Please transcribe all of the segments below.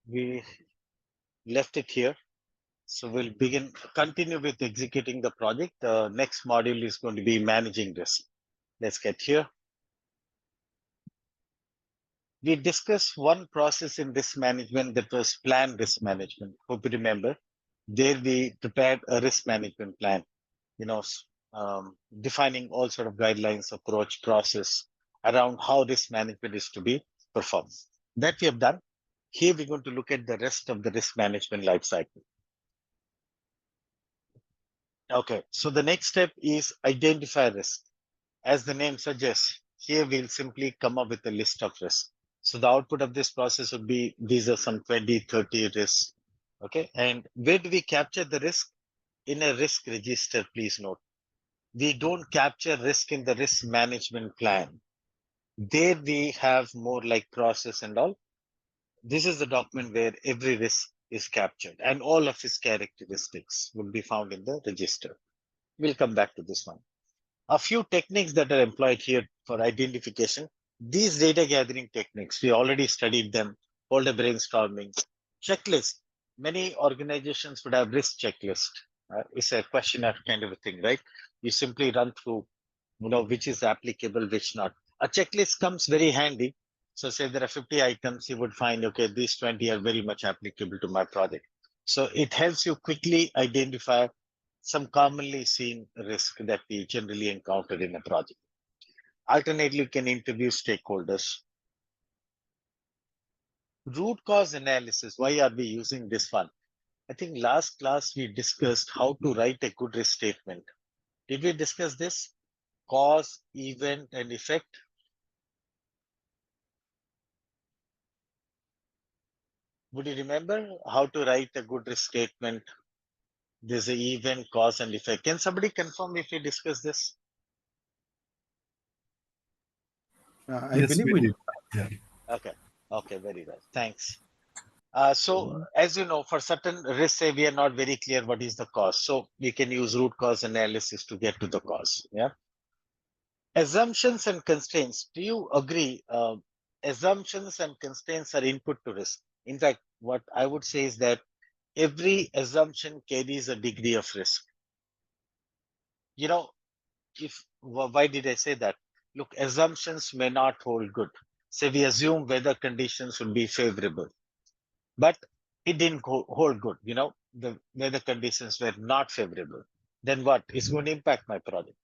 We left it here. So we'll continue with executing the project. The next module is going to be managing risk. Let's get here. We discussed one process in risk management that was plan risk management. Hope you remember. There we prepared a risk management plan, you know, defining all sort of guidelines, approach, process around how risk management is to be performed. That we have done. Here we're going to look at the rest of the risk management life cycle. Okay, so the next step is identify risk. As the name suggests, here we'll simply come up with a list of risks. So the output of this process would be, these are some 20, 30 risks. Okay, and where do we capture the risk? In a risk register, please note. We don't capture risk in the risk management plan. There we have more like process and all. This is the document where every risk is captured and all of its characteristics will be found in the register. We'll come back to this one. A few techniques that are employed here for identification. These data gathering techniques, we already studied them, folder brainstorming, checklist. Many organizations would have risk checklist. It's a questionnaire kind of a thing, right? You simply run through, which is applicable, which not. A checklist comes very handy. So say there are 50 items, you would find, okay, these 20 are very much applicable to my project. So it helps you quickly identify some commonly seen risk that we generally encounter in a project. Alternately, you can interview stakeholders. Root cause analysis. Why are we using this one? I think last class we discussed how to write a good risk statement. Did we discuss this? Cause, event, and effect. Would you remember how to write a good risk statement? There's an event, cause, and effect. Can somebody confirm if we discussed this? I Yes, believe we we did. did. Yeah. Okay. Okay, very well. Thanks. So as you know, for certain risks, say we are not very clear what is the cause. So we can use root cause analysis to get to the cause. Yeah. Assumptions and constraints. Do you agree? Assumptions and constraints are input to risk. In fact, what I would say is that every assumption carries a degree of risk. You know, why did I say that? Look, assumptions may not hold good. Say we assume weather conditions will be favorable, but it didn't hold good. The weather conditions were not favorable. Then what? It's going to impact my project.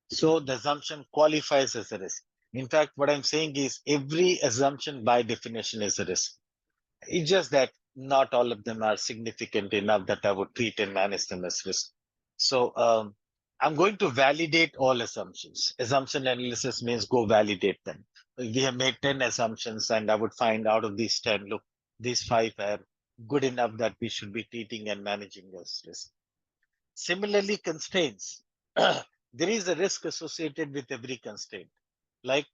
So the assumption qualifies as a risk. In fact, what I'm saying is every assumption by definition is a risk. It's just that not all of them are significant enough that I would treat and manage them as risk. So I'm going to validate all assumptions. Assumption analysis means go validate them. We have made 10 assumptions and I would find out of these 10, look, these 5 are good enough that we should be treating and managing as risk. Similarly, constraints. There is a risk associated with every constraint. Like,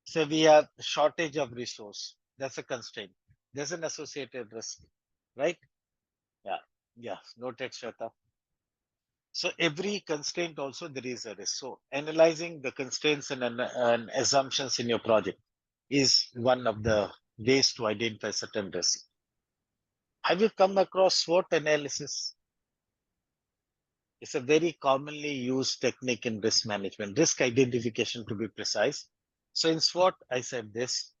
say we have shortage of resource. That's a constraint. There's an associated risk, right? Yeah, yeah, noted, Shweta. So every constraint also there is a risk. So analyzing the constraints and assumptions in your project is one of the ways to identify certain risks. Have you come across SWOT analysis? It's a very commonly used technique in risk management, risk identification to be precise. So in SWOT, I said this,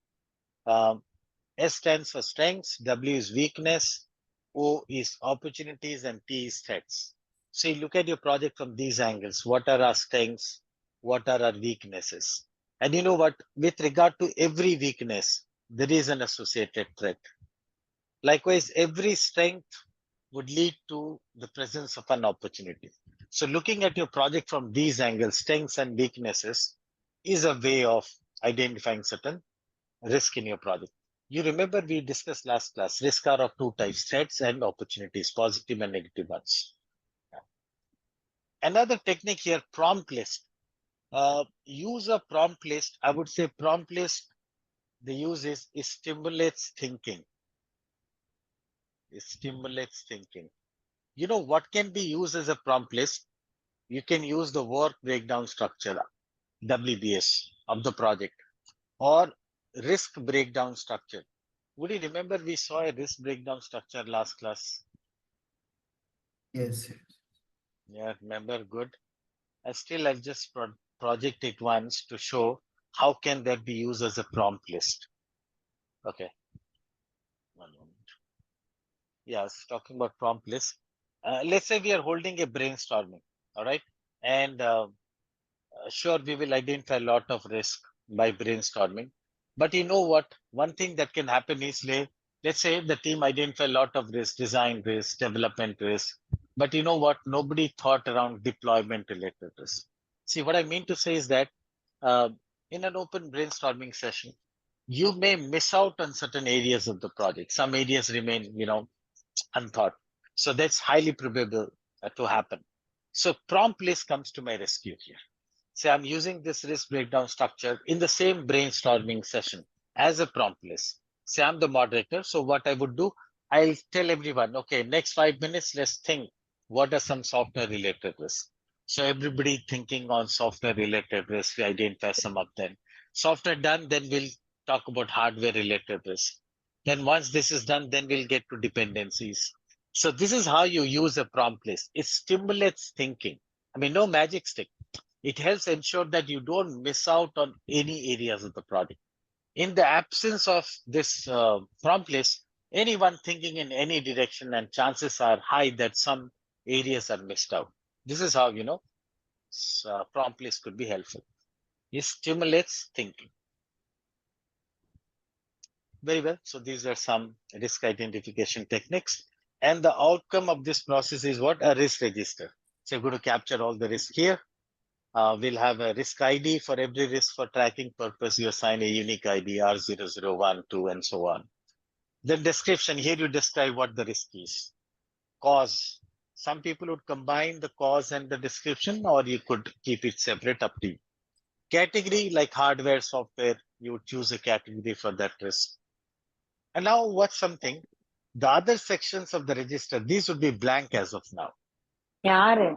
S stands for strengths, W is weakness, O is opportunities, and T is threats. So you look at your project from these angles. What are our strengths? What are our weaknesses? And you know what? With regard to every weakness, there is an associated threat. Likewise, every strength would lead to the presence of an opportunity. So looking at your project from these angles, strengths and weaknesses, is a way of identifying certain risk in your project. You remember we discussed last class, risk are of two types, threats and opportunities, positive and negative ones. Another technique here, prompt list. Use a prompt list. I would say prompt list, the use is it stimulates thinking. It stimulates thinking. You know what can be used as a prompt list? You can use the work breakdown structure, WBS, of the project, or risk breakdown structure. Would you remember we saw a risk breakdown structure last class? Yes. Yeah, remember? Good. I'll just project it once to show how can that be used as a prompt list. Okay, one moment. Yes, talking about prompt list. Let's say we are holding a brainstorming, all right? And sure, we will identify a lot of risk by brainstorming. But you know what? One thing that can happen is, let's say the team identify a lot of risk, design risk, development risk. But you know what? Nobody thought around deployment related risk. See, what I mean to say is that uh, in an open brainstorming session, you may miss out on certain areas of the project. Some areas remain, unthought. So that's highly probable to happen. So prompt list comes to my rescue here. Say I'm using this risk breakdown structure in the same brainstorming session as a prompt list. Say I'm the moderator. So what I would do, I'll tell everyone, okay, next 5 minutes, let's think what are some software related risks. So everybody thinking on software related risks, we identify some of them. Software done, then we'll talk about hardware related risks. Then once this is done, then we'll get to dependencies. So this is how you use a prompt list. It stimulates thinking. I mean, no magic stick. It helps ensure that you don't miss out on any areas of the project. In the absence of this prompt list, anyone thinking in any direction, and chances are high that some areas are missed out. This is how, prompt list could be helpful. It stimulates thinking. Very well. So these are some risk identification techniques. And the outcome of this process is what? A risk register. So I'm going to capture all the risk here. We'll have a risk ID for every risk. For tracking purpose, you assign a unique ID R0012 and so on. The description, here you describe what the risk is. Cause. Some people would combine the cause and the description, or you could keep it separate, up to you. Category, like hardware, software, you would choose a category for that risk. And now what's something? The other sections of the register, these would be blank as of now. யாரு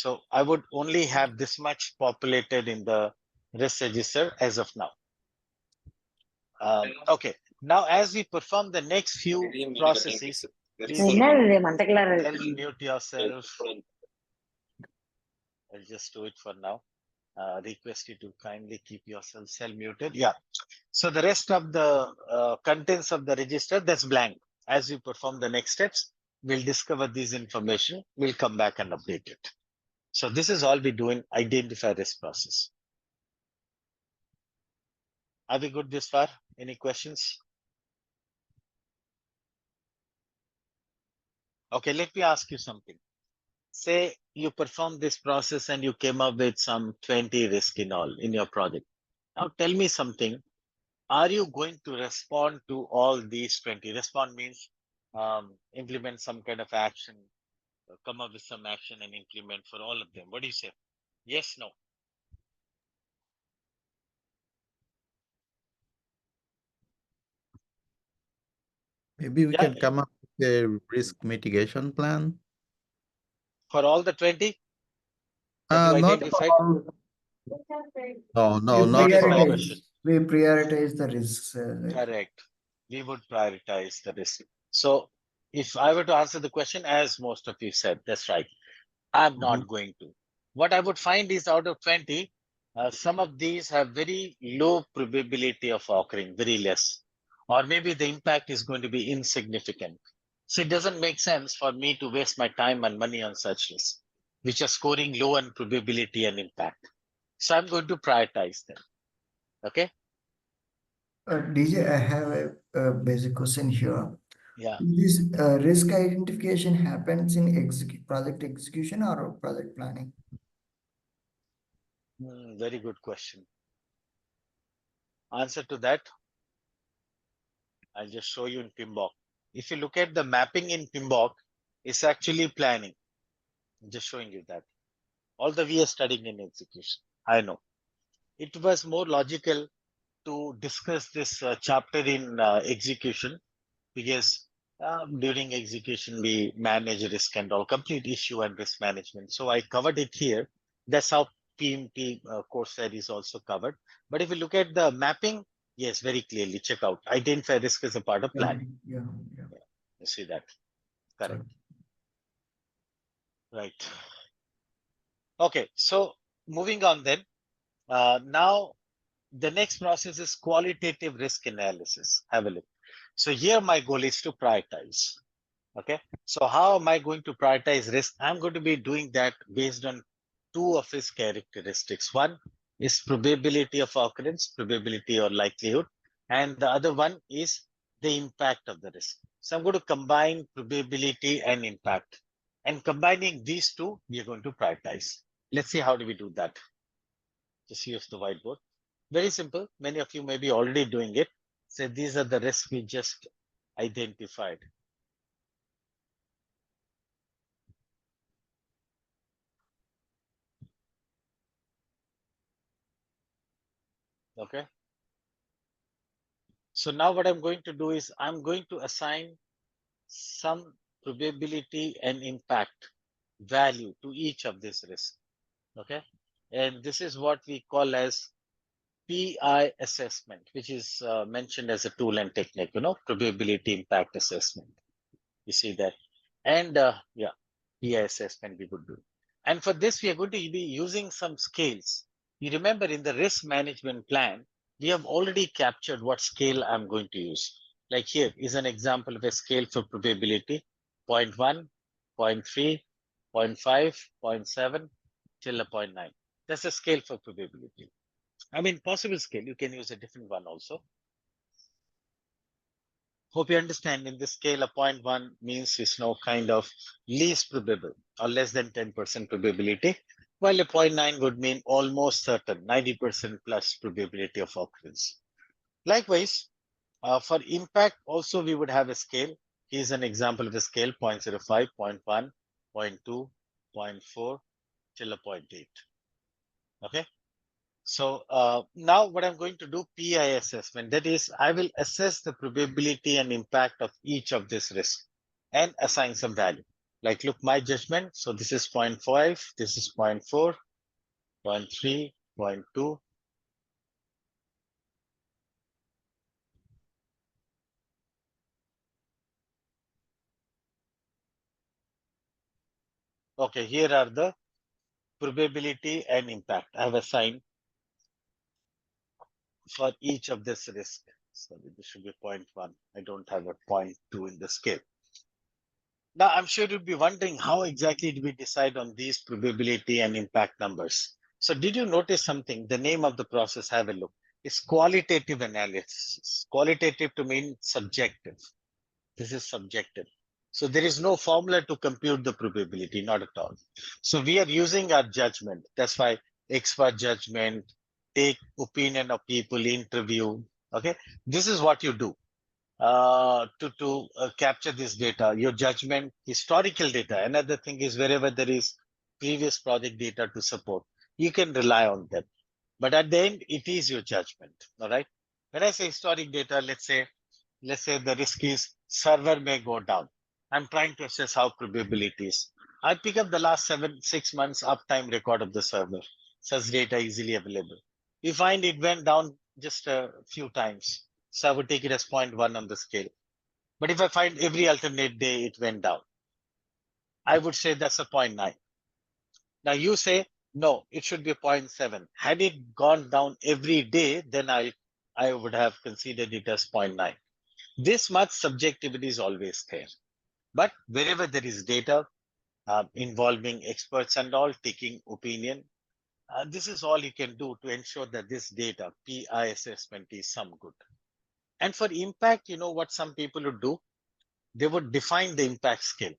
So I would only have this much populated in the risk register as of now. Okay. Now, as we perform the next few processes, please என்னது இது மண்டக்கலர் mute yourself. I'll just do it for now. Request you to kindly keep yourself self-muted. Yeah. So the rest of the contents of the register, that's blank. As we perform the next steps, we'll discover this information. We'll come back and update it. So this is all we do in identify risk process. Are we good this far? Any questions? Okay, let me ask you something. Say you perform this process and you came up with some 20 risk in all in your project. Now tell me something. Are you going to respond to all these 20? Respond means implement some kind of action, come up with some action and implement for all of them. What do you say? Yes, no. Maybe we Yeah, can come up with a risk mitigation plan. for all the 20 that you Not identified? all. No, We not for all. question. prioritize the risks. Correct. We would prioritize the risk. So if I were to answer the question, as most of you said, that's right. I'm not going to. What I would find is out of 20, some of these have very low probability of occurring, very less. Or maybe the impact is going to be insignificant. So it doesn't make sense for me to waste my time and money on such lists, which are scoring low on probability and impact. So I'm going to prioritize them. Okay? DJ, I have a basic question here. Yeah. This risk identification happens in project execution or project planning? Very good question. Answer to that, I'll just show you in PMBOK. If you look at the mapping in PMBOK, it's actually planning. I'm just showing you that. Although we are studying in execution, I know. It was more logical to discuss this chapter in execution, because during execution, we manage risk and all, complete issue and risk management. So I covered it here. That's how PMP course is also covered. But if you look at the mapping, Yes, very clearly. Check out. Identify risk as a part of Yeah, planning. yeah, yeah. You see that. Correct. Right. Okay. So moving on then. Now the next process is qualitative risk analysis. Have a look. So here my goal is to prioritize. Okay. So how am I going to prioritize risk? I'm going to be doing that based on two of its characteristics. One is probability of occurrence, probability or likelihood, and the other one is the impact of the risk. So I'm going to combine probability and impact. And combining these two, we are going to prioritize. Let's see how do we do that. Just use the whiteboard. Very simple. Many of you may be already doing it. So these are the risks we just identified. Okay. So now what I'm going to do is I'm going to assign some probability and impact value to each of these risks. Okay. And this is what we call as PI assessment, which is mentioned as a tool and technique, probability impact assessment. You see that. And yeah, PI assessment we would do. And for this, we are going to be using some scales. You remember in the risk management plan, we have already captured what scale I'm going to use. Like here is an example of a scale for probability, 0.1, 0.3, 0.5, 0.7, till a 0.9. That's a scale for probability. I mean, possible scale, you can use a different one also. Hope you understand in this scale, a 0.1 means it's no kind of least probable or less than 10% probability, while a 0.9 would mean almost certain, 90% plus probability of occurrence. Likewise, for impact, also we would have a scale. Here's an example of a scale 0.05, 0.1, 0.2, 0.4 till a 0.8. Okay. So now what I'm going to do PI assessment, that is I will assess the probability and impact of each of this risk and assign some value. Like look, my judgment. So this is 0.5, this is 0.4, 0.3, 0.2. Okay, here are the probability and impact I have assigned for each of this risk. So this should be 0.1. I don't have a 0.2 in the scale. Now, I'm sure you'd be wondering how exactly do we decide on these probability and impact numbers? So did you notice something? The name of the process, have a look. It's qualitative analysis. Qualitative to mean subjective. This is subjective. So there is no formula to compute the probability, not at all. So we are using our judgment. That's why expert judgment, take opinion of people, interview. Okay, this is what you do to capture this data, your judgment, historical data. Another thing is wherever there is previous project data to support, you can rely on them. But at the end, it is your judgment. All right. When I say historic data, let's say the risk is server may go down. I'm trying to assess how probability is. I pick up the last 6 months uptime record of the server. Such data easily available. We find it went down just a few times. So I would take it as 0.1 on the scale. But if I find every alternate day it went down, I would say that's a 0.9. Now you say, no, it should be a 0.7. Had it gone down every day, then I would have considered it as 0.9. This much subjectivity is always there. But wherever there is data involving experts and all taking opinion, this is all you can do to ensure that this data, PI assessment, is some good. And for impact, you know what some people would do? They would define the impact scale.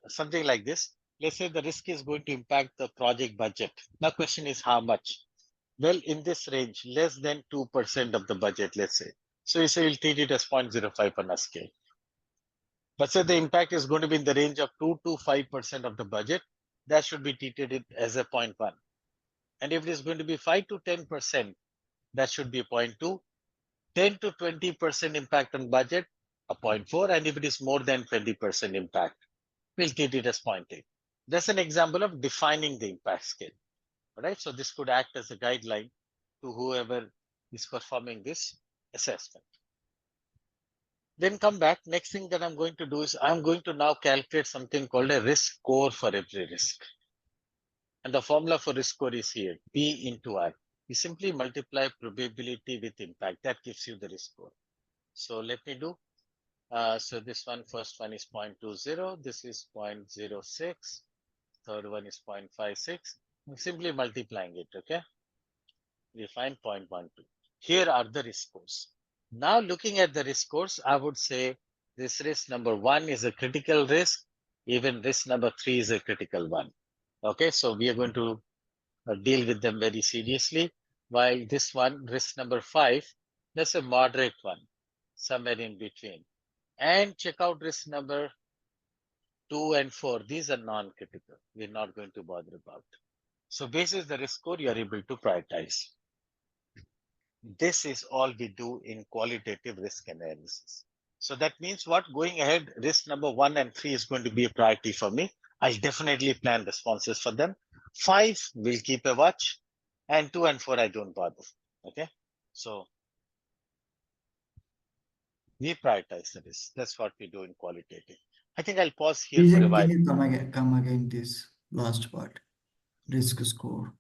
Something like this. Let's say the risk is going to impact the project budget. Now question is how much? Well, in this range, less than 2% of the budget, let's say. So you say you'll treat it as 0.05 on a scale. But say the impact is going to be in the range of 2 to 5% of the budget, that should be treated as a 0.1. And if it is going to be 5 to 10%, that should be a 0.2. 10 to 20% impact on budget, a 0.4. And if it is more than 20% impact, we'll treat it as 0.8. That's an example of defining the impact scale. All right. So this could act as a guideline to whoever is performing this assessment. Then come back. Next thing that I'm going to do is I'm going to now calculate something called a risk score for every risk. And the formula for risk score is here, P into I. You simply multiply probability with impact. That gives you the risk score. So let me do. So this one, first one is 0.20. This is 0.06. Third one is 0.56. I'm simply multiplying it, okay? We find 0.12. Here are the risk scores. Now looking at the risk scores, I would say this risk number 1 is a critical risk. Even risk number 3 is a critical one. Okay, so we are going to deal with them very seriously. While this one, risk number 5, that's a moderate one, somewhere in between. And check out risk number 2 and 4. These are non-critical. We're not going to bother about. So basis the risk score, you are able to prioritize. This is all we do in qualitative risk analysis. So that means what? Going ahead, risk number 1 and 3 is going to be a priority for me. I'll definitely plan responses for them. 5 will keep a watch, and 2 and 4 I don't bother. Okay, so we prioritize the risk. That's what we do in qualitative. I think I'll pause here for a Vijay, while. can you come again this last part? Risk score.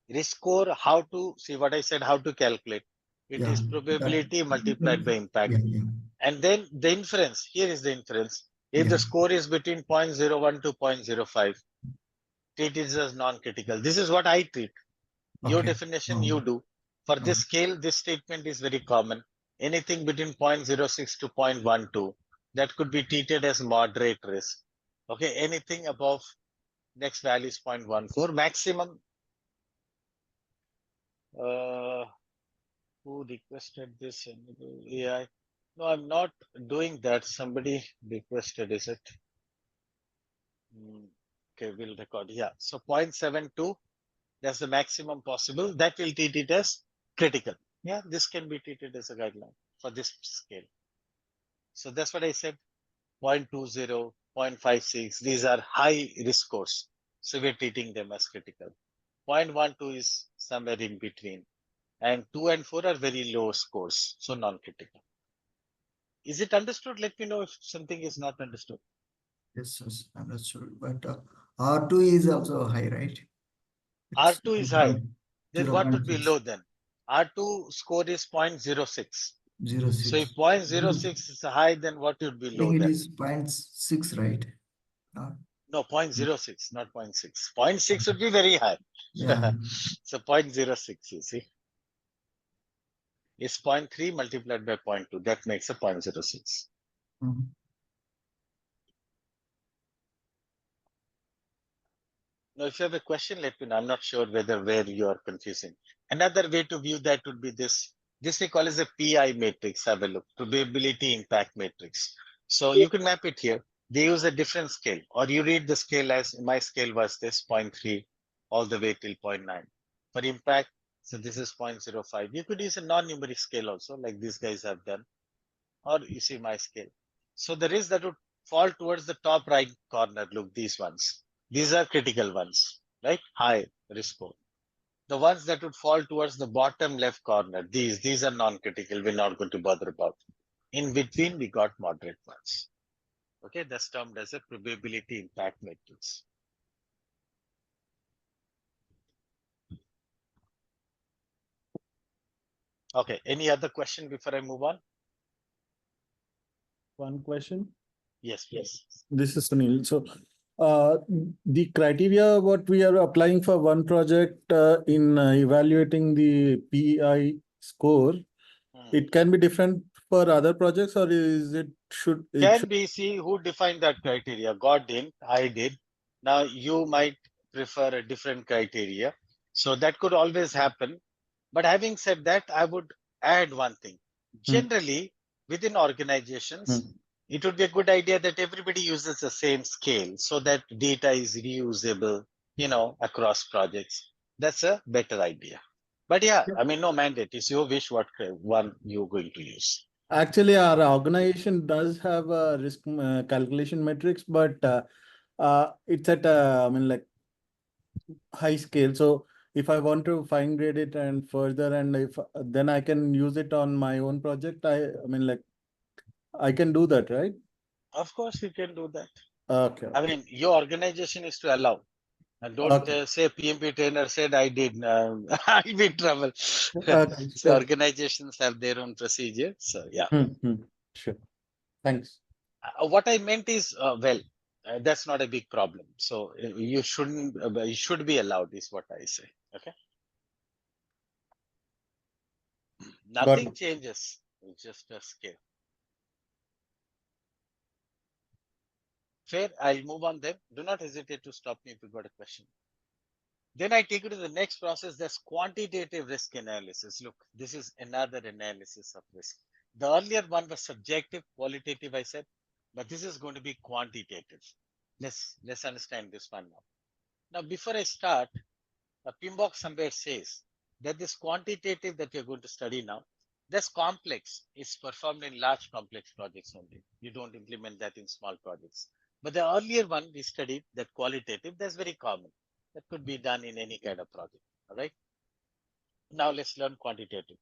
Risk score, how to see what I said, how to calculate. It is probability multiplied by impact. Yeah. And then the inference, here is the inference. If Yeah. the score is between 0.01 to 0.05, treat it as non-critical. This is what I treat. Your Okay. definition, you do. For this Okay. scale, this statement is very common. Anything between 0.06 to 0.12, that could be treated as moderate risk. Okay, anything above next value is 0.14. Maximum, who requested this? AI. No, I'm not doing that. Somebody requested, is it? Okay, we'll record. Yeah. So 0.72, that's the maximum possible. That will treat it as critical. Yeah, this can be treated as a guideline for this scale. So that's what I said. 0.20, 0.56. These are high risk scores. So we're treating them as critical. 0.12 is somewhere in between. And 2 and 4 are very low scores, so non-critical. Is it understood? Let me know if something is not understood. Yes, understood. But R2 is also high, right? It's R2 is high. 0.6. Then what would be low then? R2 score is 0.06. 0.06. So if 0.06 is high, then what would be I low think it then? is 0.6, right? No, 0.06, not 0.6. 0.6 would be very high. Yeah. So 0.06, you see. Is 0.3 multiplied by 0.2. That makes a 0.06. Mhm. Now, if you have a question, let me know. I'm not sure where you are confusing. Another way to view that would be this. This we call as a PI matrix. Have a look. Probability impact matrix. So you can map it here. They use a different scale, or you read the scale as my scale was this 0.3 all the way till 0.9. For impact, so this is 0.05. You could use a non-numeric scale also, like these guys have done, or you see my scale. So the risk that would fall towards the top right corner, look, these ones. These are critical ones, right? High risk score. The ones that would fall towards the bottom left corner, these are non-critical. We're not going to bother about. In between, we got moderate ones. Okay, that's termed as a probability impact matrix. Okay, any other question before I move on? One question. Yes, please. This is Sunil. So, the criteria what we are applying for one project in evaluating the PI score, it can be different for other projects, or is it should it Can should be, see who defined that criteria. God didn't, I did. Now you might prefer a different criteria. So that could always happen. But having said that, I would add one thing. Generally, within organizations, it would be a good idea that everybody uses the same scale so that data is reusable, across projects. That's a better idea. But yeah, I mean, no mandate. It's your wish what one you're going to use. Actually, our organization does have a risk calculation metrics, but it's at I mean, like high scale. So if I want to fine grade it and further, and if then I can use it on my own project. I mean, like, I can do that, right? Of course, you can do that. Okay. I mean, your organization is to allow. And don't Okay. say PMP trainer said I did. I'll be in trouble. Okay. So Sure. organizations have their own procedure. So yeah. Sure. Thanks. What I meant is, well, that's not a big problem. So you shouldn't, you should be allowed, is what I say. Okay. Got Nothing it. changes. It's just a scale. Fair. I'll move on then. Do not hesitate to stop me if you've got a question. Then I take you to the next process. There's quantitative risk analysis. Look, this is another analysis of risk. The earlier one was subjective, qualitative, I said, but this is going to be quantitative. Let's understand this one now. Now, before I start, Pinbock somewhere says that this quantitative that you're going to study now, that's complex. It's performed in large complex projects only. You don't implement that in small projects. But the earlier one we studied, that qualitative, that's very common. That could be done in any kind of project. All right. Now let's learn quantitative.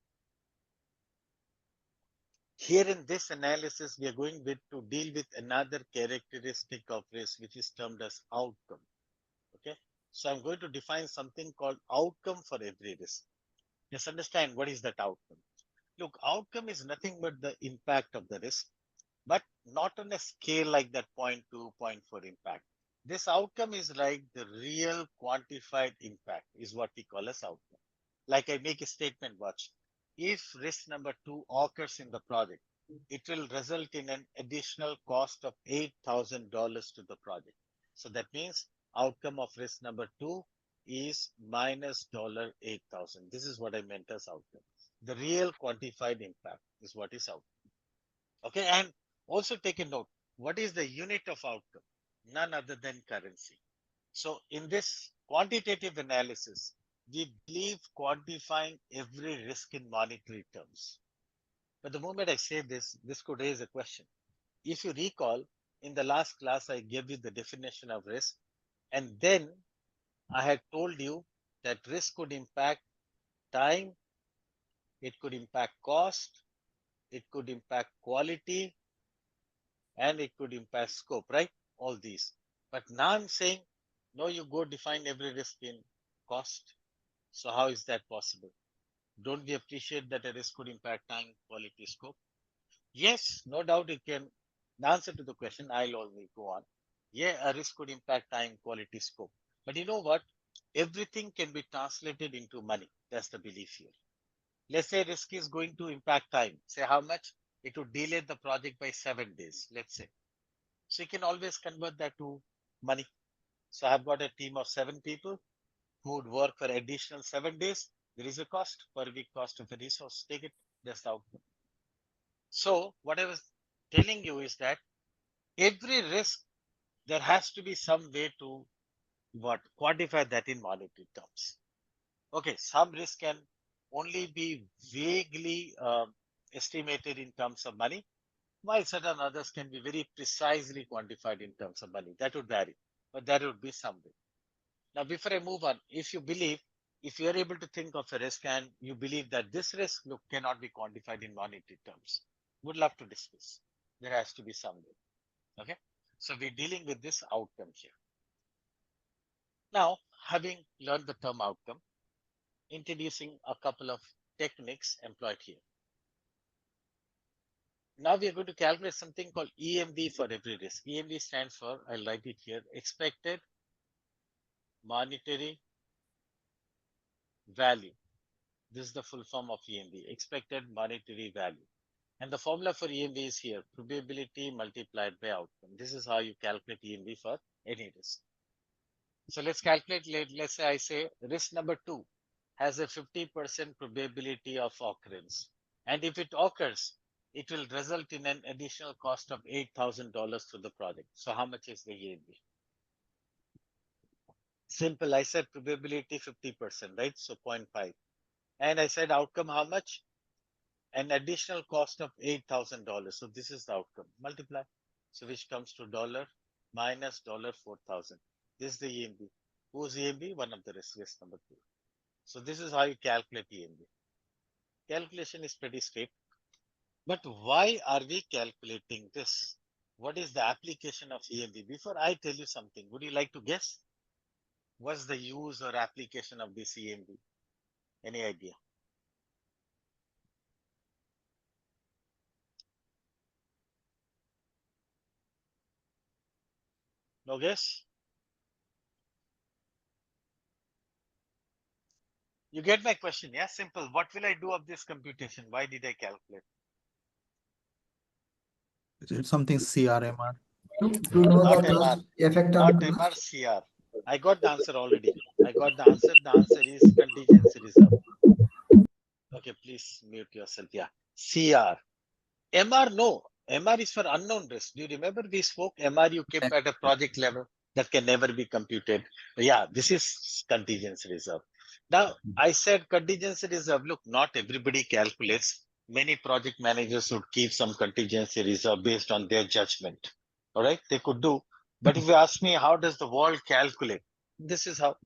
Here in this analysis, we are going to deal with another characteristic of risk, which is termed as outcome. Okay. So I'm going to define something called outcome for every risk. Just understand what is that outcome. Look, outcome is nothing but the impact of the risk, but not on a scale like that 0.2, 0.4 impact. This outcome is like the real quantified impact is what we call as outcome. Like I make a statement, watch. If risk number 2 occurs in the project, it will result in an additional cost of $8,000 to the project. So that means outcome of risk number 2 is minus $8,000. This is what I meant as outcome. The real quantified impact is what is outcome. Okay, and also take a note, what is the unit of outcome? None other than currency. So in this quantitative analysis, we believe quantifying every risk in monetary terms. But the moment I say this could raise a question. If you recall, in the last class, I gave you the definition of risk. And then I had told you that risk could impact time, it could impact cost, it could impact quality, and it could impact scope, right? All these. But now I'm saying, no, you go define every risk in cost. So how is that possible? Don't we appreciate that a risk could impact time, quality, scope? Yes, no doubt it can. The answer to the question, I'll only go on. Yeah, a risk could impact time, quality, scope. But you know what? Everything can be translated into money. That's the belief here. Let's say risk is going to impact time. Say how much? It would delay the project by 7 days, let's say. So you can always convert that to money. So I've got a team of 7 people who would work for additional 7 days. There is a cost per week cost of a resource. Take it, that's the output. So what I was telling you is that every risk, there has to be some way to quantify that in monetary terms. Okay, some risk can only be vaguely estimated in terms of money, while certain others can be very precisely quantified in terms of money. That would vary, but that would be some way. Now, before I move on, if you are able to think of a risk and you believe that this risk cannot be quantified in monetary terms, would love to discuss. There has to be some way. Okay, so we're dealing with this outcome here. Now, having learned the term outcome, introducing a couple of techniques employed here. Now we are going to calculate something called EMV for every risk. EMV stands for, I'll write it here, expected monetary value. This is the full form of EMV, expected monetary value. And the formula for EMV is here, probability multiplied by outcome. This is how you calculate EMV for any risk. So let's calculate, let's say I say risk number 2 has a 50% probability of occurrence. And if it occurs, it will result in an additional cost of $8,000 to the project. So how much is the EMV? Simple, I said probability 50%, right? So 0.5. And I said outcome how much? An additional cost of $8,000. So this is the outcome. Multiply. So which comes to dollar minus $4,000. This is the EMV. Who's EMV? One of the risk number 2. So this is how you calculate EMV. Calculation is pretty straight. But why are we calculating this? What is the application of EMV? Before I tell you something, would you like to guess? What's the use or application of this EMV? Any idea? No guess? You get my question, yeah? Simple. What will I do of this computation? Why did I calculate? Is it something CRMR? To know Not the MR, cost, effect not on the MR, cost. CR. I got the answer already. I got the answer. The answer is contingency reserve. Okay, please mute yourself. Yeah. CR. MR, no. MR is for unknown risk. Do you remember we spoke? MR you kept at a project level that can never be computed. Yeah, this is contingency reserve. Now, I said contingency reserve. Look, not everybody calculates. Many project managers would keep some contingency reserve based on their judgment. All right, they could do. But if you ask me, how does the world calculate? This is how.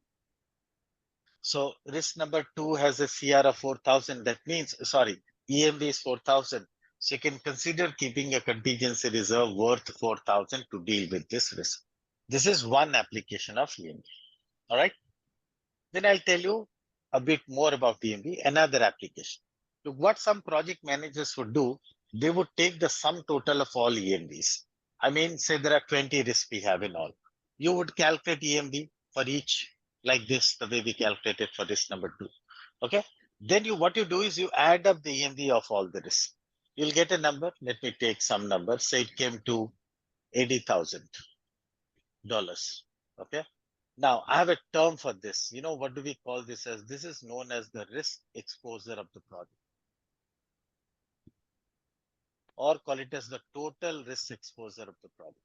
So risk number 2 has a CR of 4,000. That means, sorry, EMV is 4,000. So you can consider keeping a contingency reserve worth 4,000 to deal with this risk. This is one application of EMV. All right. Then I'll tell you a bit more about EMV, another application. Look, what some project managers would do, they would take the sum total of all EMVs. I mean, say there are 20 risks we have in all. You would calculate EMV for each like this, the way we calculated for risk number 2. Okay. Then what you do is you add up the EMV of all the risks. You'll get a number. Let me take some number. Say it came to $80,000. Okay. Now I have a term for this. You know, what do we call this as? This is known as the risk exposure of the project, or call it as the total risk exposure of the project.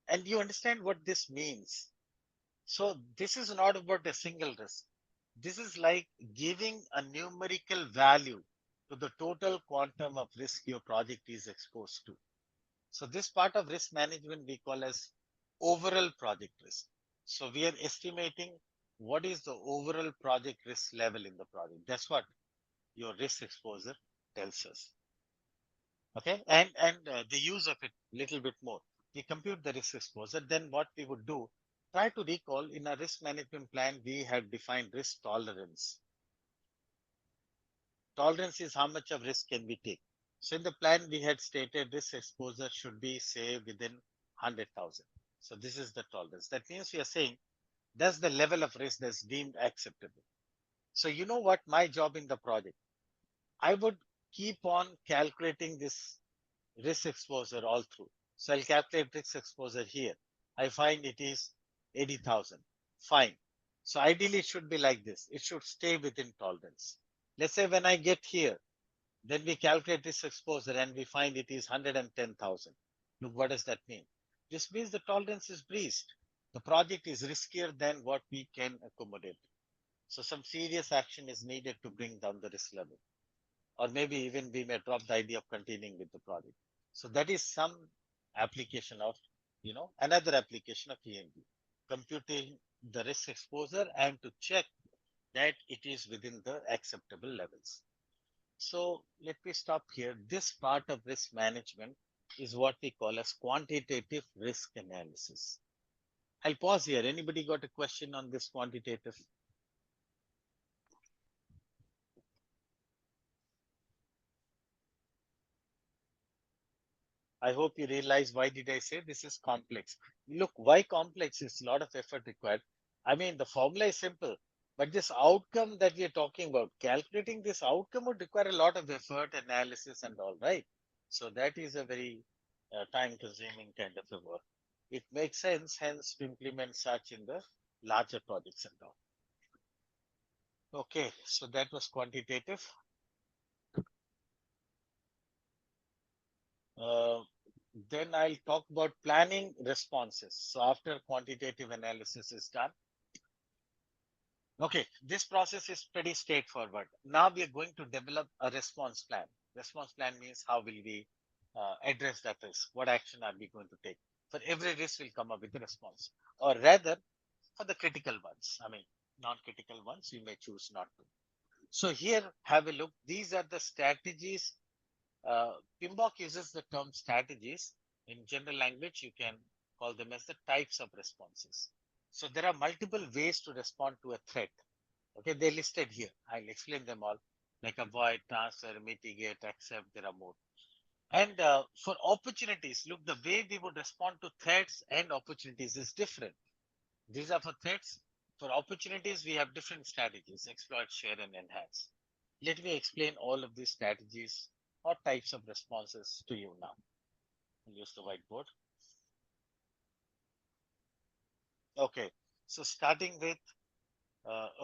And you understand what this means. So this is not about a single risk. This is like giving a numerical value to the total quantum of risk your project is exposed to. So this part of risk management we call as overall project risk. So we are estimating what is the overall project risk level in the project. That's what your risk exposure tells us. Okay, and the use of it little bit more. We compute the risk exposure. Then what we would do, try to recall in our risk management plan, we had defined risk tolerance. Tolerance is how much of risk can we take. So in the plan, we had stated risk exposure should be, say, within 100,000. So this is the tolerance. That means we are saying that's the level of risk that's deemed acceptable. So you know what my job in the project? I would keep on calculating this risk exposure all through. So I'll calculate risk exposure here. I find it is 80,000. Fine. So ideally it should be like this. It should stay within tolerance. Let's say when I get here, then we calculate risk exposure and we find it is 110,000. Look, what does that mean? This means the tolerance is breached. The project is riskier than what we can accommodate. So some serious action is needed to bring down the risk level. Or maybe even we may drop the idea of continuing with the project. So that is some application of, another application of EMV, computing the risk exposure and to check that it is within the acceptable levels. So let me stop here. This part of risk management is what we call as quantitative risk analysis. I'll pause here. Anybody got a question on this quantitative? I hope you realize why did I say this is complex. Look, why complex is a lot of effort required. I mean, the formula is simple, but this outcome that we are talking about, calculating this outcome would require a lot of effort, analysis and all, right? So that is a very time consuming kind of a work. It makes sense, hence, to implement such in the larger projects and all. Okay, so that was quantitative. Then I'll talk about planning responses. So after quantitative analysis is done. Okay, this process is pretty straightforward. Now we are going to develop a response plan. Response plan means how will we address that risk? What action are we going to take? For every risk, we'll come up with a response. Or rather, for the critical ones. I mean, Non-critical ones, you may choose not to. So here, have a look. These are the strategies. PMBOK uses the term strategies. In general language, you can call them as the types of responses. So there are multiple ways to respond to a threat. Okay, they're listed here. I'll explain them all, like avoid, transfer, mitigate, accept. There are more. And for opportunities, look, the way we would respond to threats and opportunities is different. These are for threats. For opportunities, we have different strategies: exploit, share, and enhance. Let me explain all of these strategies or types of responses to you now. I'll use the whiteboard. Okay, so starting with,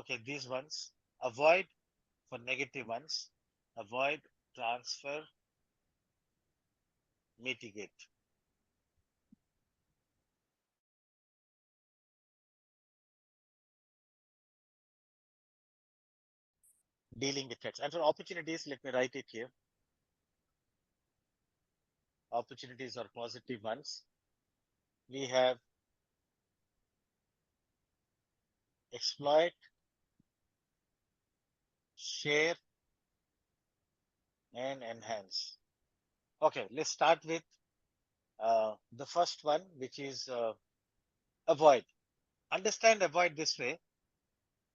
okay, these ones: avoid for negative ones, avoid, transfer, mitigate. Dealing with threats. And for opportunities, let me write it here. Opportunities are positive ones. We have exploit, share, and enhance. Okay, let's start with the first one, which is avoid. Understand avoid this way.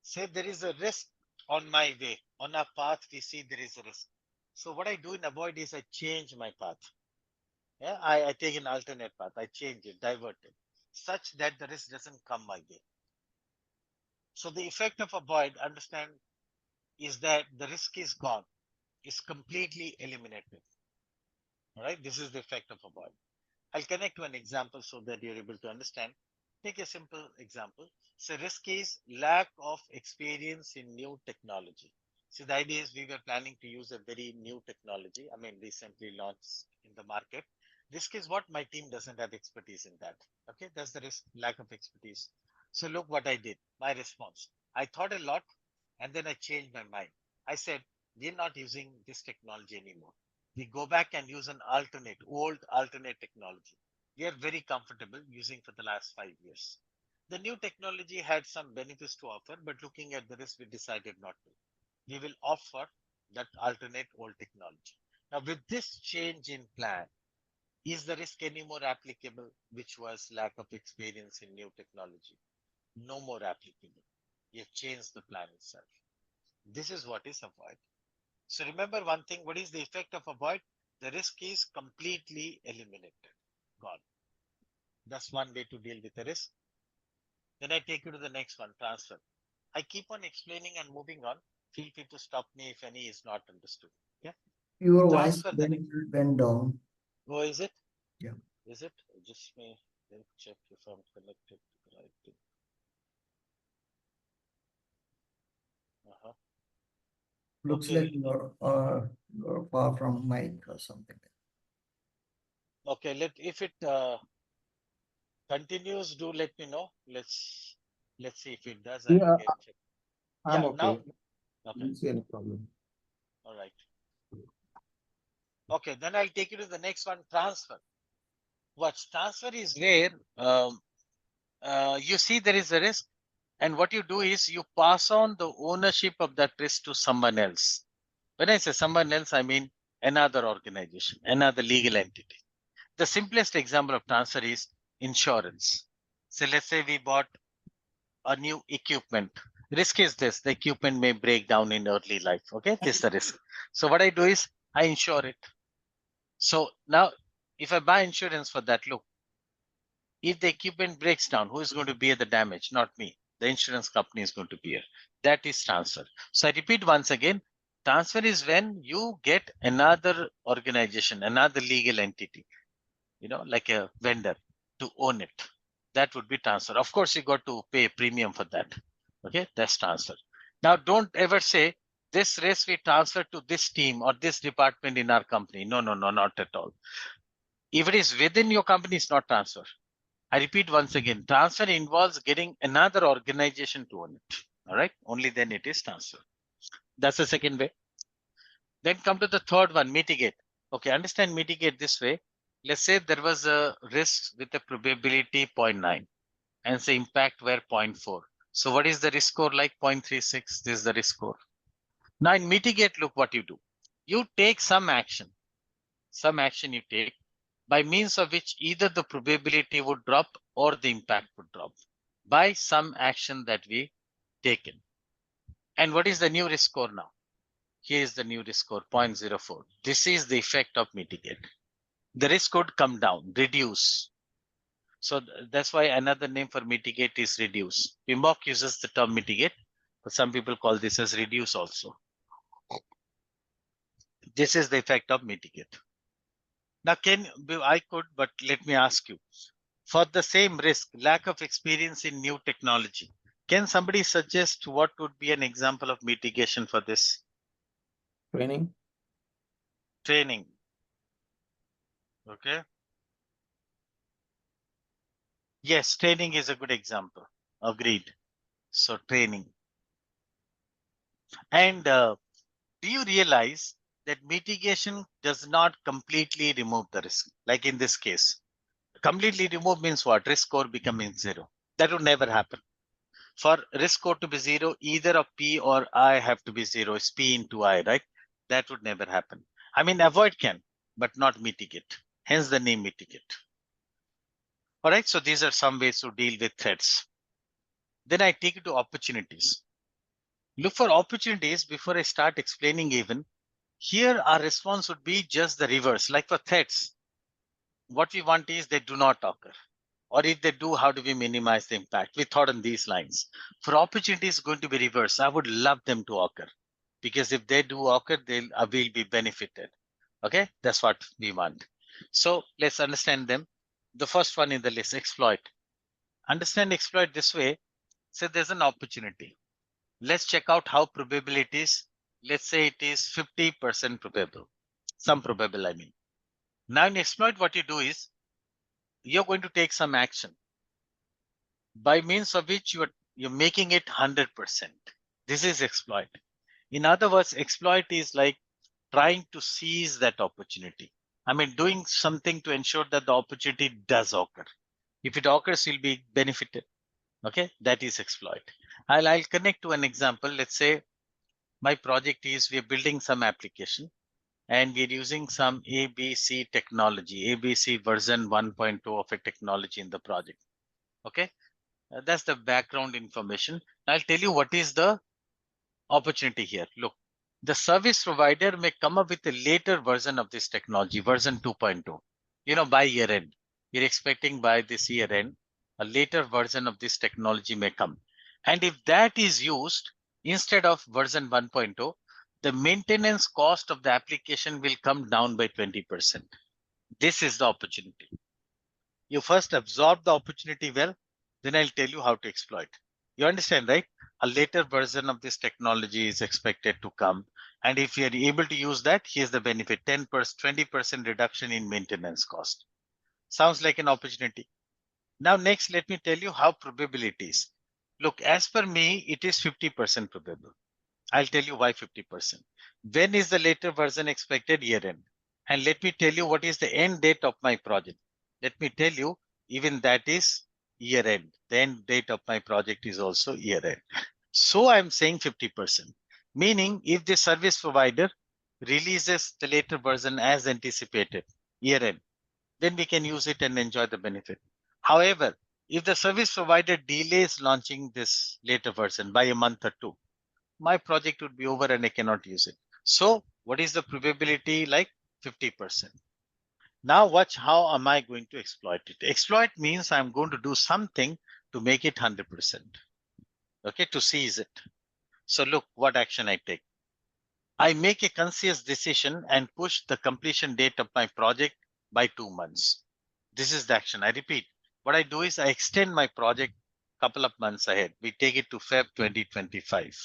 Say there is a risk on my way. On our path, we see there is a risk. So what I do in avoid is I change my path. Yeah, I take an alternate path. I change it, divert it, such that the risk doesn't come my way. So the effect of avoid, understand, is that the risk is gone, is completely eliminated. All right, this is the effect of avoid. I'll connect to an example so that you're able to understand. Take a simple example. So risk is lack of experience in new technology. So the idea is we were planning to use a very new technology. I mean, recently launched in the market. Risk is what my team doesn't have expertise in that. Okay, that's the risk, lack of expertise. So look what I did. My response. I thought a lot and then I changed my mind. I said, we're not using this technology anymore. We go back and use an old alternate technology we are very comfortable using for the last 5 years. The new technology had some benefits to offer, but looking at the risk, we decided not to. We will offer that alternate old technology. Now, with this change in plan, is the risk any more applicable, which was lack of experience in new technology? No more applicable. You have changed the plan itself. This is what is avoid. So remember one thing, what is the effect of avoid? The risk is completely eliminated, gone. That's one way to deal with the risk. Then I take you to the next one, transfer. I keep on explaining and moving on. Feel free to stop me if any is not understood. Yeah. Your voice Transfer the next. went down. Oh, is it? Yeah. Is it? Just me check if I'm connected to the right thing. Looks Okay. like you're far from mic or something. Okay, if it continues, do let me know. Let's see if it does. I'll Yeah, again check. I'm Yeah, okay. now. I Okay, don't see any problem. all right. Okay, then I'll take you to the next one, transfer. What's transfer is where you see there is a risk, and what you do is you pass on the ownership of that risk to someone else. When I say someone else, I mean another organization, another legal entity. The simplest example of transfer is insurance. So let's say we bought a new equipment. Risk is this: the equipment may break down in early life. Okay, this is the risk. So what I do is I insure it. So now, if I buy insurance for that, look, if the equipment breaks down, who is going to bear the damage? Not me. The insurance company is going to bear. That is transfer. So I repeat once again, transfer is when you get another organization, another legal entity, like a vendor, to own it. That would be transfer. Of course, you got to pay a premium for that. Okay, that's transfer. Now, don't ever say this risk we transfer to this team or this department in our company. No, not at all. If it is within your company, it's not transfer. I repeat once again, transfer involves getting another organization to own it. All right, only then it is transfer. That's the second way. Then come to the third one, mitigate. Okay, understand mitigate this way. Let's say there was a risk with a probability 0.9 and the impact were 0.4. So what is the risk score like? 0.36. This is the risk score. Now in mitigate, look what you do. You take some action you take by means of which either the probability would drop or the impact would drop by some action that we taken. And what is the new risk score now? Here is the new risk score, 0.04. This is the effect of mitigate. The risk could come down, reduce. So that's why another name for mitigate is reduce. PMBOK uses the term mitigate, but some people call this as reduce also. This is the effect of mitigate. Now I could, but let me ask you, for the same risk, lack of experience in new technology, can somebody suggest what would be an example of mitigation for this? Training. Training. Okay. Yes, training is a good example. Agreed. So training. And do you realize that mitigation does not completely remove the risk? Like in this case, completely remove means what? Risk score becoming 0. That would never happen. For risk score to be 0, either of P or I have to be 0. It's P into I, right? That would never happen. I mean, avoid can, but not mitigate. Hence the name mitigate. All right, so these are some ways to deal with threats. Then I take it to opportunities. Look for opportunities before I start explaining even. Here our response would be just the reverse. Like for threats, what we want is they do not occur. Or if they do, how do we minimize the impact? We thought on these lines. For opportunities going to be reverse, I would love them to occur. Because if they do occur, will be benefited. Okay, that's what we want. So let's understand them. The first one in the list, exploit. Understand exploit this way. So there's an opportunity. Let's check out how probability is. Let's say it is 50% probable. Some probable, I mean. Now in exploit, what you do is you're going to take some action by means of which you're making it 100%. This is exploit. In other words, exploit is like trying to seize that opportunity. I mean, doing something to ensure that the opportunity does occur. If it occurs, you'll be benefited. Okay, that is exploit. I'll connect to an example. Let's say my project is we're building some application and we're using some ABC technology, ABC version 1.2 of a technology in the project. Okay, that's the background information. I'll tell you what is the opportunity here. Look, the service provider may come up with a later version of this technology, version 2.2, by year end. You're expecting by this year end, a later version of this technology may come. And if that is used instead of version 1.0, the maintenance cost of the application will come down by 20%. This is the opportunity. You first absorb the opportunity well, then I'll tell you how to exploit. You understand, right? A later version of this technology is expected to come. And if you're able to use that, here's the benefit, 10%, 20% reduction in maintenance cost. Sounds like an opportunity. Now, next, let me tell you how probabilities. Look, as per me, it is 50% probable. I'll tell you why 50%. When is the later version expected? Year end. And let me tell you what is the end date of my project. Let me tell you, even that is year end. The end date of my project is also year end. So I'm saying 50%. Meaning if the service provider releases the later version as anticipated, year end, then we can use it and enjoy the benefit. However, if the service provider delays launching this later version by a month or 2, my project would be over and I cannot use it. So what is the probability like? 50%. Now watch how am I going to exploit it. Exploit means I'm going to do something to make it 100%. Okay, to seize it. So look what action I take. I make a conscious decision and push the completion date of my project by 2 months. This is the action. I repeat, what I do is I extend my project a couple of months ahead. We take it to Feb 2025.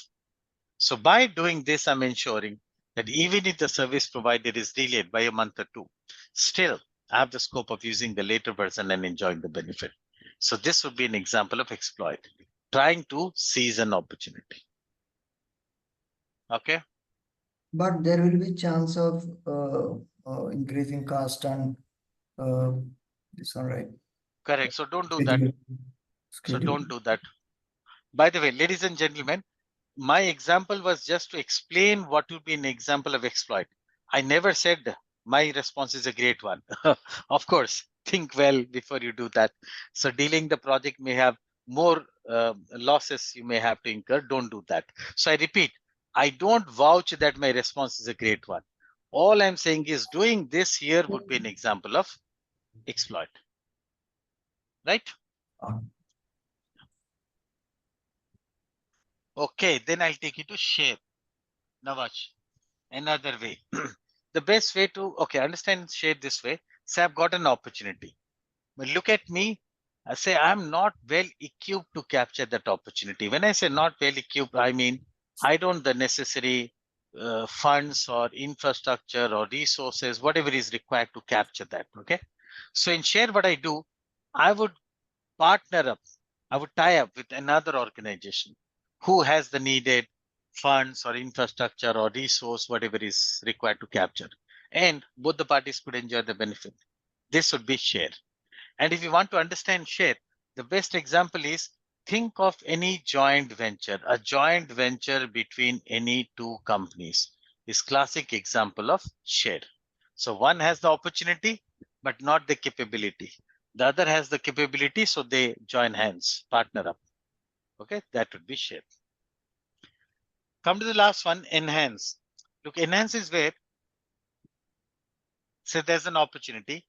So by doing this, I'm ensuring that even if the service provider is delayed by a month or 2, still I have the scope of using the later version and enjoying the benefit. So this would be an example of exploit, trying to seize an opportunity. Okay. But there will be chance of increasing cost and this one, right? Correct. So don't do that. So Schedule. don't do that. By the way, ladies and gentlemen, my example was just to explain what would be an example of exploit. I never said my response is a great one. Of course, think well before you do that. So dealing the project may have more losses you may have to incur. Don't do that. So I repeat, I don't vouch that my response is a great one. All I'm saying is doing this here would be an example of exploit. Right? Okay, then I'll take you to share. Now watch. Another way. The best way to, okay, understand share this way. Say I've got an opportunity. But look at me. I say I'm not well equipped to capture that opportunity. When I say not well equipped, I mean I don't the necessary funds or infrastructure or resources, whatever is required to capture that. Okay. So in share, what I do, I would partner up. I would tie up with another organization who has the needed funds or infrastructure or resource, whatever is required to capture. And both the parties could enjoy the benefit. This would be share. And if you want to understand share, the best example is think of any joint venture. A joint venture between any two companies is classic example of share. So one has the opportunity, but not the capability. The other has the capability, so they join hands, partner up. Okay, that would be share. Come to the last one, enhance. Look, enhance is where, say there's an opportunity.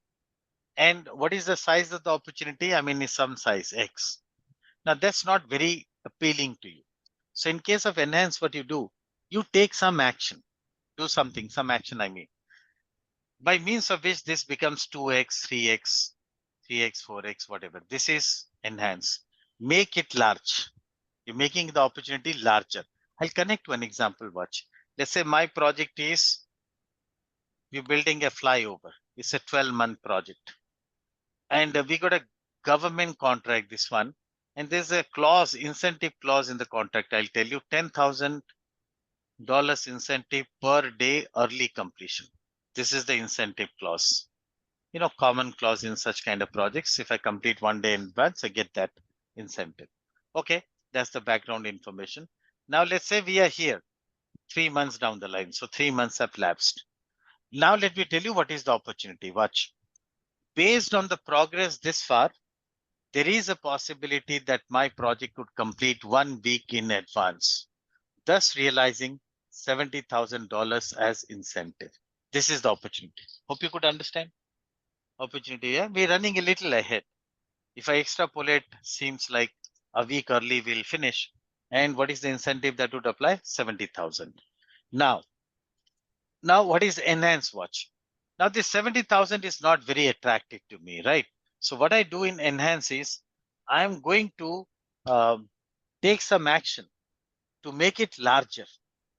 And what is the size of the opportunity? I mean, is some size X. Now that's not very appealing to you. So in case of enhance, what you do, you take some action, do something, some action, I mean, by means of which this becomes 2x, 3x, 3x, 4x, whatever. This is enhance. Make it large. You're making the opportunity larger. I'll connect one example, watch. Let's say my project is, we're building a flyover. It's a 12-month project. And we got a government contract, this one. And there's a clause, incentive clause in the contract. I'll tell you $10,000 incentive per day early completion. This is the incentive clause. You know, common clause in such kind of projects. If I complete 1 day in advance, I get that incentive. Okay, that's the background information. Now let's say we are here 3 months down the line. So 3 months have lapsed. Now let me tell you what is the opportunity. Watch. Based on the progress this far, there is a possibility that my project could complete 1 week in advance, thus realizing $70,000 as incentive. This is the opportunity. Hope you could understand. Opportunity, yeah? We're running a little ahead. If I extrapolate, seems like a week early we'll finish. And what is the incentive that would apply? 70,000. Now what is enhance watch? Now this 70,000 is not very attractive to me, right? So what I do in enhance is I'm going to take some action to make it larger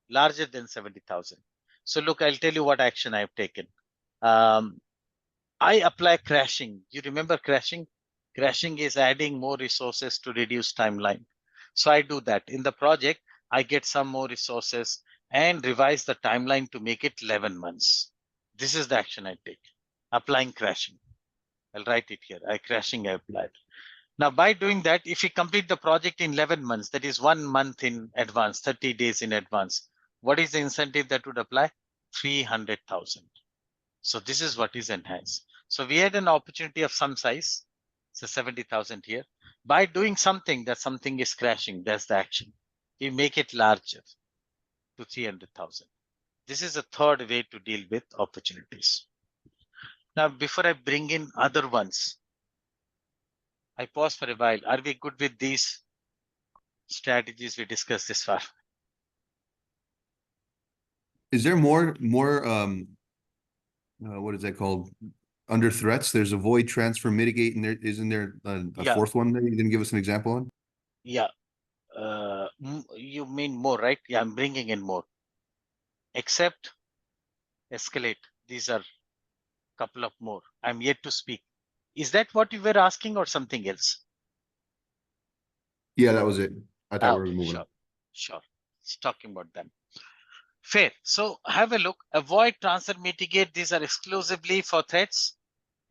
than 70,000. So look, I'll tell you what action I've taken. I apply crashing. You remember crashing? Crashing is adding more resources to reduce timeline. So I do that. In the project, I get some more resources and revise the timeline to make it 11 months. This is the action I take. Applying crashing. I'll write it here. I applied. Now, by doing that, if you complete the project in 11 months, that is 1 month in advance, 30 days in advance, what is the incentive that would apply? 300,000. So this is what is enhanced. So we had an opportunity of some size, so 70,000 here. By doing something, that something is crashing, that's the action. We make it larger to 300,000. This is a third way to deal with opportunities. Now, before I bring in other ones, I pause for a while. Are we good with these strategies we discussed this far? Is there more what is that called? Under threats, there's avoid, transfer, mitigate, and there isn't there a Yeah. fourth one that you didn't give us an example on? Yeah. You mean more, right? Yeah, I'm bringing in more. Accept, escalate. These are a couple of more. I'm yet to speak. Is that what you were asking or something else? Yeah, that was it. I thought we were moving. Sure. It's talking about them. Fair. So have a look. Avoid, transfer, mitigate. These are exclusively for threats.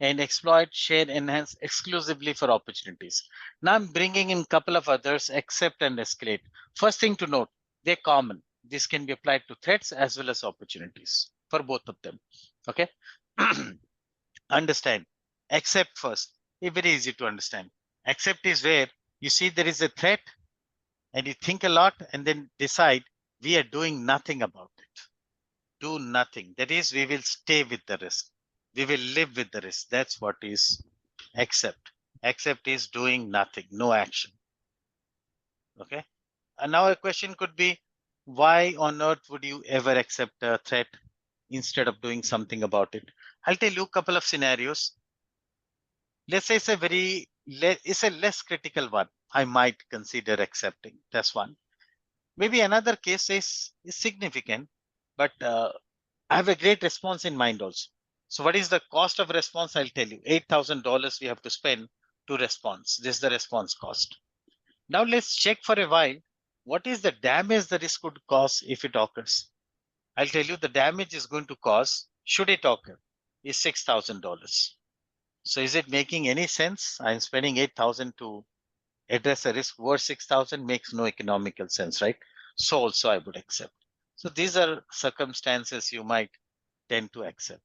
and exploit, share, enhance exclusively for opportunities. Now I'm bringing in a couple of others, accept and escalate. First thing to note, they're common. This can be applied to threats as well as opportunities for both of them. Okay. Understand. Accept first. It's very easy to understand. Accept is where you see there is a threat and you think a lot and then decide we are doing nothing about it. Do nothing. That is, we will stay with the risk. We will live with the risk. That's what is accept. Accept is doing nothing, no action. Okay. And now a question could be, why on earth would you ever accept a threat instead of doing something about it? I'll tell you a couple of scenarios. Let's say it's a less critical one. I might consider accepting. That's one. Maybe another case is significant, but I have a great response in mind also. So what is the cost of response? I'll tell you, $8,000 we have to spend to response. This is the response cost. Now let's check for a while. What is the damage the risk could cause if it occurs? I'll tell you the damage is going to cause, should it occur, is $6,000. So is it making any sense? I'm spending 8,000 to address a risk worth 6,000 makes no economical sense, right? So also I would accept. So these are circumstances you might tend to accept.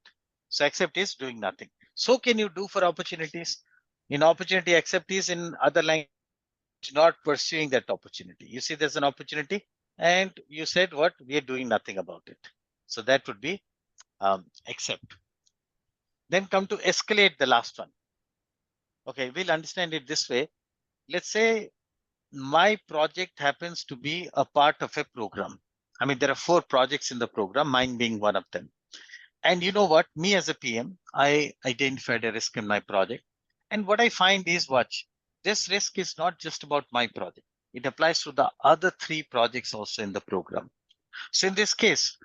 So accept is doing nothing. So can you do for opportunities? In opportunity, accept is in other language, not pursuing that opportunity. You see there's an opportunity and you said what? We are doing nothing about it. So that would be accept. Then come to escalate, the last one. Okay, we'll understand it this way. Let's say my project happens to be a part of a program. I mean, there are 4 projects in the program, mine being one of them. And you know what? Me as a PM, I identified a risk in my project. And what I find is, watch, this risk is not just about my project. It applies to the other 3 projects also in the program. So in this case,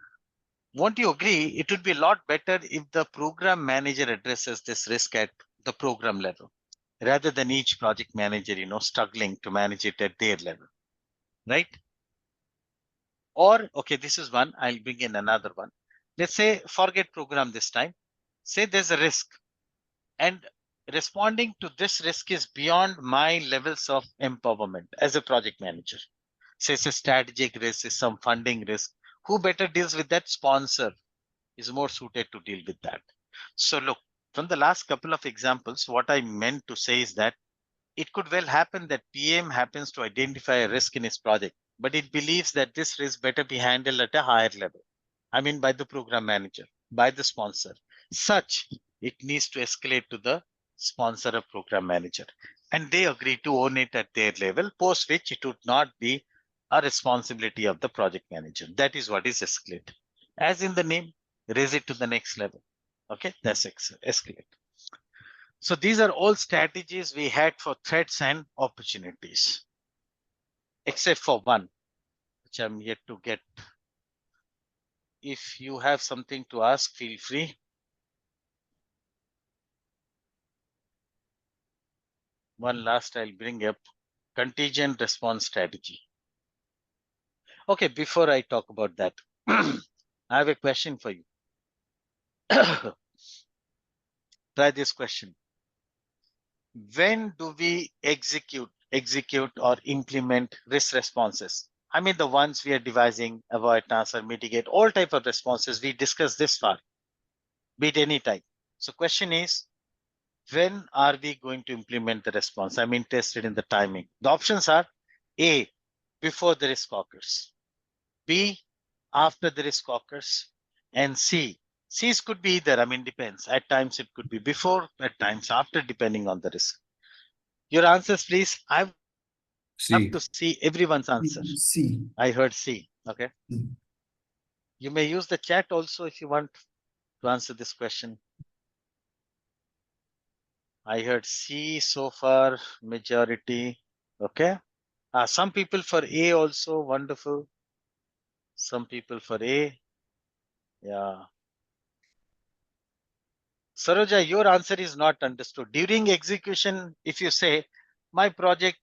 won't you agree? It would be a lot better if the program manager addresses this risk at the program level, rather than each project manager, struggling to manage it at their level, right? Or, okay, this is one, I'll bring in another one. Let's say, forget program this time. Say there's a risk and responding to this risk is beyond my levels of empowerment as a project manager. Say it's a strategic risk, is some funding risk. Who better deals with that? Sponsor is more suited to deal with that. So look, from the last couple of examples, what I meant to say is that it could well happen that PM happens to identify a risk in his project, but it believes that this risk better be handled at a higher level. I mean, by the program manager, by the sponsor. Such, it needs to escalate to the sponsor or program manager. And they agree to own it at their level, post which it would not be a responsibility of the project manager. That is what is escalate. As in the name, raise it to the next level. Okay, that's escalate. So these are all strategies we had for threats and opportunities, except for one, which I'm yet to get. If you have something to ask, feel free. One last I'll bring up, contingent response strategy. Okay, before I talk about that, I have a question for you. Try this question. When do we execute or implement risk responses? I mean, the ones we are devising, avoid, transfer, mitigate, all type of responses we discussed this far, be it any type. So question is, when are we going to implement the response? I'm interested in the timing. The options are A, before the risk occurs, B, after the risk occurs, and C. C's could be either, I mean, depends. At times it could be before, at times after, depending on the risk. Your answers, please. I have C. to see everyone's answer. C. I heard C. Okay. C. You may use the chat also if you want to answer this question. I heard C so far, majority. Okay. Some people for A also, wonderful. Some people for A. Yeah. Saroja, your answer is not understood. During execution, if you say, my project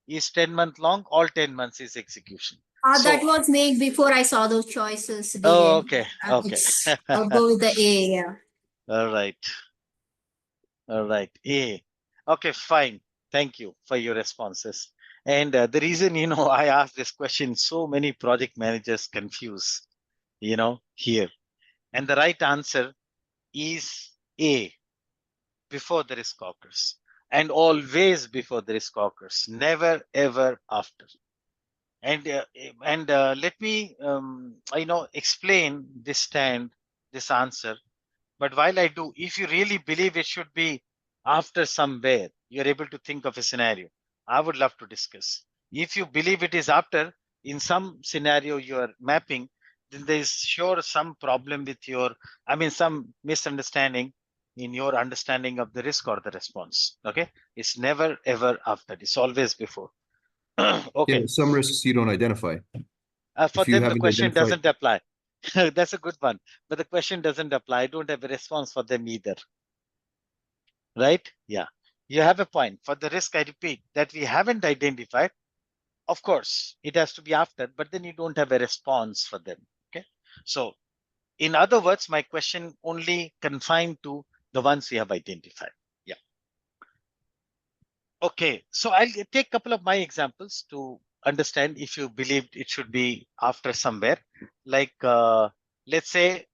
is 10 months long, all 10 months is execution. That So- was made before I saw those choices. Oh, okay. Okay. I'll go with the A, yeah. All right. All right, A. Okay, fine. Thank you for your responses. And the reason, I asked this question, so many project managers confuse, here. And the right answer is A, before the risk occurs. And always before the risk occurs, never ever after. And let me, explain this answer. But while I do, if you really believe it should be after somewhere, you're able to think of a scenario, I would love to discuss. If you believe it is after, in some scenario you are mapping, then there is sure some problem with some misunderstanding in your understanding of the risk or the response. Okay. It's never ever after. It's always before. Yeah, Okay. but some risks you don't identify. For If you them, the haven't question identified- doesn't apply. That's a good one. But the question doesn't apply. I don't have a response for them either. Right? Yeah. You have a point. For the risk, I repeat, that we haven't identified, of course, it has to be after, but then you don't have a response for them. Okay. So, in other words, my question only confined to the ones we have identified. Yeah. Okay. So, I'll take a couple of my examples to understand if you believed it should be after somewhere. Like, let's say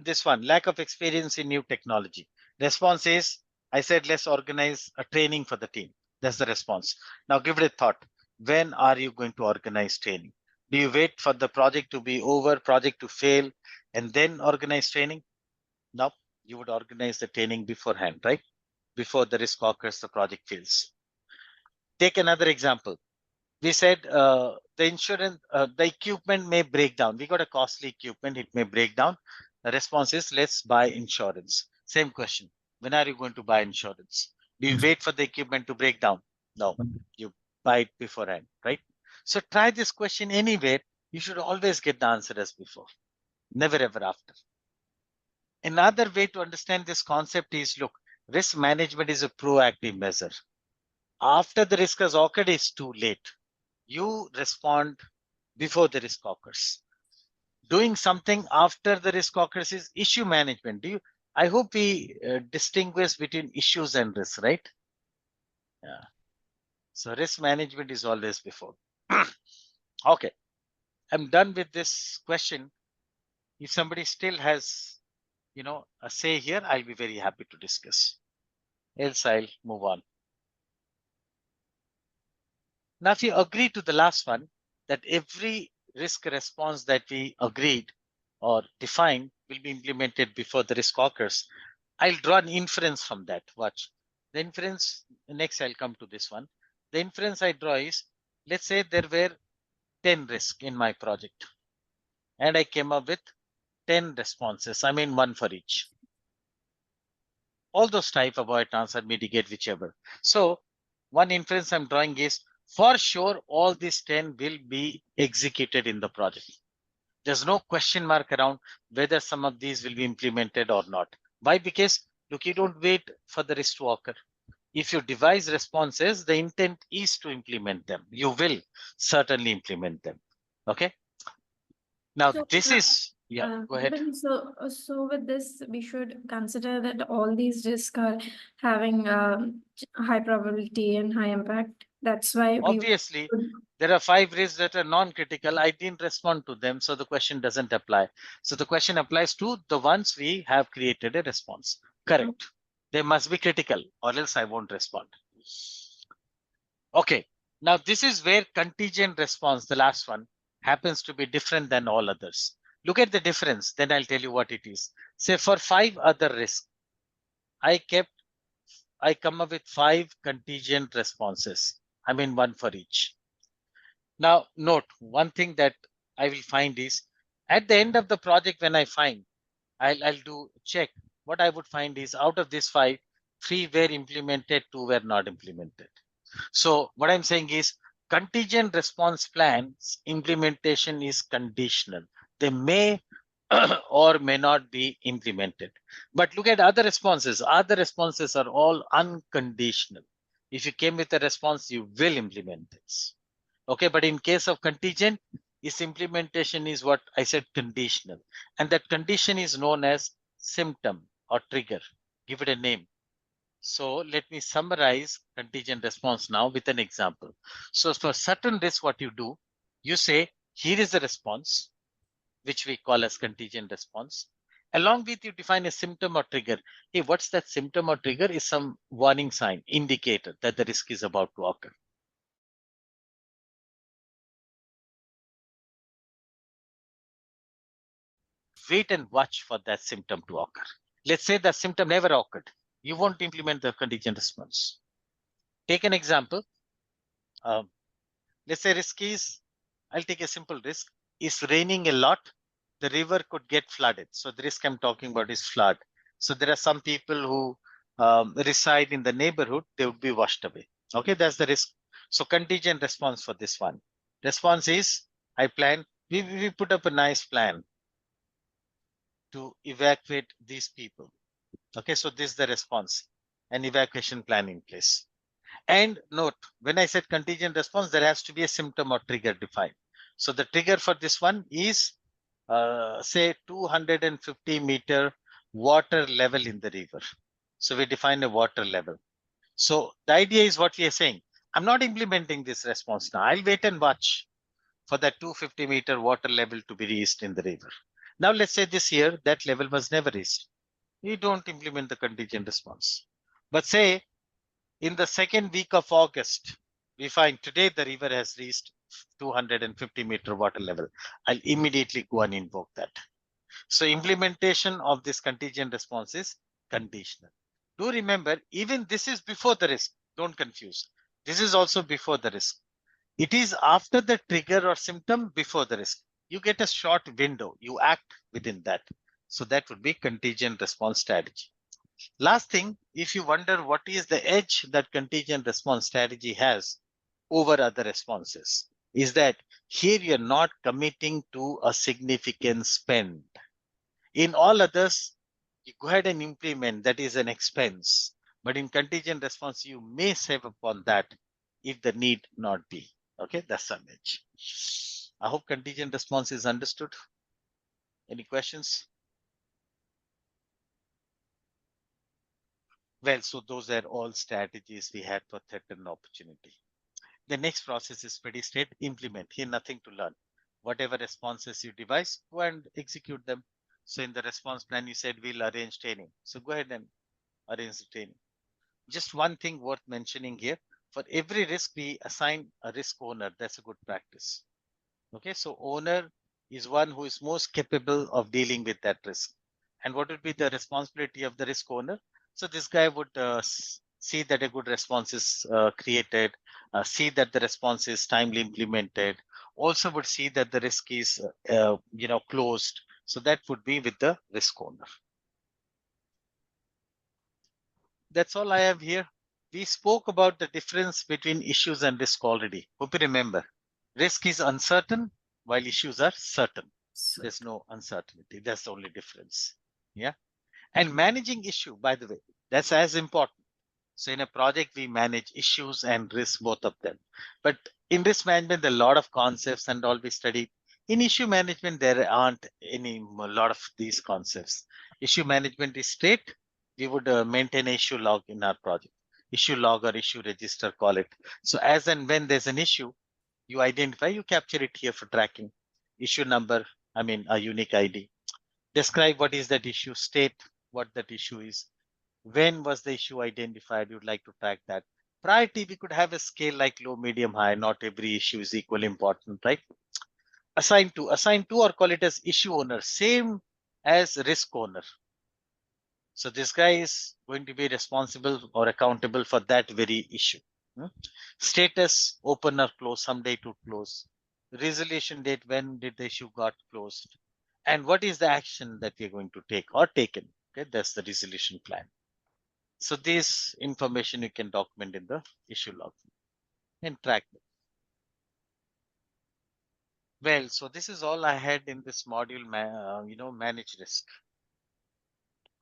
this one, lack of experience in new technology. Response is, I said, let's organize a training for the team. That's the response. Now give it a thought. When are you going to organize training? Do you wait for the project to be over, project to fail, and then organize training? No, you would organize the training beforehand, right? Before the risk occurs, the project fails. Take another example. We said the equipment may break down. We got a costly equipment, it may break down. The response is, let's buy insurance. Same question. When are you going to buy insurance? Do you wait for the equipment to break down? No, you buy it beforehand, right? So try this question anywhere. You should always get the answer as before, never ever after. Another way to understand this concept is, look, risk management is a proactive measure. After the risk has occurred, it's too late. You respond before the risk occurs. Doing something after the risk occurs is issue management. I hope we distinguish between issues and risks, right? Yeah. So risk management is always before. Okay. I'm done with this question. If somebody still has, a say here, I'll be very happy to discuss. Else I'll move on. Now, if you agree to the last one, that every risk response that we agreed or defined will be implemented before the risk occurs, I'll draw an inference from that. Watch. The inference, next I'll come to this one. The inference I draw is, let's say there were 10 risks in my project. And I came up with 10 responses. I mean, one for each. All those type, avoid, answer, mitigate, whichever. So one inference I'm drawing is, for sure, all these 10 will be executed in the project. There's no question mark around whether some of these will be implemented or not. Why? Because, look, you don't wait for the risk to occur. If you devise responses, the intent is to implement them. You will certainly implement them. Okay. Now, So, this is, yeah, go ahead. So with this, we should consider that all these risks are having high probability and high impact. That's why we Obviously, there are 5 risks that are non-critical. I didn't respond to them, so the question doesn't apply. So the question applies to the ones we have created a response. Correct. They must be critical, or else I won't respond. Okay. Now, this is where contingent response, the last one, happens to be different than all others. Look at the difference, then I'll tell you what it is. Say for 5 other risks, I come up with 5 contingent responses. I mean, one for each. Now, note one thing that I will find is, at the end of the project, when I find, I'll do check. What I would find is, out of these 5, 3 were implemented, 2 were not implemented. So what I'm saying is, contingent response plans implementation is conditional. They may or may not be implemented. But look at other responses. Other responses are all unconditional. If you came with a response, you will implement this. Okay, but in case of contingent, its implementation is what I said, conditional. And that condition is known as symptom or trigger. give it a name. So let me summarize contingent response now with an example. So for certain risk, what you do, you say, here is the response, which we call as contingent response. Along with you define a symptom or trigger. Hey, what's that symptom or trigger? Is some warning sign, indicator that the risk is about to occur. Wait and watch for that symptom to occur. Let's say the symptom never occurred. You won't implement the contingent response. Take an example. Let's say risk is, I'll take a simple risk. It's raining a lot. The river could get flooded. So the risk I'm talking about is flood. So there are some people who reside in the neighborhood, they would be washed away. Okay, that's the risk. So contingent response for this one. Response is, I plan, we put up a nice plan to evacuate these people. Okay, so this is the response, an evacuation plan in place. And note, when I said contingent response, there has to be a symptom or trigger defined. So the trigger for this one is, say, 250-meter water level in the river. So we define a water level. So the idea is what we are saying. I'm not implementing this response now. I'll wait and watch for that 250-meter water level to be reached in the river. Now, let's say this year that level was never reached. We don't implement the contingent response. But say in the second week of August, we find today the river has reached 250-meter water level. I'll immediately go and invoke that. So implementation of this contingent response is conditional. Do remember, even this is before the risk. Don't confuse. This is also before the risk. It is after the trigger or symptom before the risk. You get a short window. You act within that. So that would be contingent response strategy. Last thing, if you wonder what is the edge that contingent response strategy has over other responses, is that here you're not committing to a significant spend. In all others, you go ahead and implement, that is an expense. But in contingent response, you may save upon that if the need not be. Okay, that's some edge. I hope contingent response is understood. Any questions? Well, so those are all strategies we had for threat and opportunity. The next process is steady state, implement. Here, nothing to learn. Whatever responses you devise, go and execute them. So in the response plan, you said we'll arrange training. So go ahead and arrange the training. Just one thing worth mentioning here. For every risk, we assign a risk owner. That's a good practice. Okay, so owner is one who is most capable of dealing with that risk. And what would be the responsibility of the risk owner? So this guy would see that a good response is created, see that the response is timely implemented, also would see that the risk is closed. So that would be with the risk owner. That's all I have here. We spoke about the difference between issues and risk already. Hope you remember. Risk is uncertain while issues are certain. There's no uncertainty. That's the only difference. Yeah. And managing issue, by the way, that's as important. So in a project, we manage issues and risk, both of them. But in risk management, there are a lot of concepts and all we study. In issue management, there aren't a lot of these concepts. Issue management is straight. We would maintain an issue log in our project. Issue log or issue register, call it. So as and when there's an issue, you identify, you capture it here for tracking. Issue number, I mean a unique ID. Describe what is that issue, state what that issue is. When was the issue identified? You'd like to track that. Priority, we could have a scale like low, medium, high. Not every issue is equally important, right? Assign to or call it as issue owner, same as risk owner. So this guy is going to be responsible or accountable for that very issue. Status, open or close, someday to close. Resolution date, when did the issue got closed? And what is the action that we're going to take or taken? Okay, that's the resolution plan. So this information you can document in the issue log and track them. Well, so this is all I had in this module, manage risk.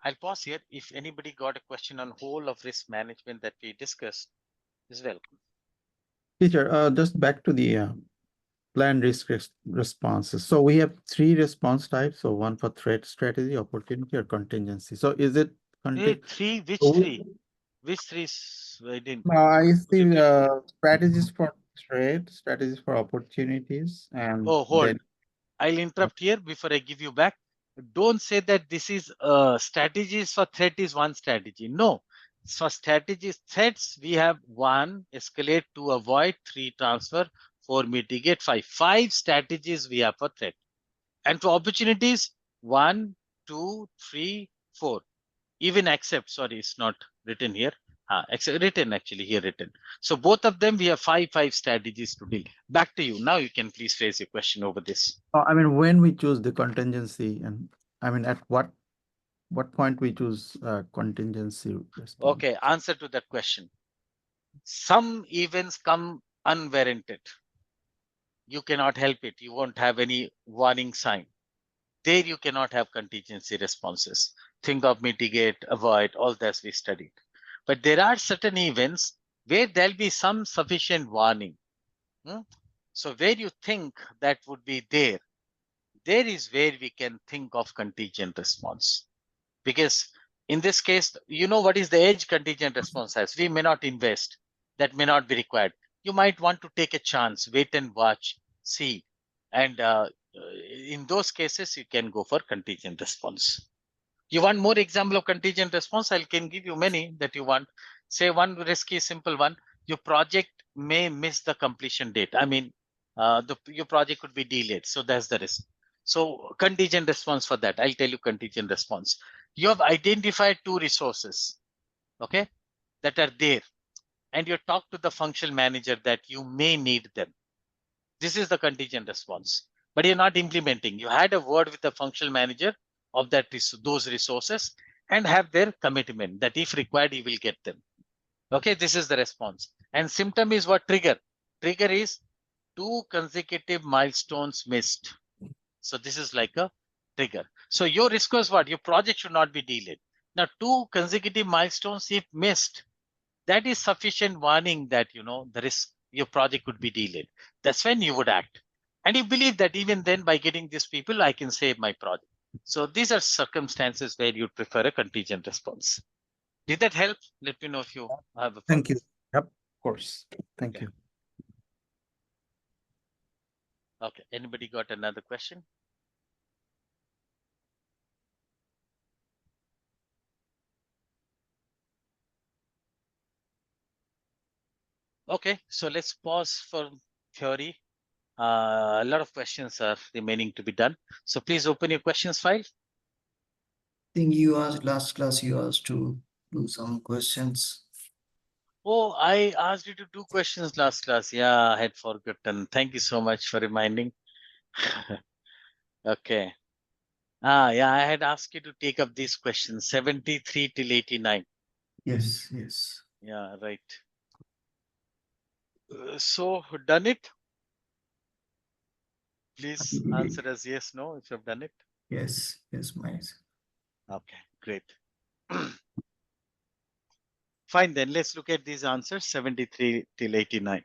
I'll pause here. If anybody got a question on whole of risk management that we discussed, is welcome. Peter, just back to the planned risk responses. So we have 3 response types. So one for threat strategy, opportunity, or contingency. So is it Hey, three, which Oh. three? Which three? I didn't. I Could you see please- strategies for trade, strategies for opportunities, and Oh, hold. then I'll interrupt here before I give you back. Don't say that this is strategies for threat is one strategy. No, for strategies threats we have 1 escalate, 2 avoid, 3 transfer, 4 mitigate, 5 strategies we have for threat. And for opportunities 1, 2, 3, 4. Even accept, sorry, it's not written here. Written actually here written. So both of them we have five strategies to deal. Back to you. Now you can please raise your question over this. I mean, when we choose the contingency, and I mean, at what point we choose contingency response? Okay, answer to that question. Some events come unwarranted. You cannot help it. You won't have any warning sign. There you cannot have contingency responses. Think of mitigate, avoid, all that we studied. But there are certain events where there'll be some sufficient warning. So where you think that would be there is where we can think of contingent response. Because in this case, you know what is the edge contingent response as? We may not invest. That may not be required. You might want to take a chance, wait and watch, see. And in those cases, you can go for contingent response. You want more example of contingent response? I can give you many that you want. Say one risky, simple one. Your project may miss the completion date. I mean, your project could be delayed. So that's the risk. So contingent response for that. I'll tell you contingent response. You have identified 2 resources, okay, that are there. And you talk to the functional manager that you may need them. This is the contingent response. But you're not implementing. You had a word with the functional manager of that those resources and have their commitment that if required, you will get them. Okay, this is the response. And symptom is what? Trigger. Trigger is 2 consecutive milestones missed. So this is like a trigger. So your risk was what? Your project should not be delayed. Now, 2 consecutive milestones if missed, that is sufficient warning that the risk your project could be delayed. That's when you would act. And you believe that even then by getting these people, I can save my project. So these are circumstances where you prefer a contingent response. Did that help? Let me know if you have a Thank you. follow-up. Yep, of course. Thank Okay. you. Okay. Anybody got another question? Okay, so let's pause for theory. A lot of questions are remaining to be done. So please open your questions file. Think you asked last class, you asked to do some questions. Oh, I asked you to do questions last class. Yeah, I had forgotten. Thank you so much for reminding. Okay. Yeah, I had asked you to take up these questions 73 till 89. Yes, yes. Yeah, right. So done it? Please answer as yes, no, if you've done it. Yes, yes, mice. Okay, great. Fine, then let's look at these answers 73 till 89.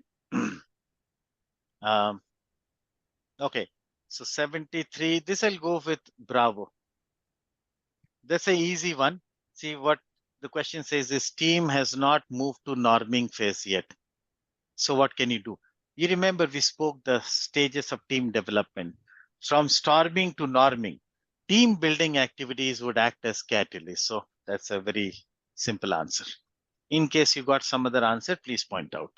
Okay, so 73, this I'll go with Bravo. That's an easy one. See what the question says is team has not moved to norming phase yet. So what can you do? You remember we spoke the stages of team development. From storming to norming, team building activities would act as catalysts. So that's a very simple answer. In case you got some other answer, please point out.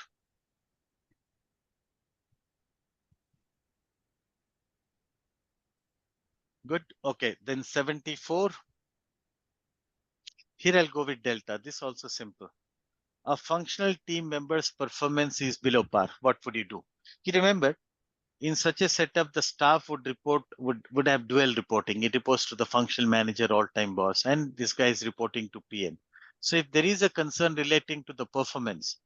Good. Okay, then 74. Here I'll go with Delta. This is also simple. A functional team member's performance is below par. What would you do? You remember, in such a setup, the staff would have dual reporting. It reports to the functional manager, all-time boss, and this guy is reporting to PM. So if there is a concern relating to the performance,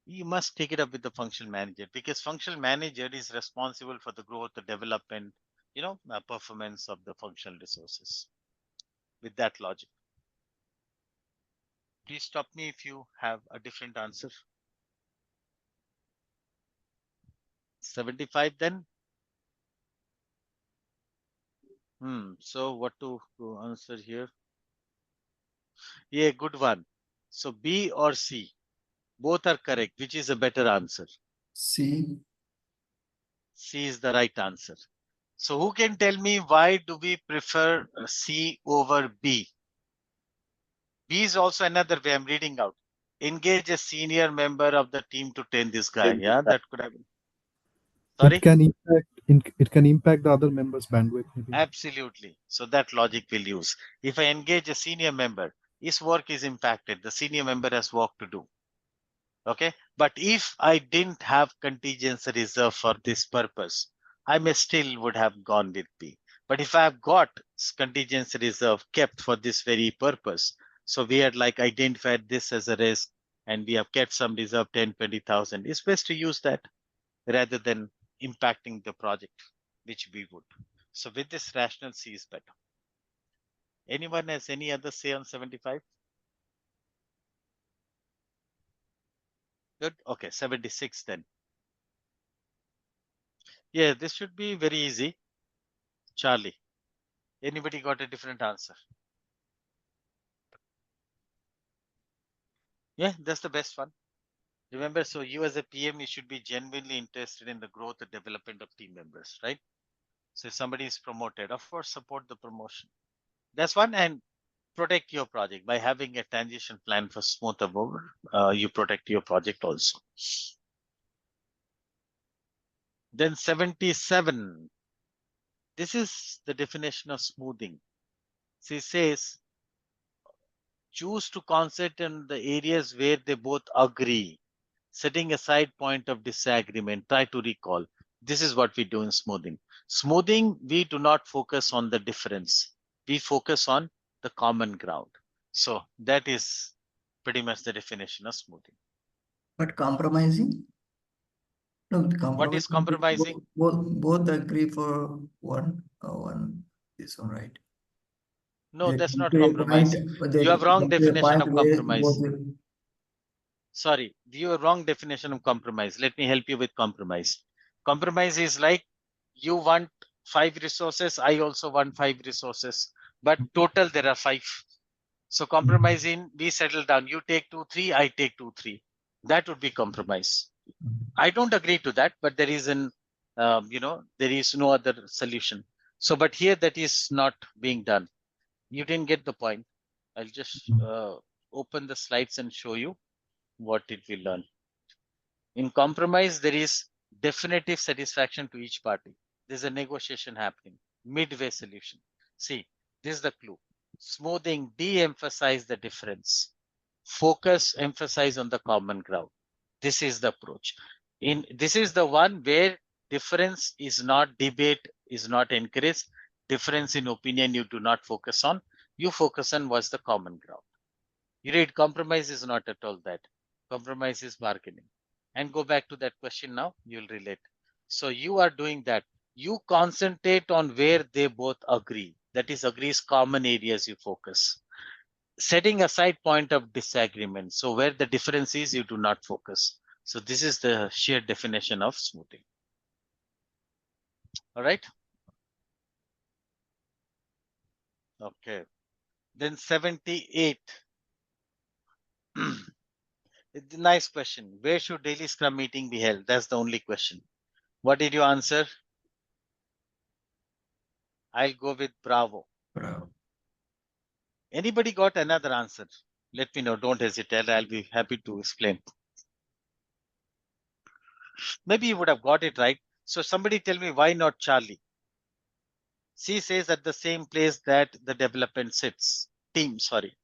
you must take it up with the functional manager because functional manager is responsible for the growth, the development, performance of the functional resources. With that logic. Please stop me if you have a different answer. 75 then? So what to answer here? Yeah, good one. So B or C, both are correct. Which is a better answer? C. C is the right answer. So who can tell me why do we prefer C over B? B is also another way I'm reading out. Engage a senior member of the team to train this guy. Yeah, that could have been. Sorry? It can impact the other members' bandwidth. Maybe. Absolutely. So that logic will use. If I engage a senior member, his work is impacted. The senior member has work to do. Okay. But if I didn't have contingency reserve for this purpose, I may still would have gone with B. But if I have got contingency reserve kept for this very purpose, so we had like identified this as a risk and we have kept some reserve 10, 20,000, it's best to use that rather than impacting the project, which we would. So with this rational C is better. Anyone has any other say on 75? Good. Okay, 76 then. Yeah, this should be very easy. Charlie, anybody got a different answer? Yeah, that's the best one. Remember, so you as a PM, you should be genuinely interested in the growth and development of team members, right? So if somebody is promoted, of course, support the promotion. That's one, and protect your project by having a transition plan for smoother over. You protect your project also. Then 77. This is the definition of smoothing. She says, choose to concentrate in the areas where they both agree, setting aside point of disagreement. Try to recall. This is what we do in smoothing. Smoothing, we do not focus on the difference. We focus on the common ground. So that is pretty much the definition of smoothing. But compromising? No, What is compromising. compromising? Both agree for one, this one, right? No, They that's come not to a compromise. point- they You have wrong come to a definition point of where compromise. both will- Sorry, you have wrong definition of compromise. Let me help you with compromise. Compromise is like you want 5 resources, I also want 5 resources, but total there are 5. So compromise in we settle down. You take 2, 3, I take 2, 3. That would be compromise. I don't agree to that, but there is an, there is no other solution. So, but here that is not being done. You didn't get the point. I'll just open the slides and show you what did we learn. In compromise, there is definitive satisfaction to each party. There's a negotiation happening, midway solution. See, this is the clue. Smoothing, de-emphasize the difference. Focus, emphasize on the common ground. This is the approach. This is the one where difference is not debate, is not encouraged. Difference in opinion you do not focus on. You focus on what's the common ground. You read compromise is not at all that. Compromise is bargaining. And go back to that question now, you'll relate. So you are doing that. You concentrate on where they both agree. That is, agrees common areas you focus. Setting aside point of disagreement. So where the difference is, you do not focus. So this is the sheer definition of smoothing. All right. Okay. Then 78. Nice question. Where should daily scrum meeting be held? That's the only question. What did you answer? I'll go with Bravo. Bravo. Anybody got another answer? Let me know. Don't hesitate. I'll be happy to explain. Maybe you would have got it right. So somebody tell me why not Charlie? C says at the same place that the development sits. Team, sorry.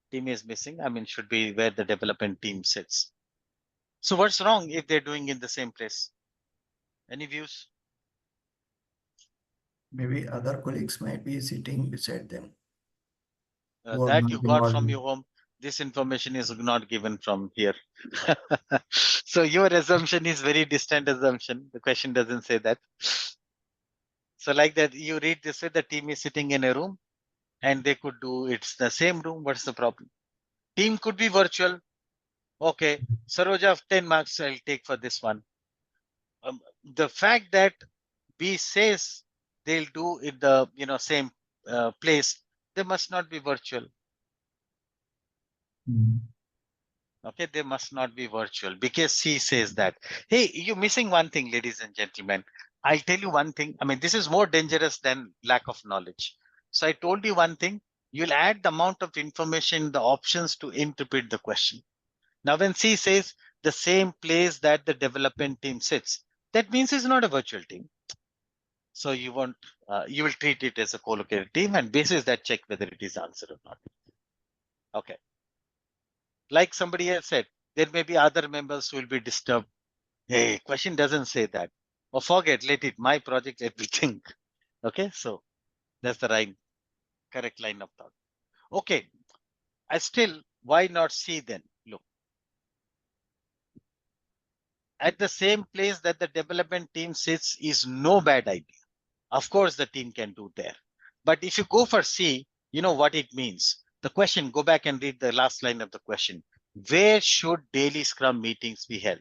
Team is missing. I mean, should be where the development team sits. So what's wrong if they're doing in the same place? Any views? Maybe other colleagues might be sitting beside them. That you got from your home. This information is not given from here. So your assumption is very distant assumption. The question doesn't say that. So like that, you read this way, the team is sitting in a room and they could do, it's the same room. What's the problem? Team could be virtual. Okay, Saroja, 10 marks I'll take for this one. The fact that B says they'll do it the same place, they must not be virtual. Okay, they must not be virtual because C says that. Hey, you're missing one thing, ladies and gentlemen. I'll tell you one thing. I mean, this is more dangerous than lack of knowledge. So I told you one thing. You'll add the amount of information, the options to interpret the question. Now, when C says the same place that the development team sits, that means it's not a virtual team. So you won't, you will treat it as a co-located team and basis that check whether it is answered or not. Okay. Like somebody else said, there may be other members who will be disturbed. Hey, question doesn't say that. Or forget, let it, my project, let me think. Okay, so that's the right, correct line of thought. Okay, I still, why not C then? Look, at the same place that the development team sits is no bad idea. Of course, the team can do there. But if you go for C, you know what it means. The question, go back and read the last line of the question. Where should daily Scrum meetings be held?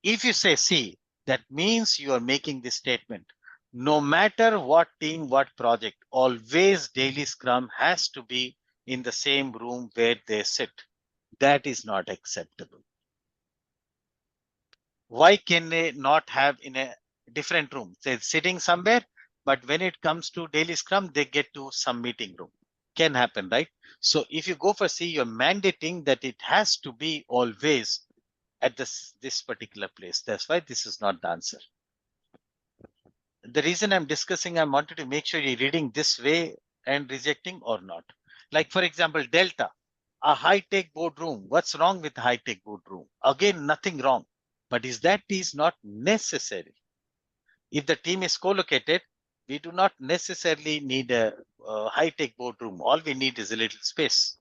If you say C, that means you are making this statement. No matter what team, what project, always daily Scrum has to be in the same room where they sit. That is not acceptable. Why can they not have in a different room? They're sitting somewhere, but when it comes to daily Scrum, they get to some meeting room. Can happen, right? So if you go for C, you're mandating that it has to be always at this particular place. That's why this is not the answer. The reason I'm discussing, I wanted to make sure you're reading this way and rejecting or not. Like for example, Delta, a high-tech boardroom. What's wrong with high-tech boardroom? Again, nothing wrong. But that is not necessary. If the team is co-located, we do not necessarily need a high-tech boardroom. All we need is a little space.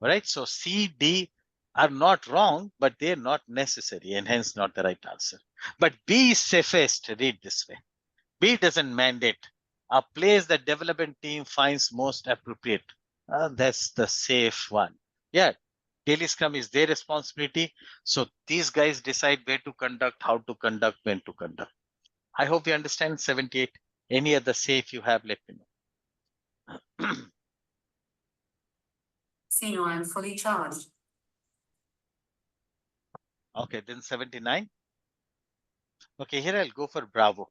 All right, so C, D are not wrong, but they're not necessary and hence not the right answer. But B is safest, read this way. B doesn't mandate a place that development team finds most appropriate. That's the safe one. Yeah, daily Scrum is their responsibility. So these guys decide where to conduct, how to conduct, when to conduct. I hope you understand 78. Any other safe you have, let me know. See, I'm fully charged. Okay, then 79. Okay, here I'll go for Bravo.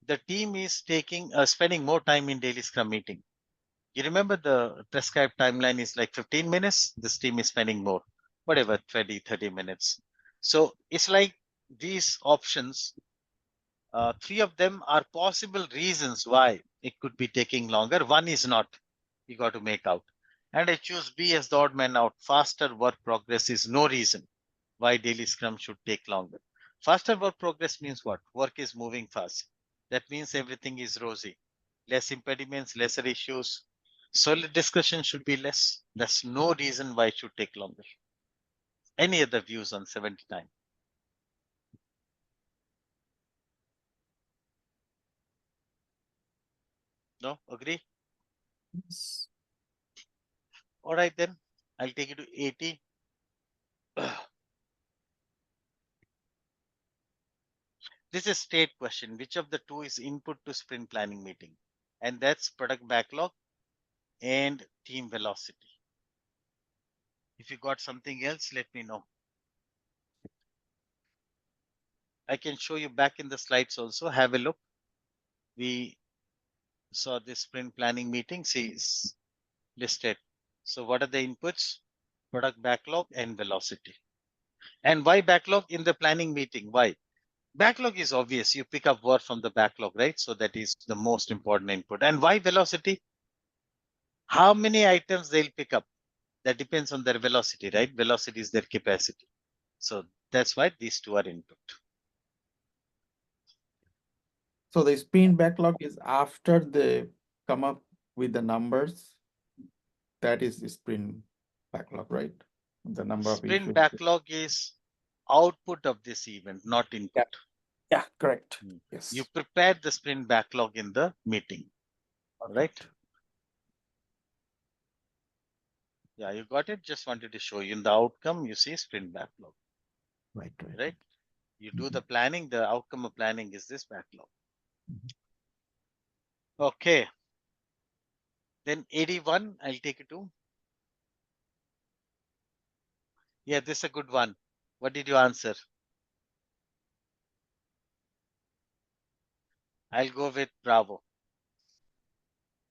The team is spending more time in daily Scrum meeting. You remember the prescribed timeline is like 15 minutes. This team is spending more, whatever, 20, 30 minutes. So it's like these options, 3 of them are possible reasons why it could be taking longer. One is not, you got to make out. And I choose B as the odd man out. Faster work progress is no reason why daily Scrum should take longer. Faster work progress means what? Work is moving fast. That means everything is rosy. Less impediments, lesser issues. Solid discussion should be less. That's no reason why it should take longer. Any other views on 79? No, agree? Yes. All right, then I'll take it to 80. This is state question. Which of the two is input to sprint planning meeting? And that's product backlog and team velocity. If you got something else, let me know. I can show you back in the slides also. Have a look. We saw this sprint planning meeting. See, is listed. So what are the inputs? Product backlog and velocity. And why backlog in the planning meeting? Why? Backlog is obvious. You pick up work from the backlog, right? So that is the most important input. And why velocity? How many items they'll pick up? That depends on their velocity, right? Velocity is their capacity. So that's why these two are input. So the sprint backlog is after they come up with the numbers. That is the sprint backlog, right? The number of Sprint issues. backlog is output of this event, not input. Yeah, correct. Mm. Yes. You prepare the sprint backlog in the meeting, right? Yeah, you got it. Just wanted to show you in the outcome, you see sprint backlog, Right, right. right? You do the planning, the outcome of planning is this backlog. Okay. Then 81, I'll take it to Yeah, this is a good one. What did you answer? I'll go with Bravo.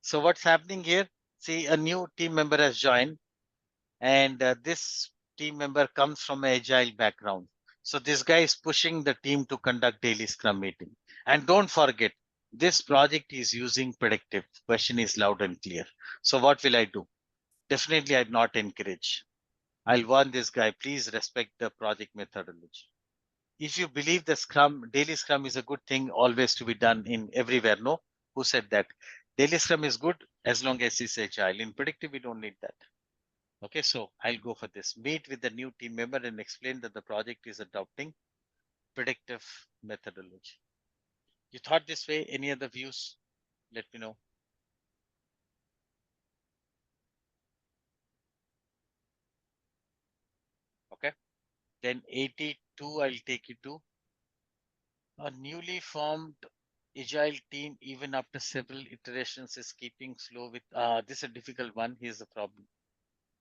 So what's happening here? See, a new team member has joined, and this team member comes from an agile background. So this guy is pushing the team to conduct daily scrum meeting. And don't forget, this project is using predictive. Question is loud and clear. So what will I do? Definitely I'd not encourage. I'll warn this guy, please respect the project methodology. If you believe the scrum, daily scrum is a good thing always to be done in everywhere. No, who said that? Daily scrum is good as long as it's agile. In predictive, we don't need that. Okay, so I'll go for this. Meet with the new team member and explain that the project is adopting predictive methodology. You thought this way? Any other views? Let me know. Okay, then 82, I'll take you to a newly formed agile team, even after several iterations, is keeping slow with this is a difficult one. Here's the problem.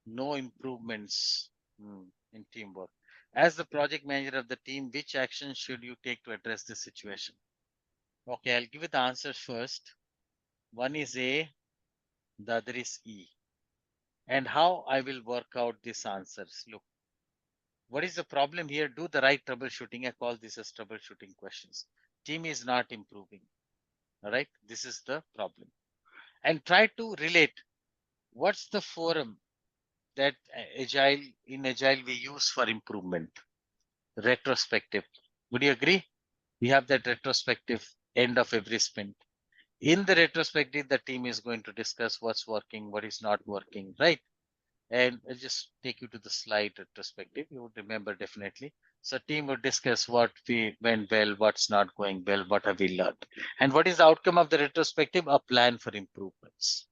No improvements in teamwork. As the project manager of the team, which action should you take to address this situation? Okay, I'll give you the answers first. One is A, the other is E. And how I will work out these answers. Look, what is the problem here? Do the right troubleshooting. I call this as troubleshooting questions. Team is not improving. All right, this is the problem. And try to relate what's the forum that in agile we use for improvement. Retrospective. Would you agree? We have that retrospective end of every sprint. In the retrospective, the team is going to discuss what's working, what is not working, right? And I'll just take you to the slide retrospective. You would remember definitely. So team would discuss what we went well, what's not going well, what have we learned. And what is the outcome of the retrospective? A plan for improvements.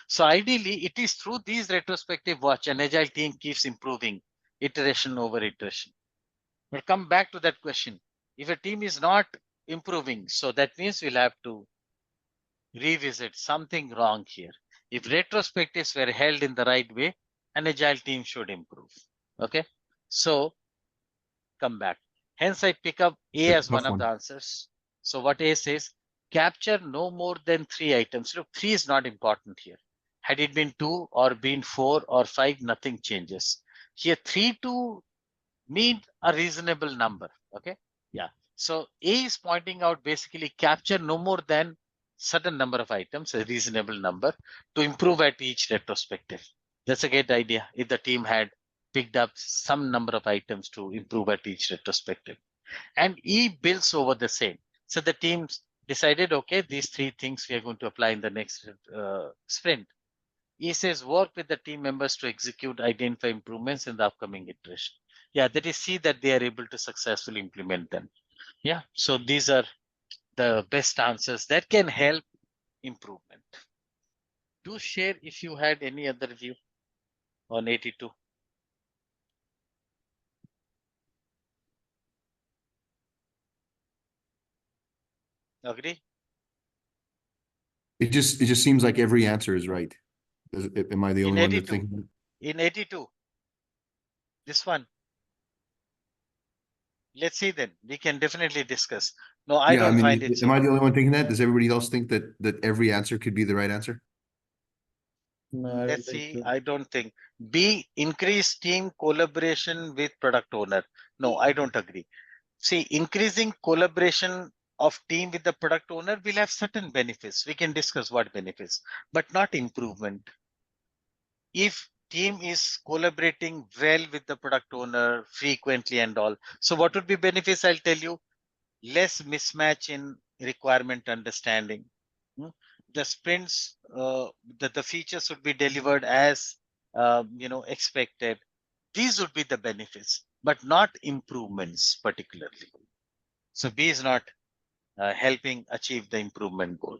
So ideally, it is through these retrospective watch an agile team keeps improving iteration over iteration. But come back to that question. If a team is not improving, so that means we'll have to revisit something wrong here. If retrospectives were held in the right way, an agile team should improve. Okay, so come back. Hence, I pick up A as one of the answers. So what A says, capture no more than 3 items. Look, 3 is not important here. Had it been 2 or been 4 or 5, nothing changes. Here, 3 to mean a reasonable number. Okay, yeah. So A is pointing out basically capture no more than certain number of items, a reasonable number, to improve at each retrospective. That's a great idea. If the team had picked up some number of items to improve at each retrospective. And E builds over the same. So the teams decided, okay, these 3 things we are going to apply in the next sprint. E says work with the team members to execute, identify improvements in the upcoming iteration. Yeah, that is see that they are able to successfully implement them. Yeah, so these are the best answers that can help improvement. Do share if you had any other view on 82. Agree? It just seems like every answer is right. Am I the In only one that 82. thinks? In 82, this one. Let's see then. We can definitely discuss. No, I Yeah, I don't find mean, it. am I the only one thinking that? Does everybody else think that every answer could be the right answer? No, I don't Let's think see. so. I don't think. B, increase team collaboration with product owner. No, I don't agree. See, increasing collaboration of team with the product owner will have certain benefits. We can discuss what benefits, but not improvement. If team is collaborating well with the product owner frequently and all, so what would be benefits? I'll tell you. Less mismatch in requirement understanding. The sprints, the features would be delivered as expected. These would be the benefits, but not improvements particularly. So B is not helping achieve the improvement goal.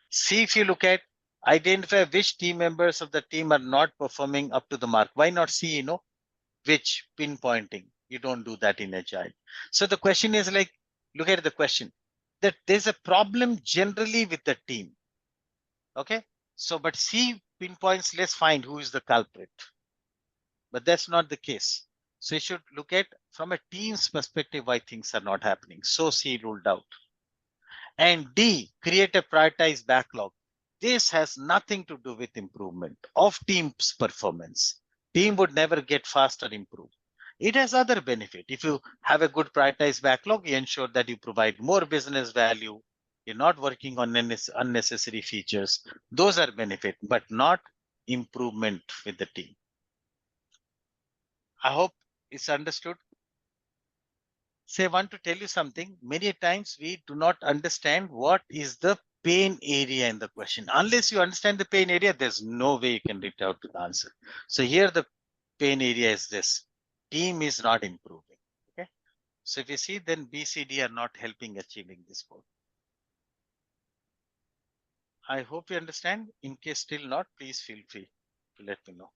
See, if you look at identify which team members of the team are not performing up to the mark. Why not see, which pinpointing? You don't do that in Agile. So the question is like, look at the question that there's a problem generally with the team. Okay. So, but C pinpoints, let's find who is the culprit. but that's not the case. So you should look at from a team's perspective why things are not happening. So C ruled out. And D, create a prioritized backlog. This has nothing to do with improvement of team's performance. Team would never get faster improved. It has other benefit. If you have a good prioritized backlog, you ensure that you provide more business value. You're not working on unnecessary features. Those are benefit, but not improvement with the team. I hope it's understood. Say, I want to tell you something. Many times we do not understand what is the pain area in the question. Unless you understand the pain area, there's no way you can reach out to the answer. So here the pain area is this. Team is not improving. Okay. So if you see, then BCD are not helping achieving this goal. I hope you understand. In case still not, please feel free to let me know.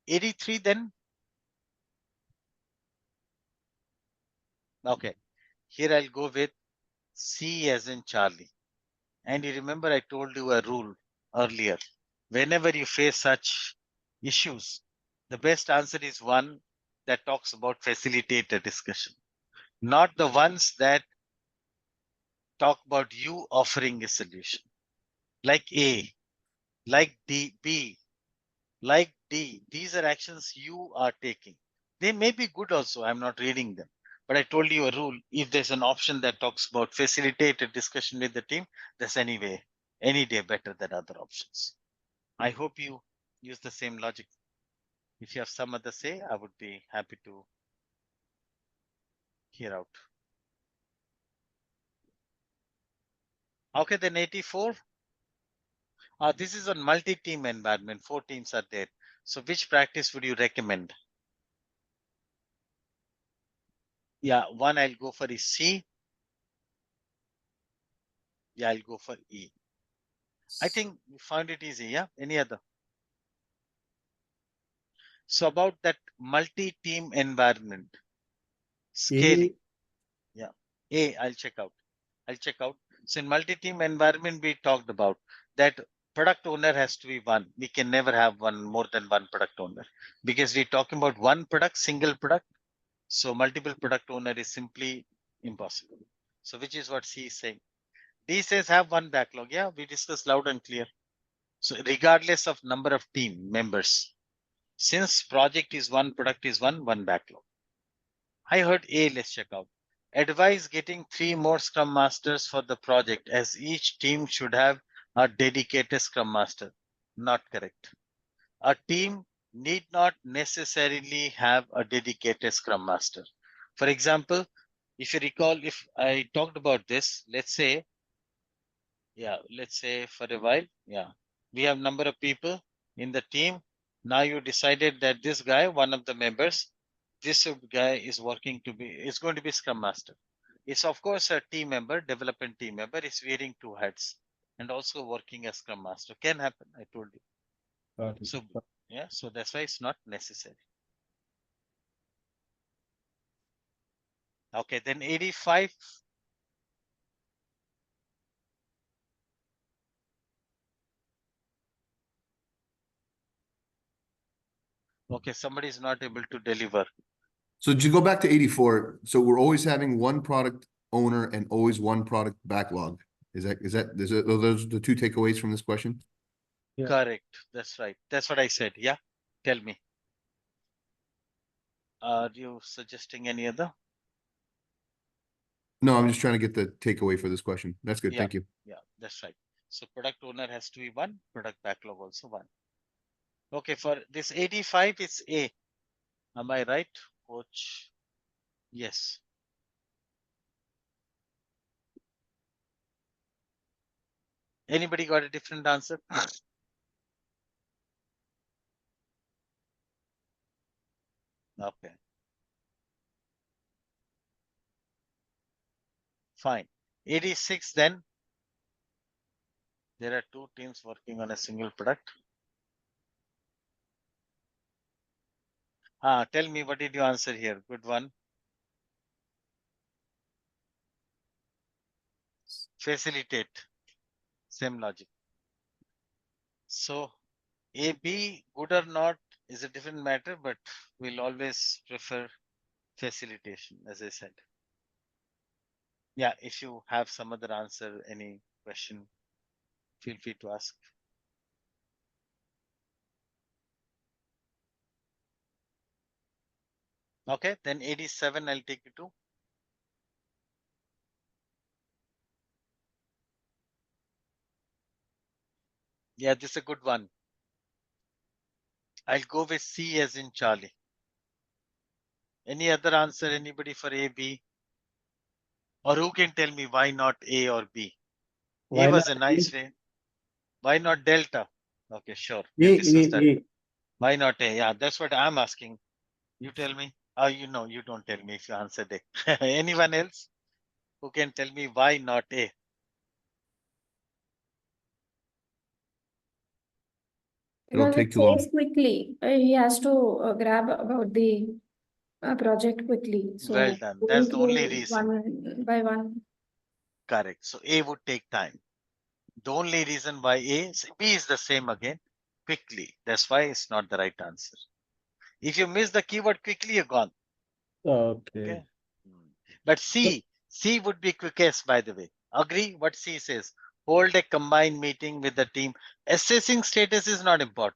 83 then. Okay. Here I'll go with C as in Charlie. And you remember I told you a rule earlier. Whenever you face such issues, the best answer is one that talks about facilitate a discussion, not the ones that talk about you offering a solution. Like A, like D, B, like D. These are actions you are taking. They may be good also. I'm not reading them. But I told you a rule. If there's an option that talks about facilitate a discussion with the team, that's anyway, any day better than other options. I hope you use the same logic. If you have some other say, I would be happy to hear out. Okay, then 84. This is on multi-team environment. 4 teams are there. So which practice would you recommend? Yeah, one I'll go for is C. Yeah, I'll go for E. I think you found it easy. Yeah. Any other? So about that multi-team environment. Scaling. Yeah. A, I'll check out. I'll check out. So in multi-team environment, we talked about that product owner has to be one. We can never have more than one product owner because we're talking about one product, single product. So multiple product owner is simply impossible. So which is what C is saying. D says have one backlog. Yeah, we discussed loud and clear. So regardless of number of team members, since project is one, product is one backlog. I heard A, let's check out. Advise getting 3 more Scrum Masters for the project as each team should have a dedicated Scrum Master. Not correct. A team need not necessarily have a dedicated Scrum Master. For example, if you recall, if I talked about this, let's say for a while, we have number of people in the team. Now you decided that this guy, one of the members, this guy is going to be Scrum Master. It's of course a team member, development team member is wearing 2 hats and also working as Scrum Master. Can happen, I told you. So yeah, so that's why it's not necessary. Okay, then 85. Okay, somebody is not able to deliver. So to go back to 84, so we're always having one product owner and always one product backlog. Is are those the 2 takeaways from this question? Yeah. Correct. That's right. That's what I said. Yeah. Tell me. Are you suggesting any other? No, I'm just trying to get the takeaway for this question. That's good. Yeah. Thank you. Yeah, that's right. So product owner has to be one, product backlog also one. Okay, for this 85, it's A. Am I right, coach? Yes. Anybody got a different answer? Okay. Fine. 86 then. There are 2 teams working on a single product. Tell me, what did you answer here? Good one. Facilitate. Same logic. So AB, good or not, is a different matter, but we'll always prefer facilitation, as I said. Yeah, if you have some other answer, any question, feel free to ask. Okay, then 87, I'll take you to. Yeah, this is a good one. I'll go with C as in Charlie. Any other answer, anybody for A, B? Or who can tell me why not A or B? Why A was not a nice way. Why not Delta? Okay, sure. A, If this was that. A. Why not A? Yeah, that's what I'm asking. You tell me. Oh, you know, you don't tell me if you answered A. Anyone else who can tell me why not A? It'll Because take it too long. saves quickly. He has to grab about the project quickly. Well So done. going That's the only through reason. one by one. Correct. So A would take time. The only reason why B is the same again. Quickly. That's why it's not the right answer. If you miss the keyword quickly, you're gone. Okay. Okay. But C would be quickest, by the way. Agree what C says. Hold a combined meeting with the team. Assessing status is not important,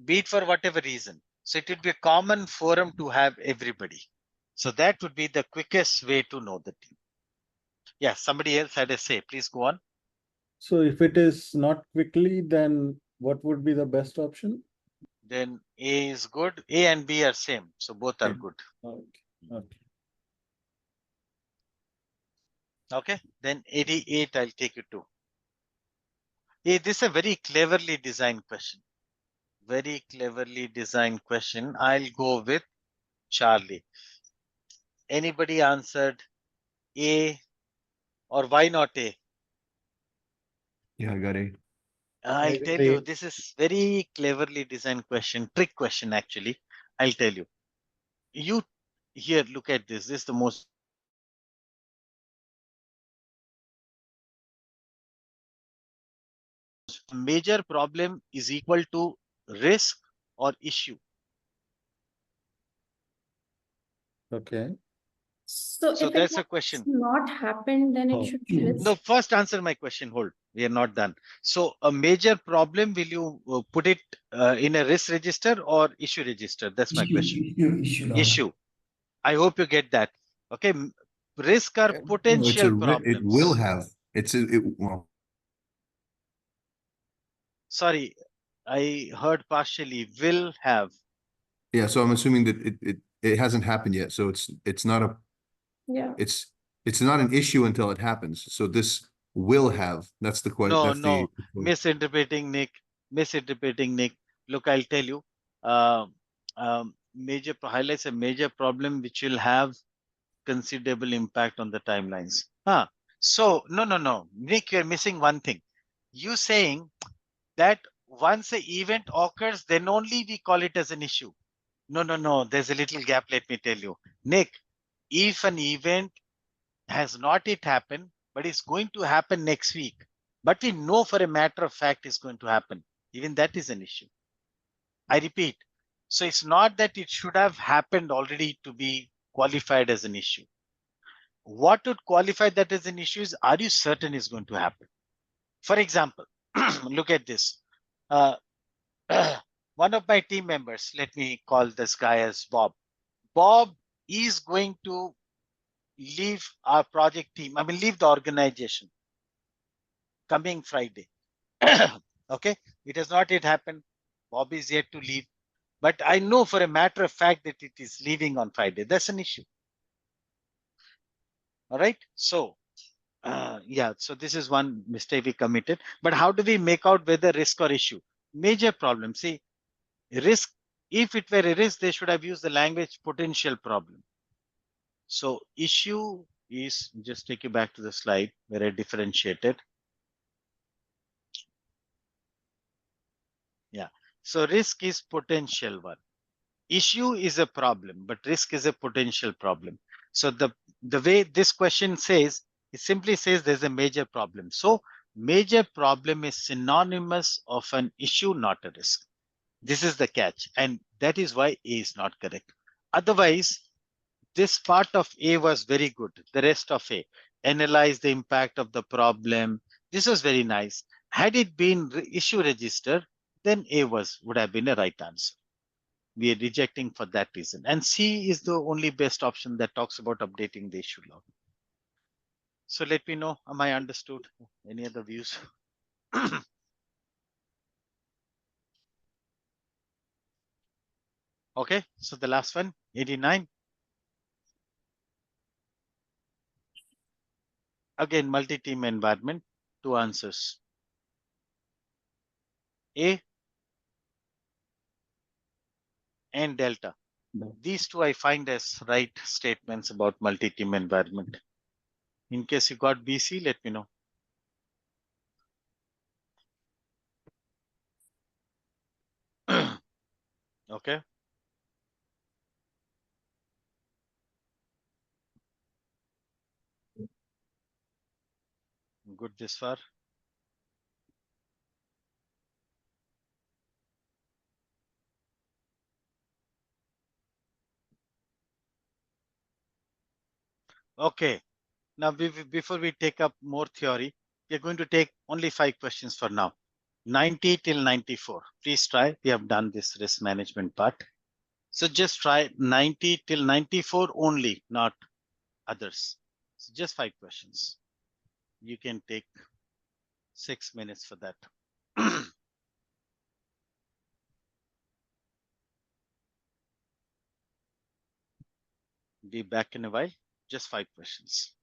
be it for whatever reason. So it would be a common forum to have everybody. So that would be the quickest way to know the team. Yeah, somebody else had a say. Please go on. So if it is not quickly, then what would be the best option? Then A is good. A and B are same. So both are good. Okay. Okay. Okay. Then 88, I'll take you to. Hey, this is a very cleverly designed question. Very cleverly designed question. I'll go with Charlie. Anybody answered A or why not A? Yeah, I got A. I'll got tell you, A. this is very cleverly designed question, trick question actually. I'll tell you. You here, look at this. This is the most major problem is equal to risk or issue. Okay. So So if it that's a has question. not happened, then it Oh. should be risk. No, first answer my question. Hold. We are not done. So a major problem, will you put it in a risk register or issue register? That's my question. Issue. Issue. I hope you get that. Okay. Risk are No, it's potential a, it problems. will have, well, Sorry, I heard partially will have. yeah, so I'm assuming that it hasn't happened yet, so it's not a, Yeah. it's not an issue until it happens, so this will have, that's the question, No, that's the. misinterpreting Nick. Misinterpreting Nick. Look, I'll tell you. Major highlights a major problem which will have considerable impact on the timelines. So no. Nick, you're missing one thing. You saying that once an event occurs, then only we call it as an issue. No. There's a little gap. Let me tell you, Nick. If an event has not yet happened, but it's going to happen next week, but we know for a matter of fact it's going to happen, even that is an issue. I repeat. So it's not that it should have happened already to be qualified as an issue. What would qualify that as an issue is, are you certain it's going to happen? For example, look at this. One of my team members, let me call this guy as Bob. Bob is going to leave our project team. I mean, leave the organization coming Friday. Okay, it has not yet happened. Bob is yet to leave, but I know for a matter of fact that it is leaving on Friday. That's an issue. All right. So, yeah. So this is one mistake we committed. But how do we make out whether risk or issue? Major problem. See, risk. If it were a risk, they should have used the language potential problem. So issue is, just take you back to the slide where I differentiated. Yeah. So risk is potential one. Issue is a problem, but risk is a potential problem. So the way this question says, it simply says there's a major problem. So major problem is synonymous of an issue, not a risk. This is the catch, and that is why A is not correct. Otherwise, this part of A was very good. The rest of A, analyze the impact of the problem. This was very nice. Had it been issue register, then A would have been a right answer. We are rejecting for that reason. And C is the only best option that talks about updating the issue log. So let me know, am I understood? Any other views? Okay, so the last one, 89. Again, multi-team environment, two answers. A and delta. These two I find as right statements about multi-team environment. In case you got BC, let me know. Okay. Good this far. Okay. Now, before we take up more theory, we're going to take only 5 questions for now. 90 till 94. Please try. We have done this risk management part. So just try 90 till 94 only, not others. So just 5 questions. You can take 6 minutes for that. Be back in a while. Just 5 questions.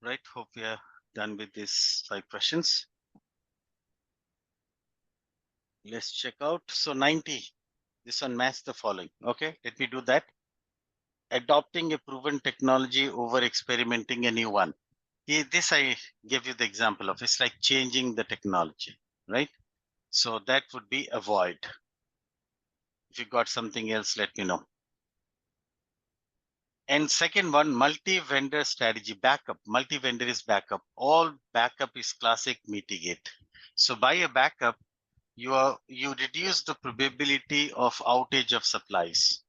Right, hope we are done with these 5 questions. Let's check out. So 90, this one match the following. Okay, let me do that. Adopting a proven technology over experimenting a new one. This I gave you the example of. It's like changing the technology, right? So that would be avoid. If you got something else, let me know. And second one, multi-vendor strategy backup. Multi-vendor is backup. All backup is classic mitigate. So by a backup, you reduce the probability of outage of supplies.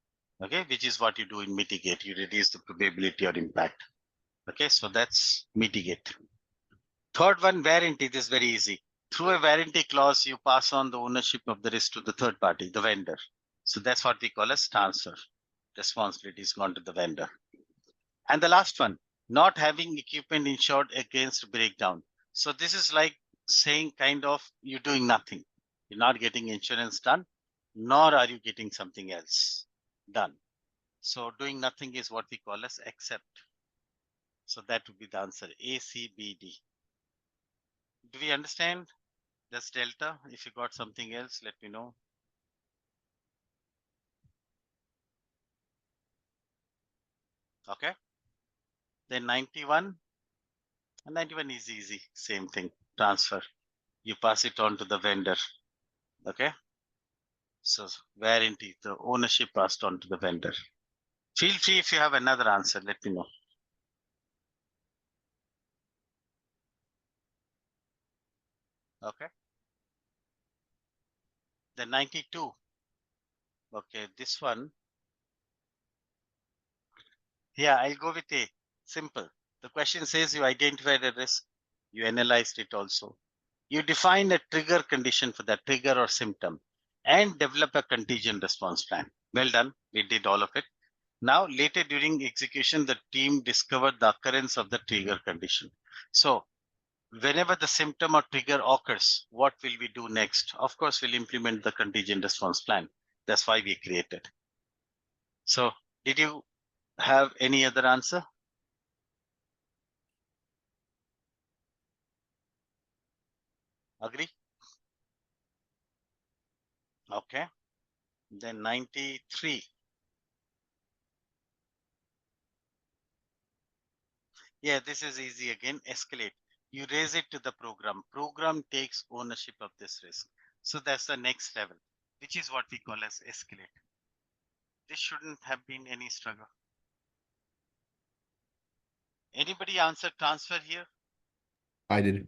Okay, which is what you do in mitigate. You reduce the probability or impact. Okay, so that's mitigate. Third one, warranty. This is very easy. Through a warranty clause, you pass on the ownership of the risk to the third party, the vendor. So that's what we call as transfer. Responsibility is gone to the vendor. And the last one, not having equipment insured against breakdown. So this is like saying kind of you're doing nothing. You're not getting insurance done, nor are you getting something else done. So doing nothing is what we call as accept. So that would be the answer, A, C, B, D. Do we understand? That's delta. If you got something else, let me know. Okay. Then 91. And 91 is easy. Same thing. Transfer. You pass it on to the vendor. Okay. So warranty, the ownership passed on to the vendor. Feel free if you have another answer, let me know. Okay. Then 92. Okay, this one. Yeah, I'll go with A. Simple. The question says you identified a risk, you analyzed it also. You define a trigger condition for that trigger or symptom and develop a contingent response plan. Well done. We did all of it. Now, later during execution, the team discovered the occurrence of the trigger condition. So whenever the symptom or trigger occurs, what will we do next? Of course, we'll implement the contingent response plan. That's why we created. So did you have any other answer? Agree? Okay. Then 93. Yeah, this is easy again. Escalate. You raise it to the program. Program takes ownership of this risk. So that's the next level, which is what we call as escalate. This shouldn't have been any struggle. Anybody answer transfer here? I did.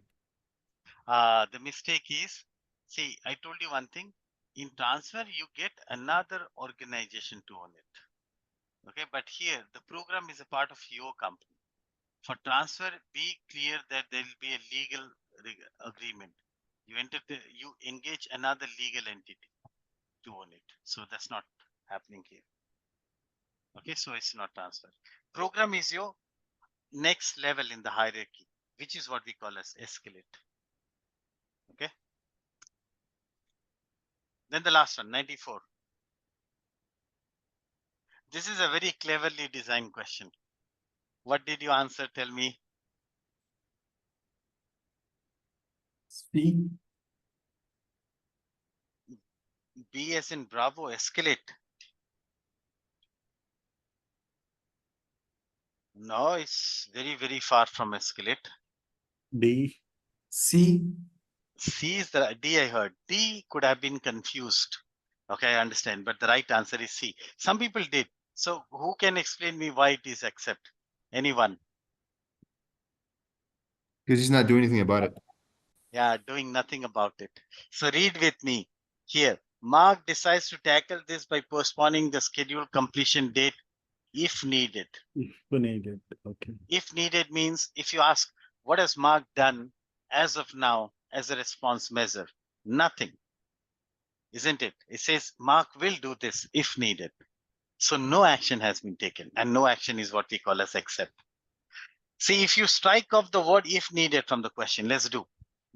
The mistake is, see, I told you one thing. In transfer, you get another organization to own it. Okay, but here the program is a part of your company. For transfer, be clear that there will be a legal agreement. You engage another legal entity to own it. So that's not happening here. Okay, so it's not transfer. Program is your next level in the hierarchy, which is what we call as escalate. Okay. Then the last one, 94. This is a very cleverly designed question. What did you answer? Tell me. C. B as in Bravo, escalate. No, it's very, very far from escalate. D. C. C is the D I heard. D could have been confused. Okay, I understand. But the right answer is C. Some people did. So who can explain me why it is accept? Anyone? Because he's not doing anything about it. Yeah, doing nothing about it. So read with me here. Mark decides to tackle this by postponing the scheduled completion date if needed. If needed. Okay. If needed means if you ask, what has Mark done as of now as a response measure? Nothing, isn't it? It says Mark will do this if needed. So no action has been taken, and no action is what we call as accept. See, if you strike off the word if needed from the question, let's do.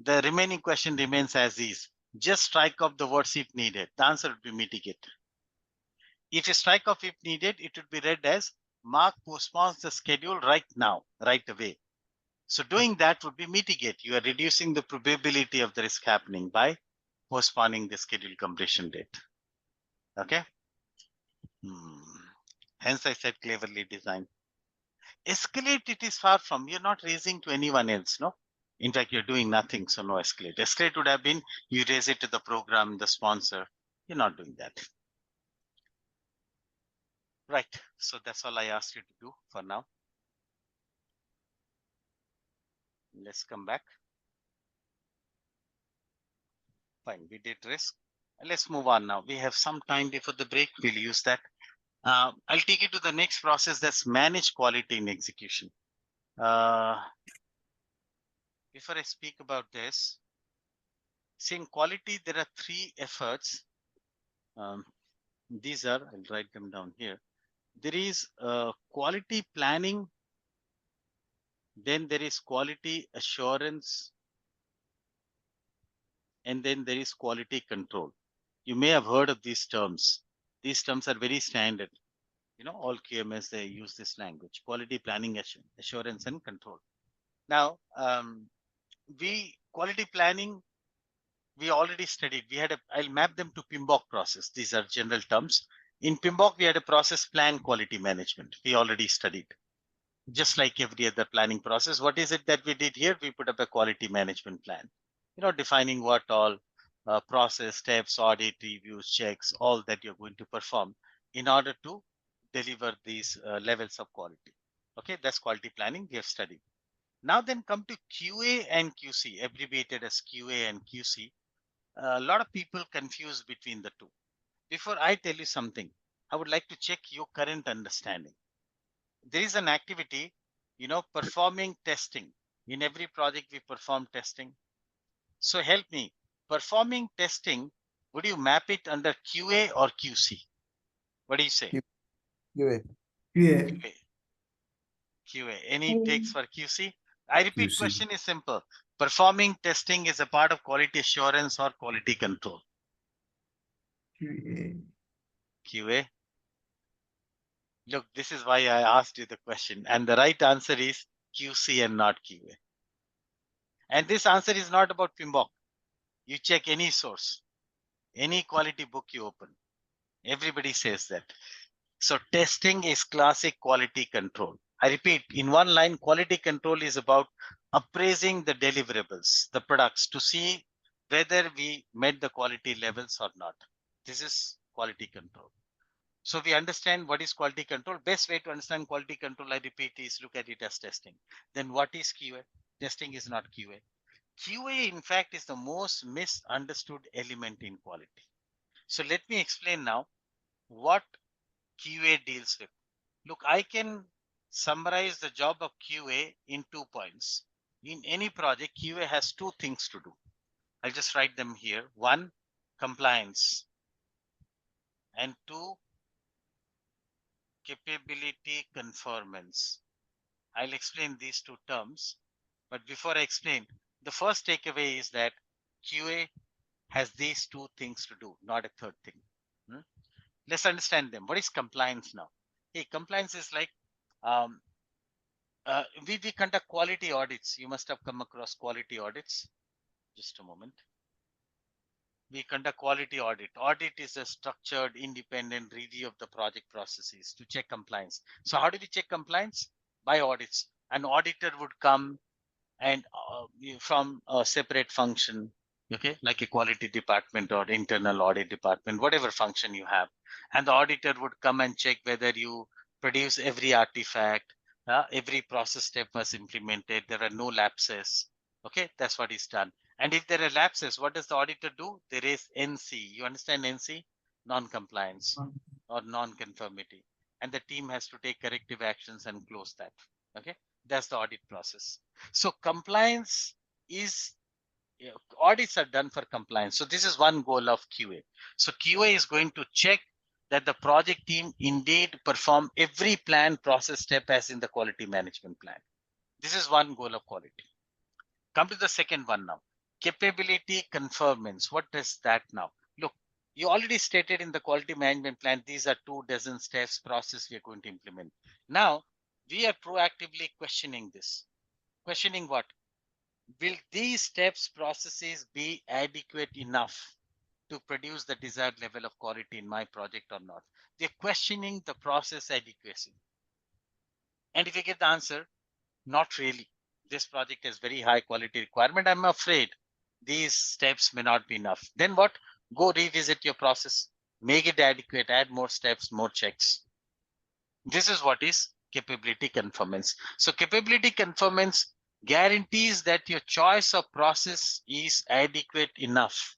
The remaining question remains as is. Just strike off the words if needed. The answer would be mitigate. If you strike off if needed, it would be read as Mark postpones the schedule right now, right away. So doing that would be mitigate. You are reducing the probability of the risk happening by postponing the scheduled completion date. Okay. Hence I said cleverly designed. Escalate, it is far from, you're not raising to anyone else, no? In fact, you're doing nothing, so no escalate. Escalate would have been you raise it to the program, the sponsor. You're not doing that. Right, so that's all I asked you to do for now. Let's come back. Fine, we did risk. Let's move on now. We have some time before the break. We'll use that. I'll take you to the next process, that's manage quality in execution. Before I speak about this, see, in quality, there are 3 efforts. These are, I'll write them down here. There is quality planning, then there is quality assurance, and then there is quality control. You may have heard of these terms. These terms are very standard. You know, all QMS, they use this language, quality planning, assurance, and control. Now, quality planning, we already studied. I'll map them to PMBOK process. These are general terms. In PMBOK, we had a process plan quality management. We already studied. Just like every other planning process, what is it that we did here? We put up a quality management plan, you know, defining what all process steps, audit, reviews, checks, all that you're going to perform in order to deliver these levels of quality. Okay, that's quality planning we have studied. Now then come to QA and QC, abbreviated as QA and QC. A lot of people confuse between the two. Before I tell you something, I would like to check your current understanding. There is an activity, you know, performing testing. In every project we perform testing. So help me, performing testing, would you map it under QA or QC? What do you say? QA. QA. QA. Any takes for QC? I repeat, QC. question is simple. Performing testing is a part of quality assurance or quality control? QA. QA. Look, this is why I asked you the question. And the right answer is QC and not QA. And this answer is not about PMBOK. You check any source, any quality book you open. Everybody says that. So testing is classic quality control. I repeat, in one line, quality control is about appraising the deliverables, the products, to see whether we met the quality levels or not. This is quality control. So we understand what is quality control. Best way to understand quality control, I repeat, is look at it as testing. Then what is QA? Testing is not QA. QA, in fact, is the most misunderstood element in quality. So let me explain now what QA deals with. Look, I can summarize the job of QA in 2 points. In any project, QA has 2 things to do. I'll just write them here. 1, compliance. And 2, capability conformance. I'll explain these 2 terms. But before I explain, the first takeaway is that QA has these 2 things to do, not a third thing. Let's understand them. What is compliance now? Hey, compliance is like, we conduct quality audits. You must have come across quality audits. Just a moment. We conduct quality audit. Audit is a structured, independent review of the project processes to check compliance. So how do we check compliance? By audits. An auditor would come and from a separate function, okay, like a quality department or internal audit department, whatever function you have. And the auditor would come and check whether you produce every artifact, every process step was implemented, there are no lapses. Okay, that's what is done. And if there are lapses, what does the auditor do? There is NC. You understand NC? Non-compliance or non-conformity. And the team has to take corrective actions and close that. Okay, that's the audit process. So compliance is, audits are done for compliance. So this is one goal of QA. So QA is going to check that the project team indeed perform every plan process step as in the quality management plan. This is one goal of quality. Come to the second one now. Capability conformance. What is that now? Look, you already stated in the quality management plan, these are 24 steps process we are going to implement. Now, we are proactively questioning this. Questioning what? Will these steps processes be adequate enough to produce the desired level of quality in my project or not? They're questioning the process adequacy. And if you get the answer, not really. This project has very high quality requirement. I'm afraid these steps may not be enough. Then what? Go revisit your process, make it adequate, add more steps, more checks. This is what is capability conformance. So capability conformance guarantees that your choice of process is adequate enough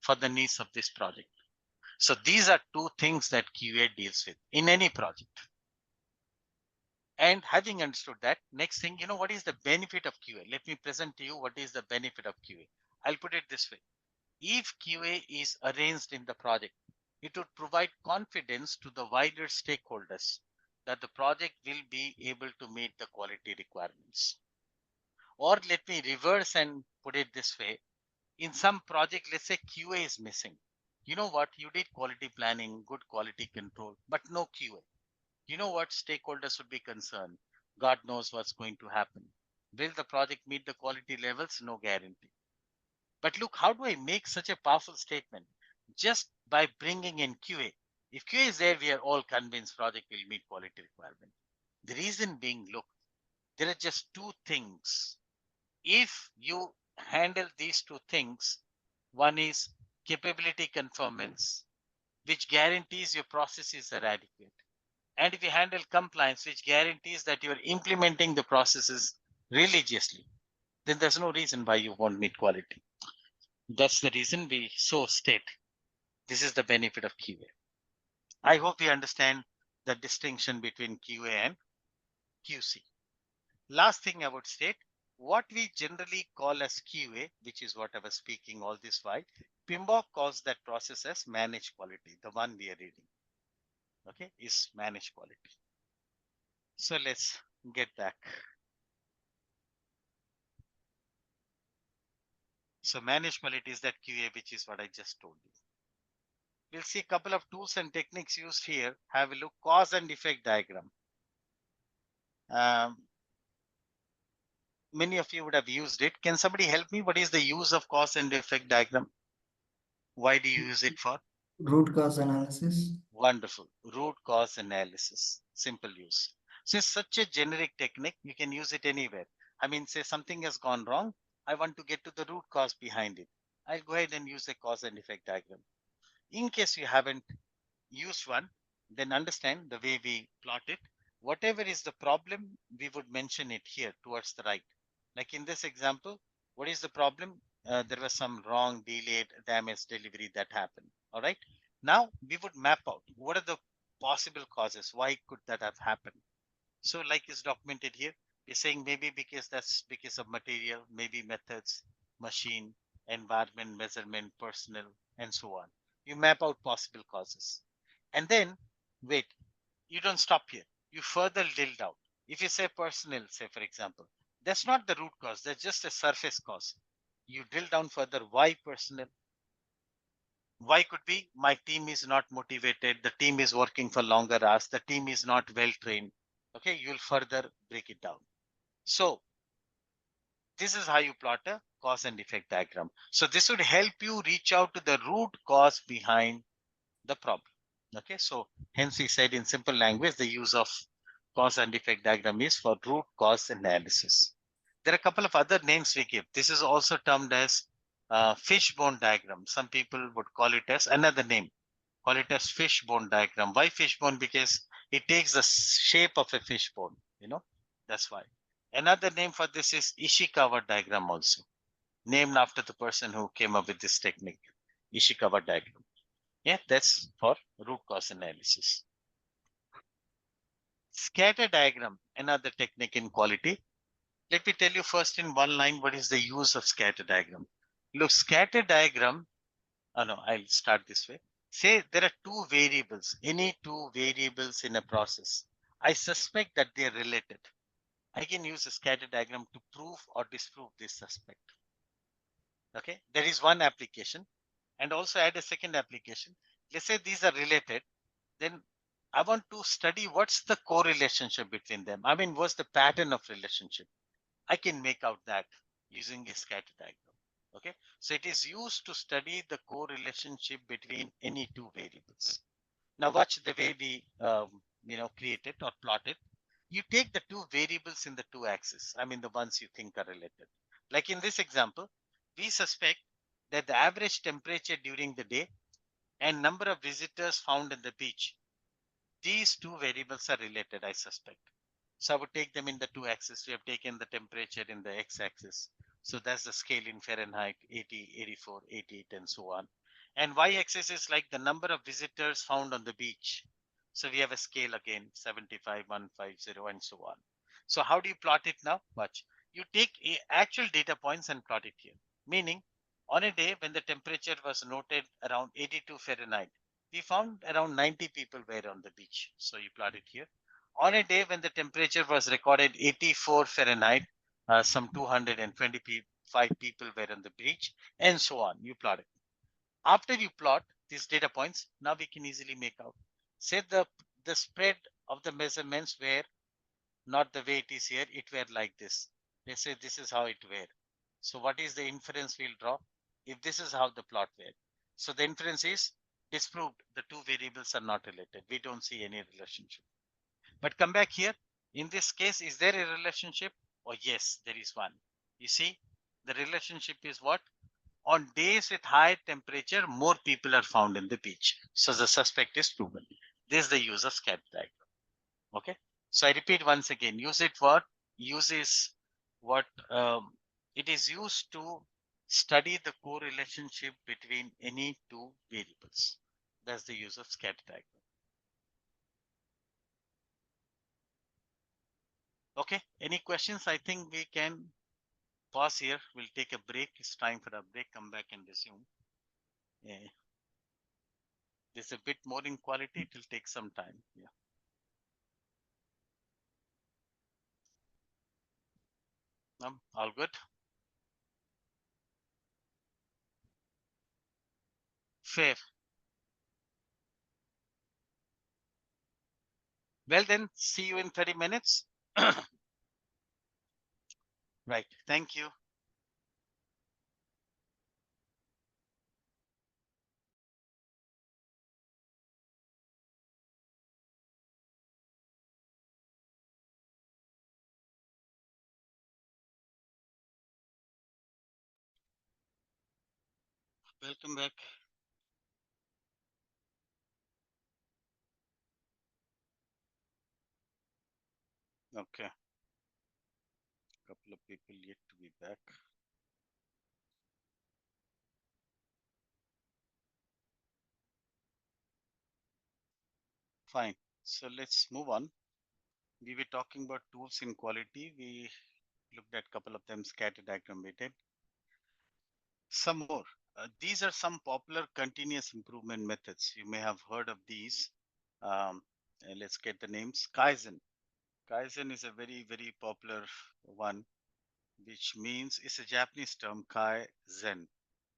for the needs of this project. So these are two things that QA deals with in any project. And having understood that, next thing, what is the benefit of QA? Let me present to you what is the benefit of QA. I'll put it this way. If QA is arranged in the project, it would provide confidence to the wider stakeholders that the project will be able to meet the quality requirements. Or let me reverse and put it this way. In some project, let's say QA is missing. You know what? You did quality planning, good quality control, but no QA. You know what? Stakeholders would be concerned. God knows what's going to happen. Will the project meet the quality levels? No guarantee. But look, how do I make such a powerful statement? Just by bringing in QA. If QA is there, we are all convinced project will meet quality requirement. The reason being, look, there are just two things. If you handle these two things, one is capability conformance, which guarantees your processes are adequate. And if you handle compliance, which guarantees that you're implementing the processes religiously, then there's no reason why you won't meet quality. That's the reason we so state this is the benefit of QA. I hope you understand the distinction between QA and QC. Last thing I would state, what we generally call as QA, which is what I was speaking all this while, PMBOK calls that process as managed quality, the one we are reading. Okay, is managed quality. So let's get back. So managed quality is that QA, which is what I just told you. We'll see a couple of tools and techniques used here. Have a look, cause and effect diagram. Many of you would have used it. Can somebody help me? What is the use of cause and effect diagram? Why do you use it for? Root cause analysis. Wonderful. Root cause analysis. Simple use. So it's such a generic technique, you can use it anywhere. I mean, say something has gone wrong. I want to get to the root cause behind it. I'll go ahead and use a cause and effect diagram. In case you haven't used one, then understand the way we plot it. Whatever is the problem, we would mention it here towards the right. Like in this example, what is the problem? There was some wrong, delayed, damaged delivery that happened. All right. Now we would map out what are the possible causes. Why could that have happened? So like is documented here, we're saying maybe that's because of material, maybe methods, machine, environment, measurement, personnel, and so on. You map out possible causes. And then wait, you don't stop here. You further drill down. If you say personnel, say for example, that's not the root cause. That's just a surface cause. You drill down further. Why personnel? Why could be my team is not motivated. The team is working for longer hours. The team is not well trained. Okay, you'll further break it down. So this is how you plot a cause and effect diagram. So this would help you reach out to the root cause behind the problem. Okay, so hence we said in simple language, the use of cause and effect diagram is for root cause analysis. There are a couple of other names we give. This is also termed as fishbone diagram. Some people would call it as another name, call it as fishbone diagram. Why fishbone? Because it takes the shape of a fishbone, that's why. Another name for this is Ishikawa diagram also, named after the person who came up with this technique, Ishikawa diagram. Yeah, that's for root cause analysis. Scatter diagram, another technique in quality. Let me tell you first in one line, what is the use of scatter diagram? Look, scatter diagram, I'll start this way. Say there are two variables, any two variables in a process. I suspect that they're related. I can use a scatter diagram to prove or disprove this suspect. Okay, there is one application, and also add a second application. Let's say these are related, then I want to study what's the correlationship between them. I mean, what's the pattern of relationship? I can make out that using a scatter diagram. Okay, so it is used to study the correlationship between any two variables. Now watch the way we create it or plot it. You take the two variables in the two axes. I mean the ones you think are related. Like in this example, we suspect that the average temperature during the day and number of visitors found in the beach, these two variables are related, I suspect. So I would take them in the two axes. We have taken the temperature in the x-axis. So that's the scale in Fahrenheit, 80, 84, 88, and so on. And y-axis is like the number of visitors found on the beach. So we have a scale again, 75, 150, and so on. So how do you plot it now? Watch. You take actual data points and plot it here. Meaning, on a day when the temperature was noted around 82 Fahrenheit, we found around 90 people were on the beach. So you plot it here. On a day when the temperature was recorded 84 Fahrenheit, some 225 people were on the beach, and so on. You plot it. After you plot these data points, now we can easily make out. Say the spread of the measurements were not the way it is here, it were like this. They say this is how it were. So what is the inference we'll draw? If this is how the plot were. So the inference is disproved. The two variables are not related. We don't see any relationship. But come back here. In this case, is there a relationship? Oh, yes, there is one. You see, the relationship is what? On days with high temperature, more people are found in the beach. So the suspect is proven. This is the use of scatter diagram. Okay. So I repeat once again, use it what? Uses what it is used to study the correlationship between any two variables. That's the use of scatter diagram. Okay, any questions? I think we can pause here. We'll take a break. It's time for a break. Come back and resume. Yeah. There's a bit more in quality. It will take some time. Yeah. All good. Fair. Well then, see you in 30 minutes. Right. Thank you. Welcome back. Okay. Couple of people yet to be back. Fine. So let's move on. We were talking about tools in quality. We looked at a couple of them, scatter diagram we did. Some more. These are some popular continuous improvement methods. You may have heard of these. And let's get the names. Kaizen. Kaizen is a very, very popular one, which means it's a Japanese term, Kaizen.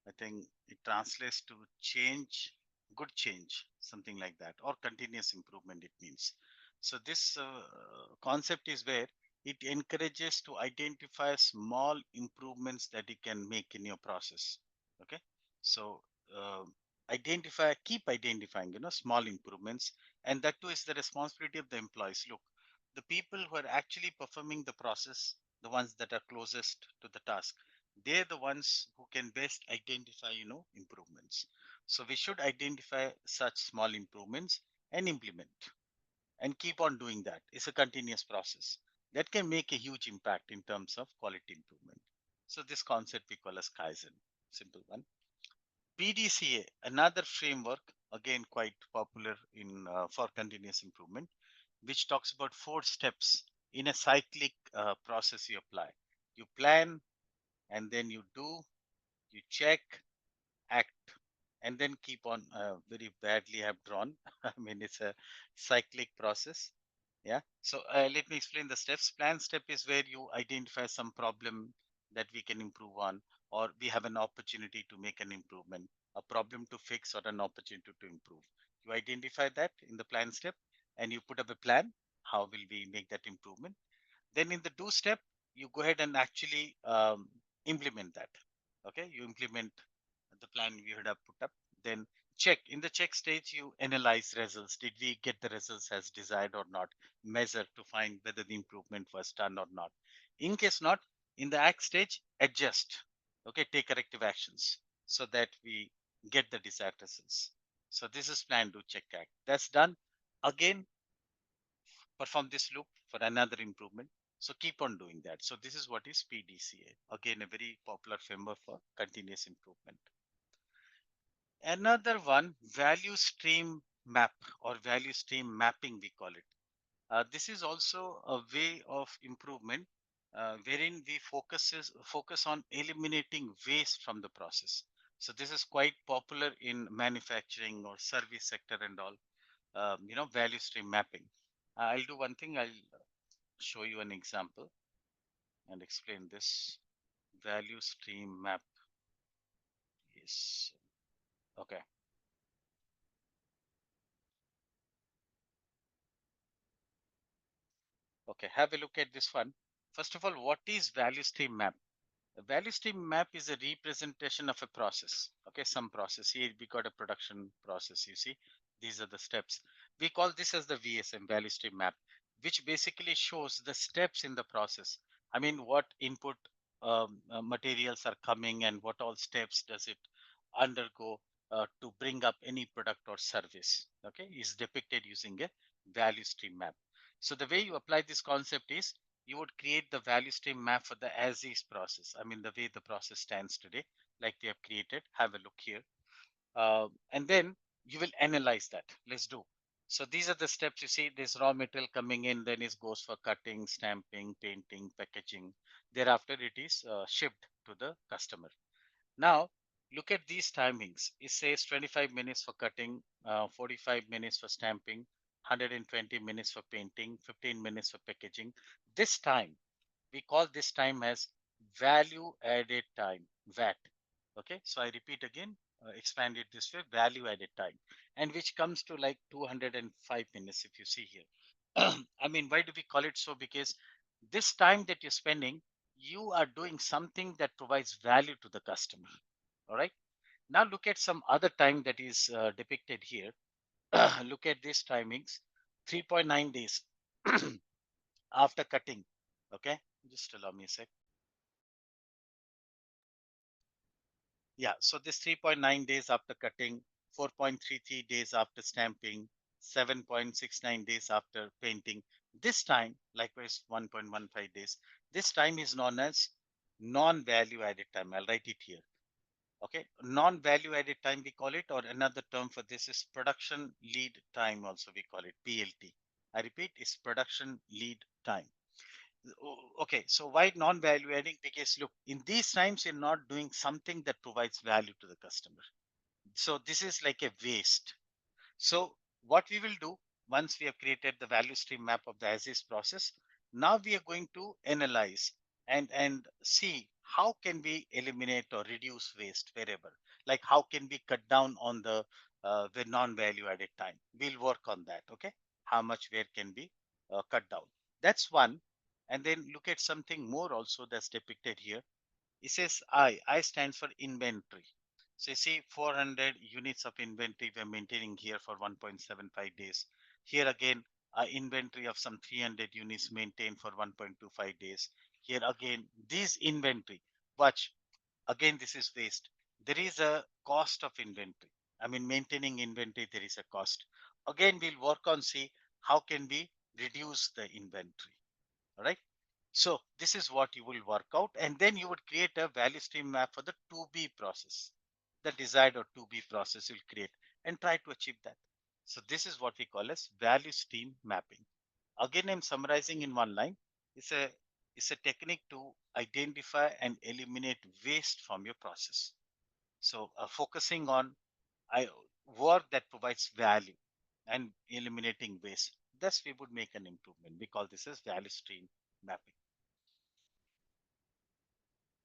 I think it translates to change, good change, something like that, or continuous improvement, it means. So this concept is where it encourages to identify small improvements that you can make in your process. Okay. So uh, keep identifying, small improvements. And that too is the responsibility of the employees. Look, the people who are actually performing the process, the ones that are closest to the task, they're the ones who can best identify, improvements. So we should identify such small improvements and implement and keep on doing that. It's a continuous process that can make a huge impact in terms of quality improvement. So this concept we call as Kaizen, simple one. PDCA, another framework, again quite popular in for continuous improvement, which talks about 4 steps in a cyclic process you apply. You plan, and then you do, you check, act, and then keep on. Very badly have drawn. I mean, it's a cyclic process. Yeah. So let me explain the steps. Plan step is where you identify some problem that we can improve on, or we have an opportunity to make an improvement, a problem to fix, or an opportunity to improve. You identify that in the plan step, and you put up a plan. How will we make that improvement? Then in the do step, you go ahead and actually implement that. Okay, you implement the plan you had put up, then check. In the check stage, you analyze results. Did we get the results as desired or not? Measure to find whether the improvement was done or not. In case not, in the act stage, adjust. Okay, take corrective actions so that we get the desired results. So this is plan, do, check, act. That's done. Again, perform this loop for another improvement. So keep on doing that. So this is what is PDCA. Again, a very popular framework for continuous improvement. Another one, value stream map or value stream mapping, we call it. This is also a way of improvement wherein we focus on eliminating waste from the process. So this is quite popular in manufacturing or service sector and all. Value stream mapping. I'll do one thing. I'll show you an example and explain this. Value stream map is okay. Okay, have a look at this one. First of all, what is value stream map? A value stream map is a representation of a process. Okay, some process. Here we got a production process. You see, these are the steps. We call this as the VSM, value stream map, which basically shows the steps in the process. I mean, what input materials are coming and what all steps does it undergo to bring up any product or service. Okay, is depicted using a value stream map. So the way you apply this concept is you would create the value stream map for the as is process. I mean, the way the process stands today, like we have created. Have a look here. And then you will analyze that. Let's do. So these are the steps. You see this raw material coming in, then it goes for cutting, stamping, painting, packaging. Thereafter, it is shipped to the customer. Now, look at these timings. It says 25 minutes for cutting, 45 minutes for stamping, 120 minutes for painting, 15 minutes for packaging. This time, we call this time as value added time, VAT. Okay, so I repeat again, expand it this way, value added time, and which comes to like 205 minutes if you see here. I mean, why do we call it so? Because this time that you're spending, you are doing something that provides value to the customer. All right. Now look at some other time that is depicted here. Look at these timings, 3.9 days after cutting. Okay, just allow me a sec. Yeah, so this 3.9 days after cutting, 4.33 days after stamping, 7.69 days after painting. This time, likewise, 1.15 days. This time is known as non-value added time. I'll write it here. Okay, non-value added time we call it, or another term for this is production lead time also we call it, PLT. I repeat, it's production lead time. Okay, so why non-value adding? Because look, in these times you're not doing something that provides value to the customer. So this is like a waste. So what we will do once we have created the value stream map of the as is process, now we are going to analyze and see how can we eliminate or reduce waste wherever. Like how can we cut down on the non-value added time. We'll work on that. Okay, how much where can be cut down. That's one. And then look at something more also that's depicted here. It says I stands for inventory. So you see 400 units of inventory we're maintaining here for 1.75 days. Here again, inventory of some 300 units maintained for 1.25 days. Here again, this inventory, watch, again, this is waste. There is a cost of inventory. I mean, maintaining inventory, there is a cost. Again, we'll work on see how can we reduce the inventory. All right. So this is what you will work out, and then you would create a value stream map for the to be process, the desired or to be process you'll create and try to achieve that. So this is what we call as value stream mapping. Again, I'm summarizing in one line. It's a it's a technique to identify and eliminate waste from your process. So focusing on work that provides value and eliminating waste. Thus, we would make an improvement. We call this as value stream mapping.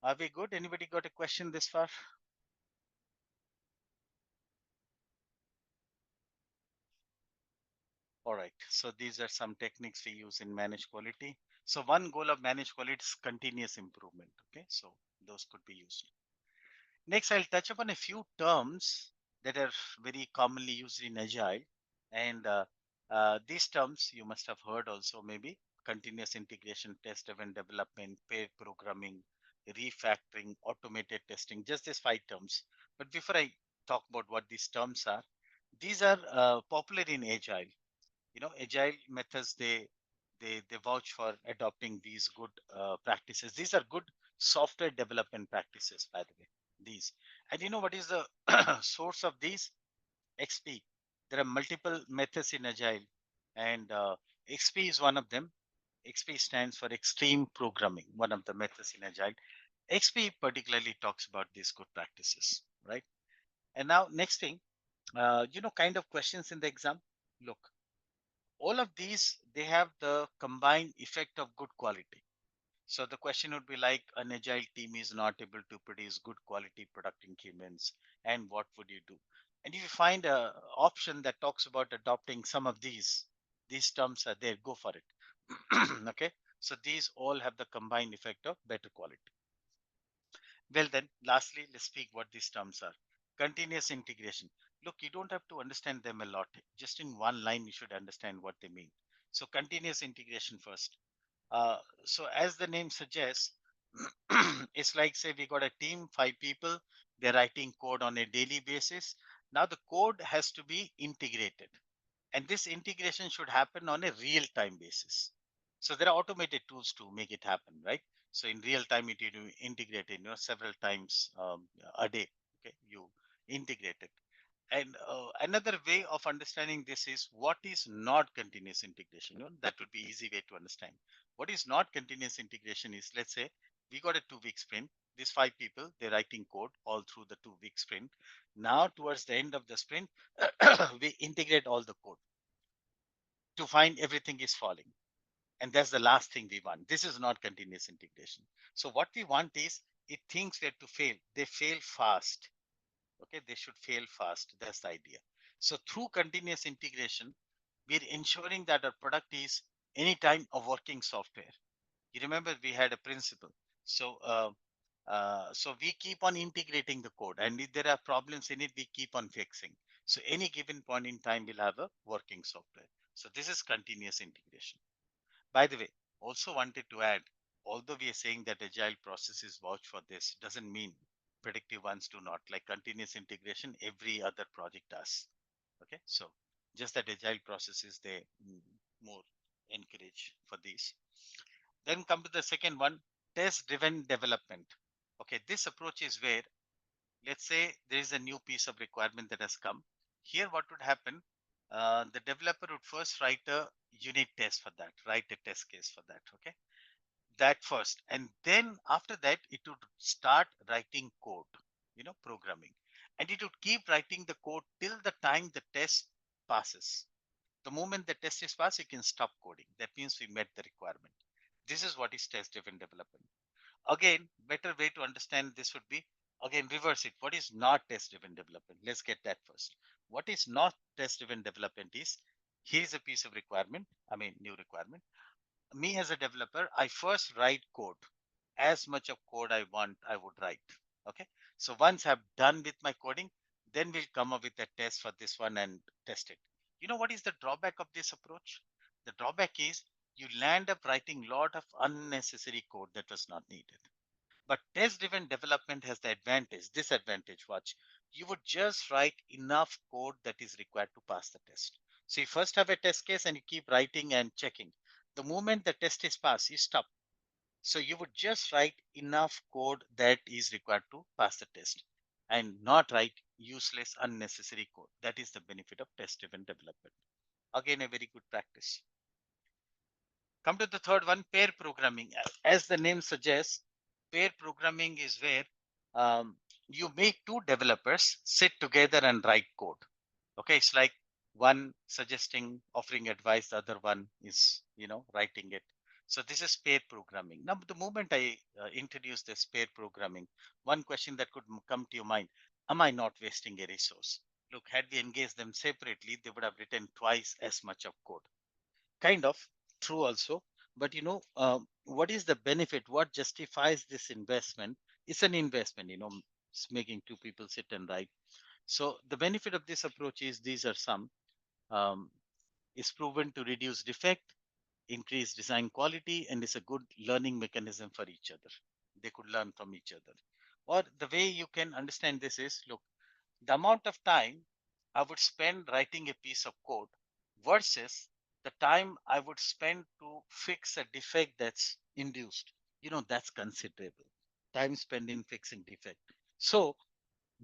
Are we good? Anybody got a question this far? All right. So these are some techniques we use in managed quality. So one goal of managed quality is continuous improvement. Okay. So those could be used. Next, I'll touch upon a few terms that are very commonly used in Agile. And these terms you must have heard also, maybe continuous integration, test-driven development, pair programming, refactoring, automated testing, just these 5 terms. But before I talk about what these terms are, these are popular in Agile. Agile methods, they vouch for adopting these good practices. These are good software development practices, by the way. These, and you know what is the source of these? XP. There are multiple methods in Agile, and XP is one of them. XP stands for extreme programming, one of the methods in Agile. XP particularly talks about these good practices, right? And now next thing, kind of questions in the exam. Look, all of these, they have the combined effect of good quality. So the question would be like, an agile team is not able to produce good quality product increments, and what would you do? And if you find a option that talks about adopting some of these terms are there, go for it. Okay, so these all have the combined effect of better quality. Well then, lastly, let's speak what these terms are. Continuous integration. Look, you don't have to understand them a lot. Just in one line, you should understand what they mean. So continuous integration first. So as the name suggests, it's like, say, we got a team, 5 people, they're writing code on a daily basis. Now the code has to be integrated, and this integration should happen on a real-time basis. So there are automated tools to make it happen, right? So in real time, it you integrate it, several times a day. Okay, you integrate it. And another way of understanding this is what is not continuous integration. That would be easy way to understand. What is not continuous integration is, let's say we got a 2-week sprint. These 5 people, they're writing code all through the 2-week sprint. Now towards the end of the sprint, we integrate all the code to find everything is falling. And that's the last thing we want. This is not continuous integration. So what we want is, if things were to fail, they fail fast. Okay, they should fail fast. That's the idea. So through continuous integration, we're ensuring that our product is anytime a working software. You remember we had a principle. So we keep on integrating the code, and if there are problems in it, we keep on fixing. So any given point in time, we'll have a working software. So this is continuous integration. By the way, also wanted to add, although we are saying that agile processes vouch for this, doesn't mean predictive ones do not. Like continuous integration, every other project does. Okay, so just that agile processes, they more encourage for these. Then come to the second one, test-driven development. Okay, this approach is where, let's say there is a new piece of requirement that has come. Here, what would happen? The developer would first write a unit test for that, write a test case for that. Okay, that first, and then after that, it would start writing code, programming, and it would keep writing the code till the time the test passes. The moment the test is passed, you can stop coding. That means we met the requirement. This is what is test-driven development. Again, better way to understand this would be, again, reverse it. What is not test-driven development? Let's get that first. What is not test-driven development is, here's a piece of requirement, new requirement. Me as a developer, I first write code. As much of code I want, I would write. Okay. So once I'm done with my coding, then we'll come up with a test for this one and test it. You know what is the drawback of this approach? The drawback is you land up writing a lot of unnecessary code that was not needed. But test-driven development has the disadvantage, watch. You would just write enough code that is required to pass the test. So you first have a test case and you keep writing and checking. The moment the test is passed, you stop. So you would just write enough code that is required to pass the test and not write useless, unnecessary code. That is the benefit of test-driven development. Again, a very good practice. Come to the third one, pair programming. As the name suggests, pair programming is where you make 2 developers sit together and write code. Okay, it's like one suggesting, offering advice, the other one is, writing it. So this is pair programming. Now, the moment I introduce this pair programming, one question that could come to your mind, am I not wasting a resource? look, had we engaged them separately, they would have written twice as much of code. Kind of true also, but what is the benefit? What justifies this investment? It's an investment, it's making two people sit and write. So the benefit of this approach is these are some. Um, is proven to reduce defect, increase design quality, and is a good learning mechanism for each other. They could learn from each other. Or the way you can understand this is, look, the amount of time I would spend writing a piece of code versus the time I would spend to fix a defect that's induced, that's considerable. Time spent in fixing defect. So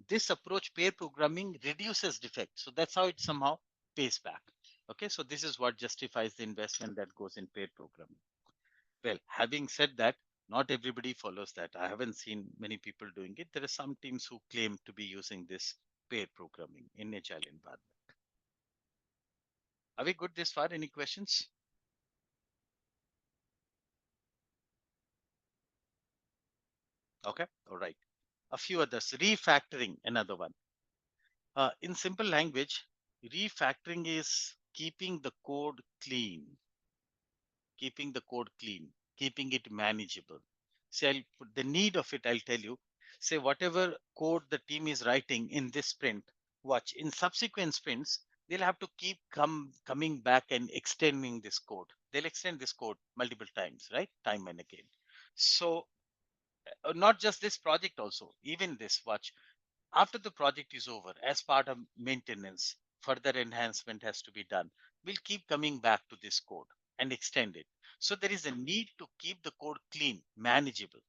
this approach, pair programming, reduces defect. So that's how it somehow pays back. Okay, so this is what justifies the investment that goes in pair programming. Well, having said that, not everybody follows that. I haven't seen many people doing it. There are some teams who claim to be using this pair programming in agile environment. Are we good this far? Any questions? Okay, all right. A few others. Refactoring, another one. In simple language, refactoring is keeping the code clean, keeping it manageable. Say, I'll put the need of it, I'll tell you. Say, whatever code the team is writing in this sprint, watch in subsequent sprints, they'll have to keep coming back and extending this code. They'll extend this code multiple times, right? Time and again. So, not just this project, also, even this, watch. After the project is over, as part of maintenance, further enhancement has to be done. We'll keep coming back to this code and extend it. So there is a need to keep the code clean, manageable,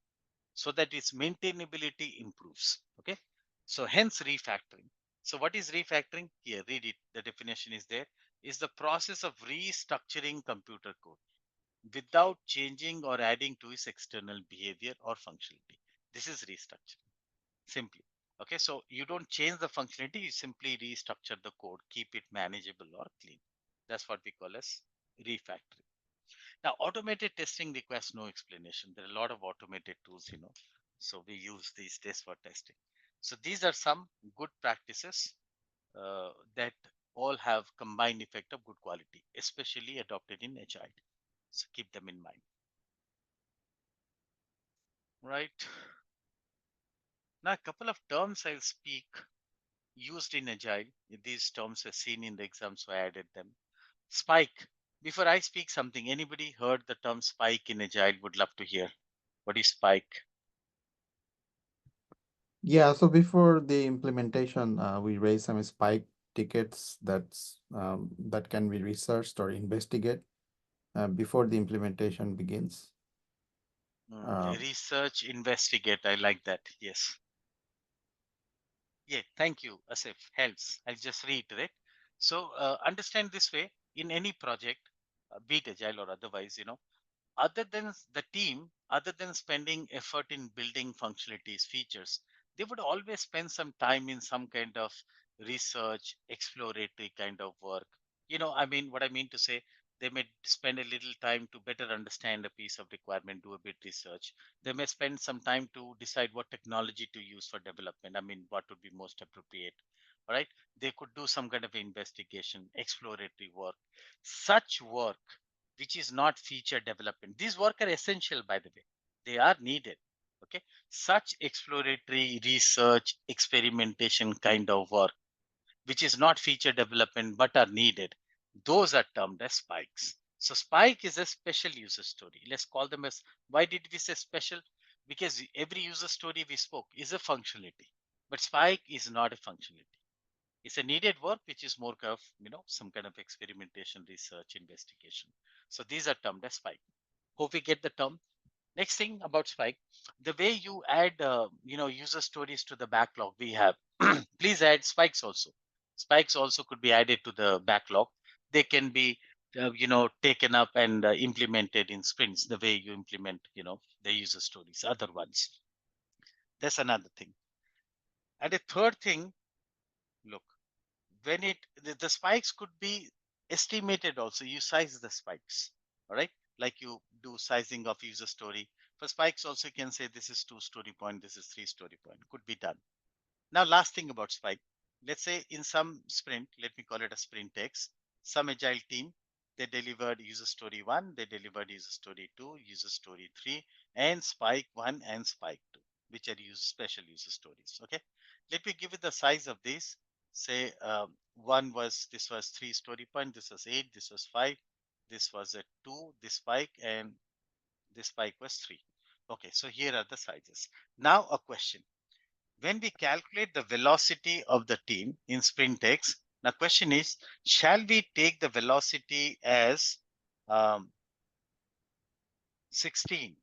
so that its maintainability improves. Okay. So hence refactoring. So what is refactoring? Here, read it. The definition is there. Is the process of restructuring computer code without changing or adding to its external behavior or functionality. This is restructuring. Simply. Okay, so you don't change the functionality, you simply restructure the code, keep it manageable or clean. That's what we call as refactoring. Now, automated testing requires no explanation. There are a lot of automated tools, so we use these days for testing. So these are some good practices that all have combined effect of good quality, especially adopted in Agile. So keep them in mind. Right. Now, a couple of terms I'll speak used in Agile. These terms were seen in the exam, so I added them. Spike. Before I speak something, anybody heard the term spike in Agile? Would love to hear. What is spike? Yeah, so before the implementation, we raise some spike tickets that can be researched or investigate before the implementation begins. Research, investigate. I like that. Yes. Yeah, thank you, Asif. Helps. I'll just reiterate. So understand this way, in any project, be it Agile or otherwise, other than the team, other than spending effort in building functionalities, features, they would always spend some time in some kind of research, exploratory kind of work. I mean, what I mean to say, they may spend a little time to better understand a piece of requirement, do a bit research. They may spend some time to decide what technology to use for development. I mean, what would be most appropriate. All right. They could do some kind of investigation, exploratory work. Such work which is not feature development. These work are essential, by the way. They are needed. Okay. Such exploratory research, experimentation kind of work, which is not feature development but are needed, those are termed as spikes. So spike is a special user story. Let's call them as, why did we say special? Because every user story we spoke is a functionality, but spike is not a functionality. It's a needed work, which is more of, some kind of experimentation, research, investigation. So these are termed as spike. Hope we get the term. Next thing about spike, the way you add, user stories to the backlog we have, please add spikes also. Spikes also could be added to the backlog. They can be, taken up and implemented in sprints, the way you implement, the user stories, other ones. That's another thing. And a third thing, look, when the spikes could be estimated also. You size the spikes, all right? Like you do sizing of user story. For spikes also, you can say this is 2 story point, this is 3 story point, could be done. Now, last thing about spike, let's say in some sprint, let me call it a sprint X, some agile team, they delivered user story 1, they delivered user story 2, user story 3, and spike 1 and spike 2, which are special user stories. Okay. Let me give you the size of this. Say this was 3 story point, this was 8, this was 5, this was a 2, this spike, and this spike was 3. Okay, so here are the sizes. Now a question. When we calculate the velocity of the team in sprint X, the question is, shall we take the velocity as 16,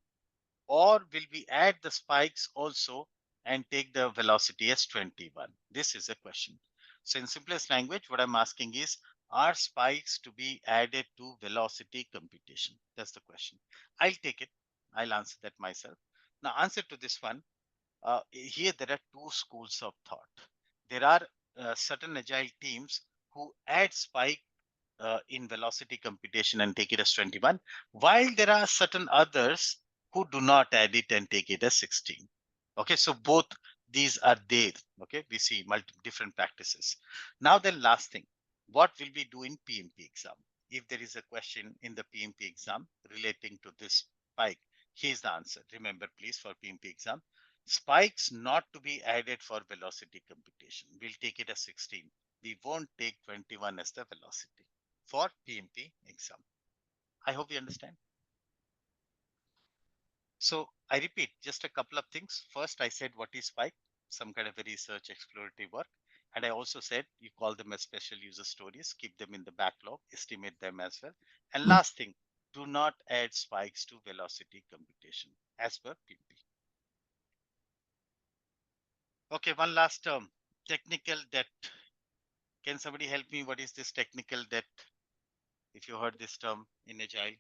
or will we add the spikes also and take the velocity as 21? This is a question. So in simplest language, what I'm asking is, are spikes to be added to velocity computation? That's the question. I'll take it. I'll answer that myself. Now, answer to this one. Here there are two schools of thought. There are certain agile teams who add spike in velocity computation and take it as 21, while there are certain others who do not add it and take it as 16. Okay, so both these are there. Okay, we see different practices. Now then, last thing, what will we do in PMP exam? If there is a question in the PMP exam relating to this spike, here's the answer. Remember, please, for PMP exam, spikes not to be added for velocity computation. We'll take it as 16. We won't take 21 as the velocity for PMP exam. I hope you understand. So I repeat just a couple of things. First, I said what is spike, some kind of a research exploratory work. And I also said you call them as special user stories, keep them in the backlog, estimate them as well. And last thing, do not add spikes to velocity computation as per PMP. Okay, one last term, technical debt. Can somebody help me? What is this technical debt? If you heard this term in Agile.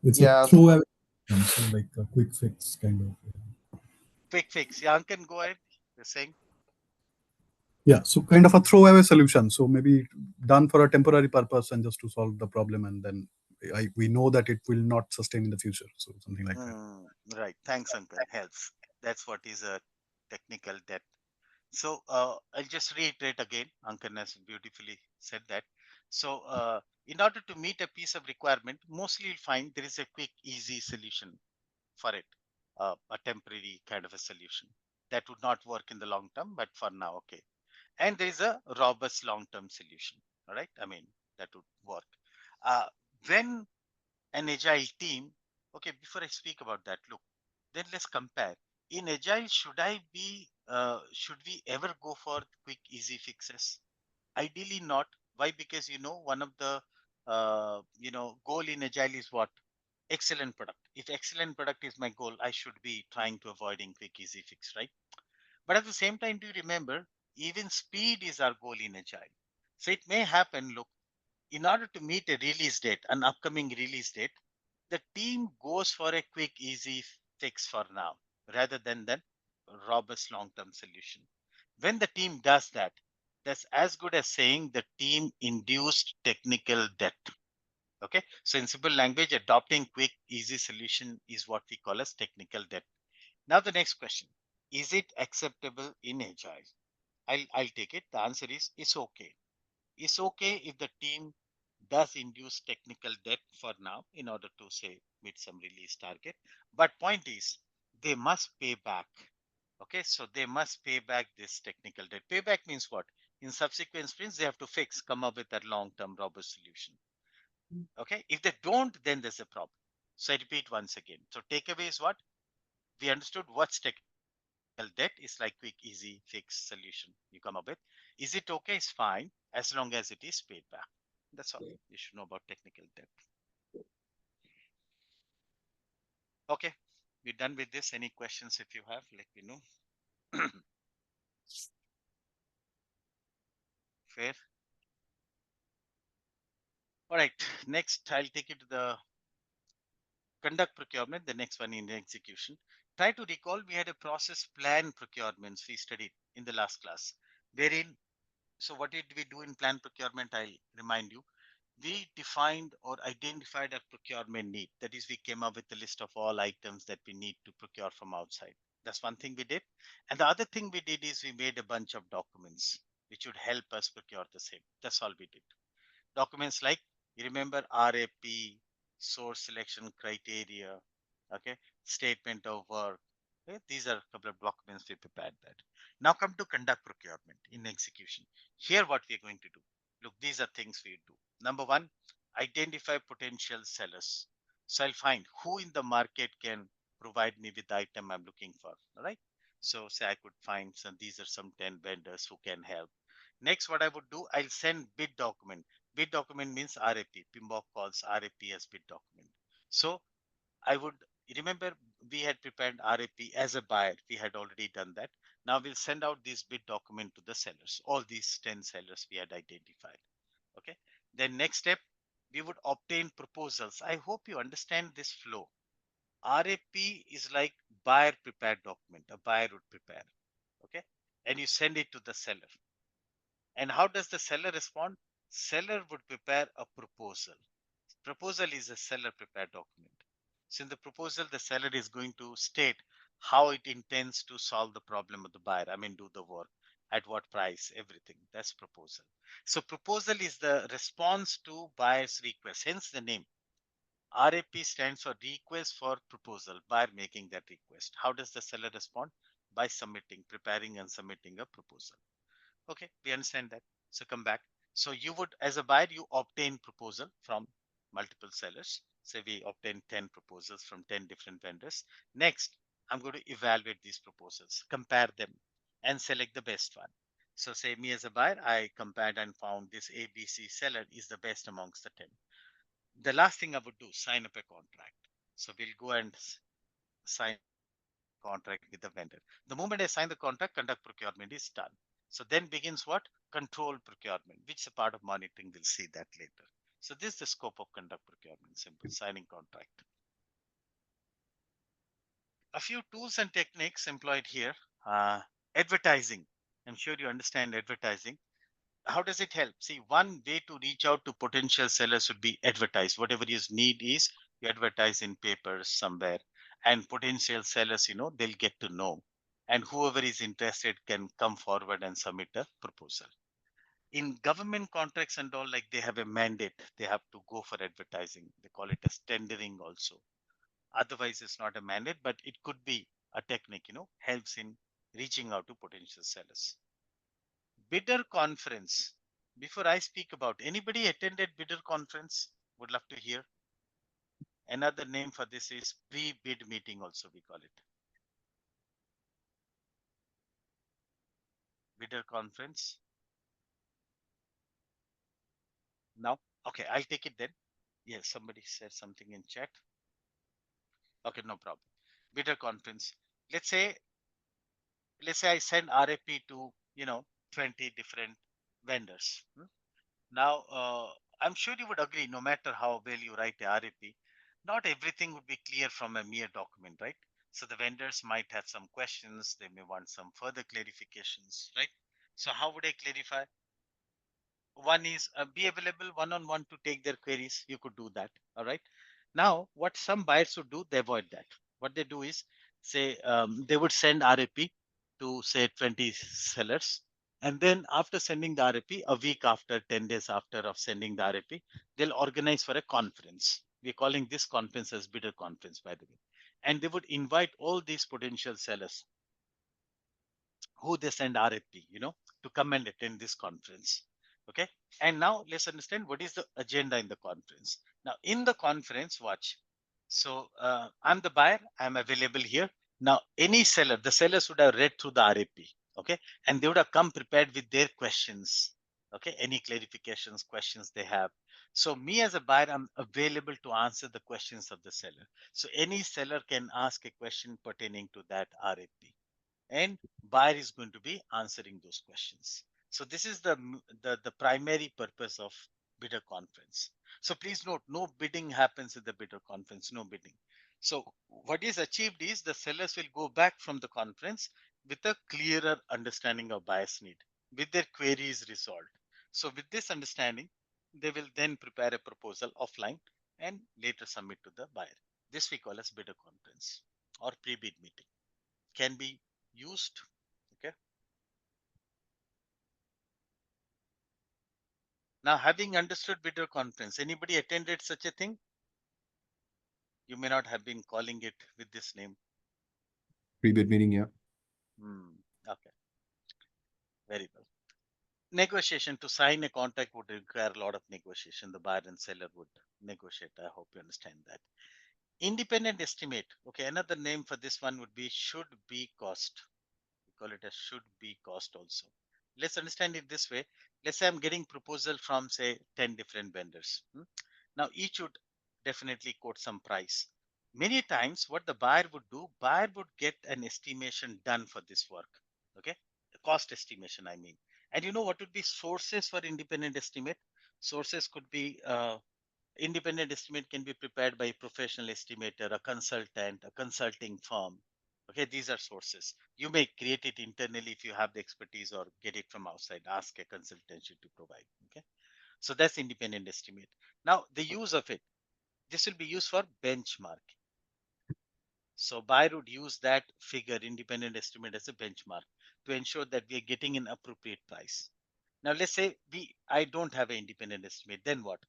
It's Yeah. a throwaway, so like a quick fix kind of. Quick fix. Yeah, Ankan, go ahead. You're saying. Yeah, so kind of a throwaway solution. So maybe done for a temporary purpose and just to solve the problem, and then we know that it will not sustain in the future. So something like that. Right. Thanks, Ankan. Helps. That's what is a technical debt. So I'll just reiterate again. Ankan has beautifully said that. So in order to meet a piece of requirement, mostly you'll find there is a quick, easy solution for it, a temporary kind of a solution that would not work in the long term, but for now, okay. And there is a robust long-term solution. All right. I mean, that would work. When an agile team, okay, before I speak about that, look, then let's compare. In agile, should we ever go for quick, easy fixes? Ideally not. Why? Because, one of the, goal in agile is what? Excellent product. If excellent product is my goal, I should be trying to avoiding quick, easy fix, right? But at the same time, do you remember, even speed is our goal in agile. So it may happen, look, in order to meet a release date, an upcoming release date, the team goes for a quick, easy fix for now, rather than robust long-term solution. When the team does that, that's as good as saying the team induced technical debt. Okay, so in simple language, adopting quick, easy solution is what we call as technical debt. Now the next question, is it acceptable in agile? I'll take it. The answer is it's okay. It's okay if the team does induce technical debt for now in order to say meet some release target. But point is they must pay back. Okay, so they must pay back this technical debt. Payback means what? In subsequent sprints, they have to come up with that long-term robust solution. Okay, if they don't, then there's a problem. So I repeat once again. So takeaway is what? We understood what's technical debt is like quick, easy fix solution you come up with. Is it okay? It's fine as long as it is paid back. That's all you should know about technical debt. Okay, we're done with this. Any questions if you have, let me know. Fair. All right, next I'll take you to the conduct procurement, the next one in execution. Try to recall we had a process plan procurements we studied in the last class, wherein, so what did we do in plan procurement? I'll remind you. We defined or identified a procurement need. That is, we came up with a list of all items that we need to procure from outside. That's one thing we did. And the other thing we did is we made a bunch of documents which would help us procure the same. That's all we did. Documents like, you remember RAP, source selection criteria, okay, statement of work. Okay? These are a couple of documents we prepared that. Now come to conduct procurement in execution. Here what we are going to do. Look, these are things we do. Number one, identify potential sellers. So I'll find who in the market can provide me with the item I'm looking for. All right. So say I could find some, these are some 10 vendors who can help. Next, what I would do, I'll send bid document. Bid document means RAP. PMBOK calls RAP as bid document. So I would remember we had prepared RAP as a buyer. We had already done that. Now we'll send out this bid document to the sellers. All these 10 sellers we had identified. Okay. Then next step, we would obtain proposals. I hope you understand this flow. RAP is like buyer prepared document. A buyer would prepare. Okay. And you send it to the seller. And how does the seller respond? Seller would prepare a proposal. Proposal is a seller prepared document. So in the proposal, the seller is going to state how it intends to solve the problem of the buyer. I mean, do the work, at what price, everything. That's proposal. So proposal is the response to buyer's request, hence the name. RAP stands for request for proposal, buyer making that request. How does the seller respond? By submitting, preparing and submitting a proposal. Okay, we understand that. So come back. So you would, as a buyer, you obtain proposal from multiple sellers. Say we obtain 10 proposals from 10 different vendors. Next, I'm going to evaluate these proposals, compare them, and select the best one. So say me as a buyer, I compared and found this ABC seller is the best amongst the 10. The last thing I would do, sign up a contract. So we'll go and sign contract with the vendor. The moment I sign the contract, conduct procurement is done. So then begins what? Control procurement, which is a part of monitoring. We'll see that later. So this is the scope of conduct procurement, simple signing contract. A few tools and techniques employed here. Advertising. I'm sure you understand advertising. How does it help? See, one way to reach out to potential sellers would be advertise. Whatever you need is you advertise in papers somewhere, and potential sellers, they'll get to know. And whoever is interested can come forward and submit a proposal. In government contracts and all, like they have a mandate, they have to go for advertising. They call it as tendering also. Otherwise, it's not a mandate, but it could be a technique, helps in reaching out to potential sellers. Bidder conference. Before I speak about, anybody attended bidder conference? Would love to hear. Another name for this is pre-bid meeting also we call it. Bidder conference. Now, okay, I'll take it then. Yes, somebody said something in chat. Okay, no problem. Bidder conference. Let's say I send RFP to, 20 different vendors. Now, I'm sure you would agree, no matter how well you write a RFP, not everything would be clear from a mere document, right? So the vendors might have some questions. They may want some further clarifications, right? So how would I clarify? One is be available one-on-one to take their queries. You could do that. All right. Now, what some buyers would do, they avoid that. What they do is say they would send RFP to say 20 sellers. And then after sending the RFP, a week after, 10 days after of sending the RFP, they'll organize for a conference. We're calling this conference as bidder conference, by the way. And they would invite all these potential sellers who they send RFP, to come and attend this conference. Okay. And now let's understand what is the agenda in the conference. Now in the conference, watch. So I'm the buyer, I'm available here. Now any seller, the sellers would have read through the RFP. Okay. And they would have come prepared with their questions. Okay. Any clarifications, questions they have. So me as a buyer, I'm available to answer the questions of the seller. So any seller can ask a question pertaining to that RFP. And buyer is going to be answering those questions. So this is the primary purpose of bidder conference. So please note, no bidding happens at the bidder conference, no bidding. So what is achieved is the sellers will go back from the conference with a clearer understanding of buyer's need, with their queries resolved. So with this understanding, they will then prepare a proposal offline and later submit to the buyer. This we call as bidder conference or pre-bid meeting. can be used. Okay. Now, having understood video conference, anybody attended such a thing? You may not have been calling it with this name. Pre-bid meeting, yeah. Okay, very well. Negotiation, to sign a contract would require a lot of negotiation. The buyer and seller would negotiate. I hope you understand that. Independent estimate. Okay, another name for this one would be should be cost. We call it as should be cost also. Let's understand it this way. Let's say I'm getting proposal from say 10 different vendors. Now each would definitely quote some price. Many times what the buyer would do, buyer would get an estimation done for this work. Okay, the cost estimation I mean. And you know what would be sources for independent estimate? Sources could be independent estimate can be prepared by a professional estimator, a consultant, a consulting firm. Okay, these are sources. You may create it internally if you have the expertise or get it from outside. Ask a consultancy to provide. Okay, so that's independent estimate. Now, the use of it, this will be used for benchmark. So buyer would use that figure, independent estimate, as a benchmark to ensure that we are getting an appropriate price. Now, let's say I don't have an independent estimate, then what?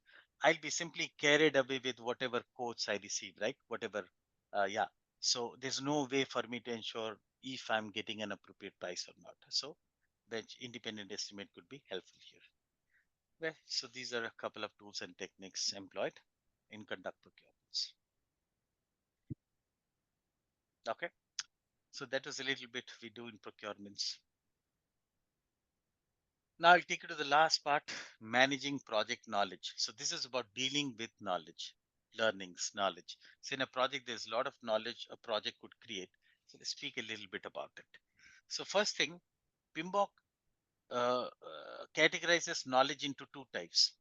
I'll be simply carried away with whatever quotes I receive, right? Whatever, yeah. So there's no way for me to ensure if I'm getting an appropriate price or not. So bench independent estimate could be helpful here. Well, so these are a couple of tools and techniques employed in conduct procurements. Okay, so that was a little bit we do in procurements. Now I'll take you to the last part, managing project knowledge. So this is about dealing with knowledge, learnings, knowledge. So in a project, there's a lot of knowledge a project could create. So let's speak a little bit about it. So first thing, PMBOK categorizes knowledge into two types,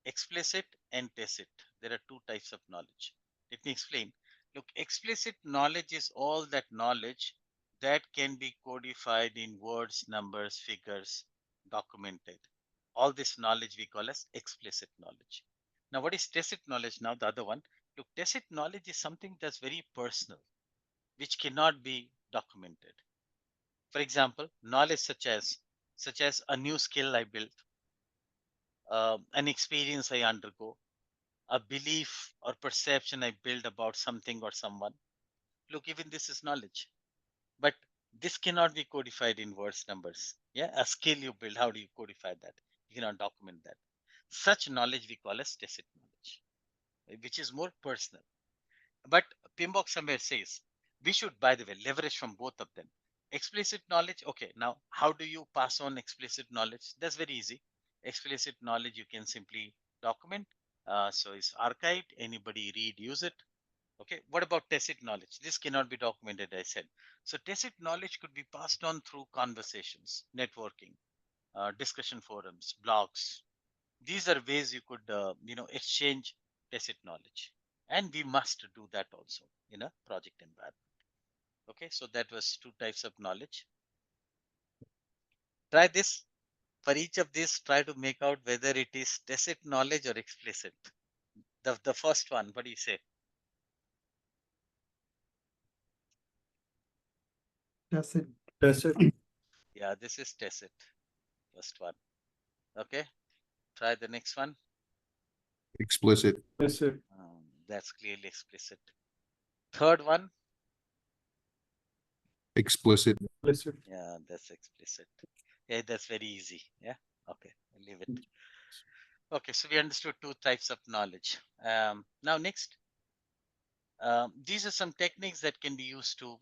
explicit and tacit. There are two types of knowledge. Let me explain. Look, explicit knowledge is all that knowledge that can be codified in words, numbers, figures, documented. All this knowledge we call as explicit knowledge. Now, what is tacit knowledge? Now, the other one. Look, tacit knowledge is something that's very personal, which cannot be documented. For example, knowledge such as a new skill I built, an experience I undergo, a belief or perception I build about something or someone. Look, even this is knowledge, but this cannot be codified in words, numbers. Yeah, a skill you build, how do you codify that? You cannot document that. Such knowledge we call as tacit knowledge, which is more personal. But PMBOK somewhere says we should, by the way, leverage from both of them. Explicit knowledge. Okay, now how do you pass on explicit knowledge? That's very easy. Explicit knowledge you can simply document. So it's archived. Anybody read, use it. Okay. What about tacit knowledge? This cannot be documented, I said. So tacit knowledge could be passed on through conversations, networking, discussion forums, blogs. These are ways you could, exchange tacit knowledge. And we must do that also in a project environment. Okay. So that was two types of knowledge. Try this. For each of these, try to make out whether it is tacit knowledge or explicit. The first one, what do you say? Tacit. Tacit. Yeah, this is tacit. First one. Okay. Try the next one. Explicit. Tacit. That's clearly explicit. Third one. Explicit. Explicit. Yeah, that's explicit. Yeah, that's very easy. Yeah. Okay, I'll leave it. Okay, so we understood two types of knowledge. Now next, these are some techniques that can be used to,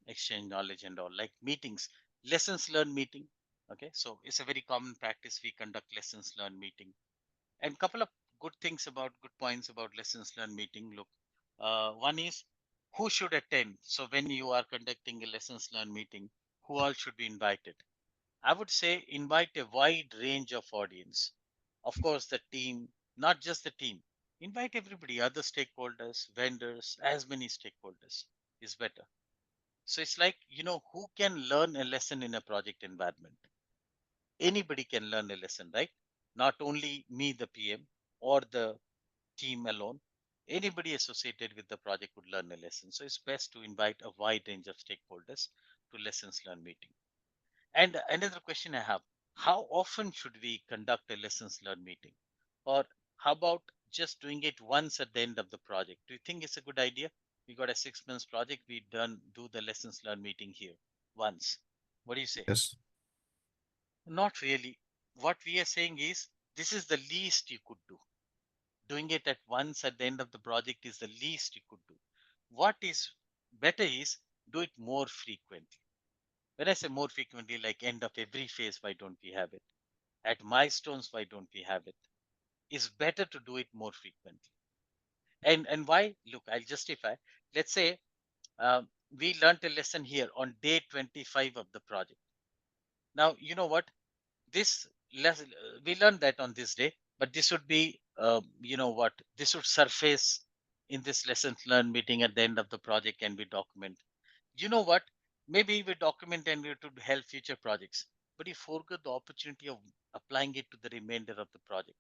exchange knowledge and all, like meetings, lessons learned meeting. Okay, so it's a very common practice. We conduct lessons learned meeting, and couple of good points about lessons learned meeting. Look, one is who should attend. So when you are conducting a lessons learned meeting, who all should be invited? I would say invite a wide range of audience. Of course, the team, not just the team. Invite everybody, other stakeholders, vendors, as many stakeholders is better. So it's like, who can learn a lesson in a project environment? Anybody can learn a lesson, right? Not only me, the PM, or the team alone. Anybody associated with the project would learn a lesson. So it's best to invite a wide range of stakeholders to lessons learned meeting. And another question I have, how often should we conduct a lessons learned meeting? Or how about just doing it once at the end of the project? Do you think it's a good idea? We got a 6 months project, we do the lessons learned meeting here once. What do you say? Yes. Not really. What we are saying is this is the least you could do. Doing it at once at the end of the project is the least you could do. What is better is do it more frequently. When I say more frequently, like end of every phase, why don't we have it? At milestones, why don't we have it? It's better to do it more frequently. And why? Look, I'll justify. Let's say we learned a lesson here on day 25 of the project. Now, you know what? This lesson, we learned that on this day, but this would be, you know what? This would surface in this lessons learned meeting at the end of the project and we document. You know what? Maybe we document and we to help future projects, but you forget the opportunity of applying it to the remainder of the project.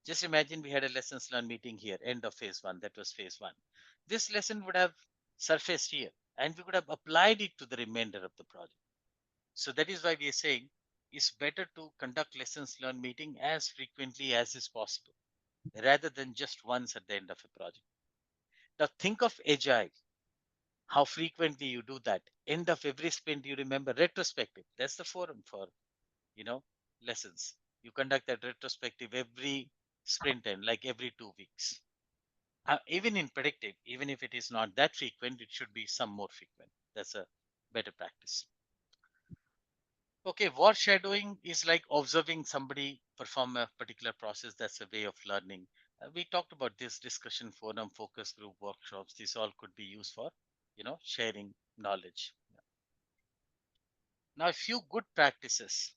Just imagine we had a lessons learned meeting here, end of phase one. That was phase one. This lesson would have surfaced here and we could have applied it to the remainder of the project. So that is why we are saying it's better to conduct lessons learned meeting as frequently as is possible rather than just once at the end of a project. Now think of agile, how frequently you do that. End of every sprint, you remember retrospective. That's the forum for, you know, lessons. You conduct that retrospective every sprint end, like every 2 weeks. Even in predictive, even if it is not that frequent, it should be some more frequent. That's a better practice. Okay, foreshadowing is like observing somebody perform a particular process. That's a way of learning. We talked about this discussion forum, focus group, workshops. These all could be used for, sharing knowledge. Now, a few good practices.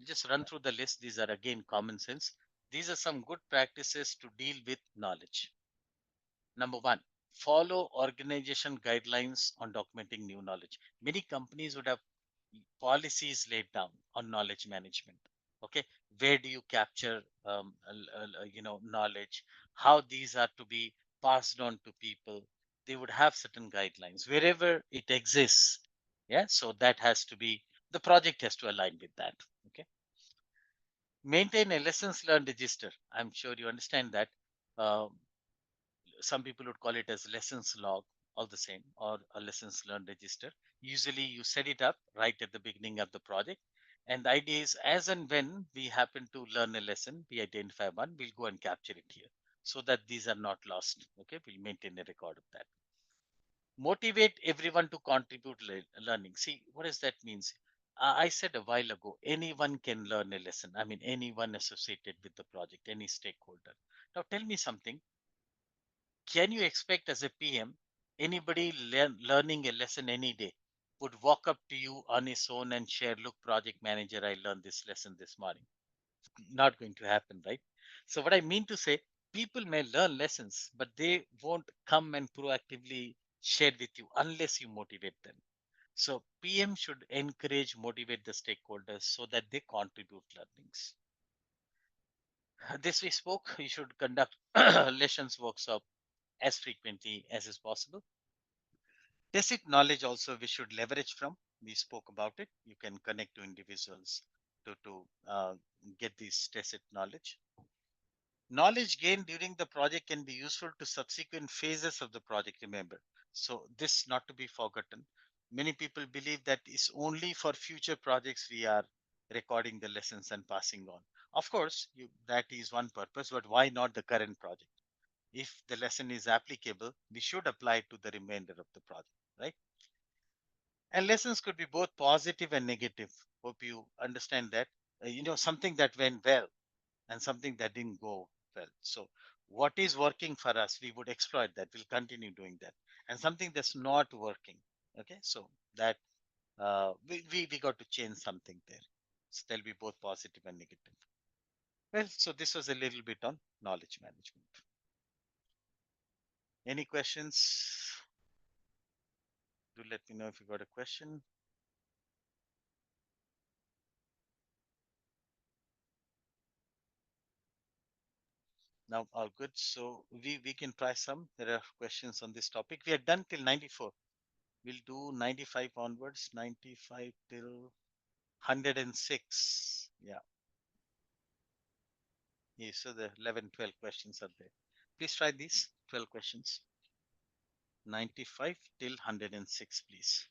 Just run through the list. These are again common sense. These are some good practices to deal with knowledge. Number one, follow organization guidelines on documenting new knowledge. Many companies would have policies laid down on knowledge management. Okay, where do you capture knowledge? How these are to be passed on to people? They would have certain guidelines wherever it exists. Yeah, so that has to be the project has to align with that. Okay, maintain a lessons learned register. I'm sure you understand that. Um, some people would call it as lessons log, all the same, or a lessons learned register. Usually you set it up right at the beginning of the project. And the idea is as and when we happen to learn a lesson, we identify one, we'll go and capture it here so that these are not lost. Okay, we'll maintain a record of that. Motivate everyone to contribute learning. See, what does that mean? I said a while ago, anyone can learn a lesson. I mean, anyone associated with the project, any stakeholder. Now tell me something, can you expect as a PM, anybody learning a lesson any day would walk up to you on his own and share, look, project manager, I learned this lesson this morning? Not going to happen, right? So what I mean to say, people may learn lessons, but they won't come and proactively share with you unless you motivate them. So PM should encourage, motivate the stakeholders so that they contribute learnings. This we spoke, you should conduct lessons workshop as frequently as is possible. Tacit knowledge also we should leverage from. We spoke about it. You can connect to individuals to get this tacit knowledge. Knowledge gained during the project can be useful to subsequent phases of the project, remember. So this not to be forgotten. Many people believe that it's only for future projects we are recording the lessons and passing on. Of course, that is one purpose, but why not the current project? If the lesson is applicable, we should apply it to the remainder of the project, right? And lessons could be both positive and negative. Hope you understand that. Something that went well and something that didn't go well. So what is working for us, we would exploit that. We'll continue doing that. And something that's not working. Okay, so that we got to change something there. So there'll be both positive and negative. Well, so this was a little bit on knowledge management. Any questions? Do let me know if you got a question. Now, all good. So we can try some. There are questions on this topic. We are done till 94. We'll do 95 onwards, 95 till 106. Yeah. Yeah, so the 11, 12 questions are there. Please try these 12 questions. 95 till 106, please.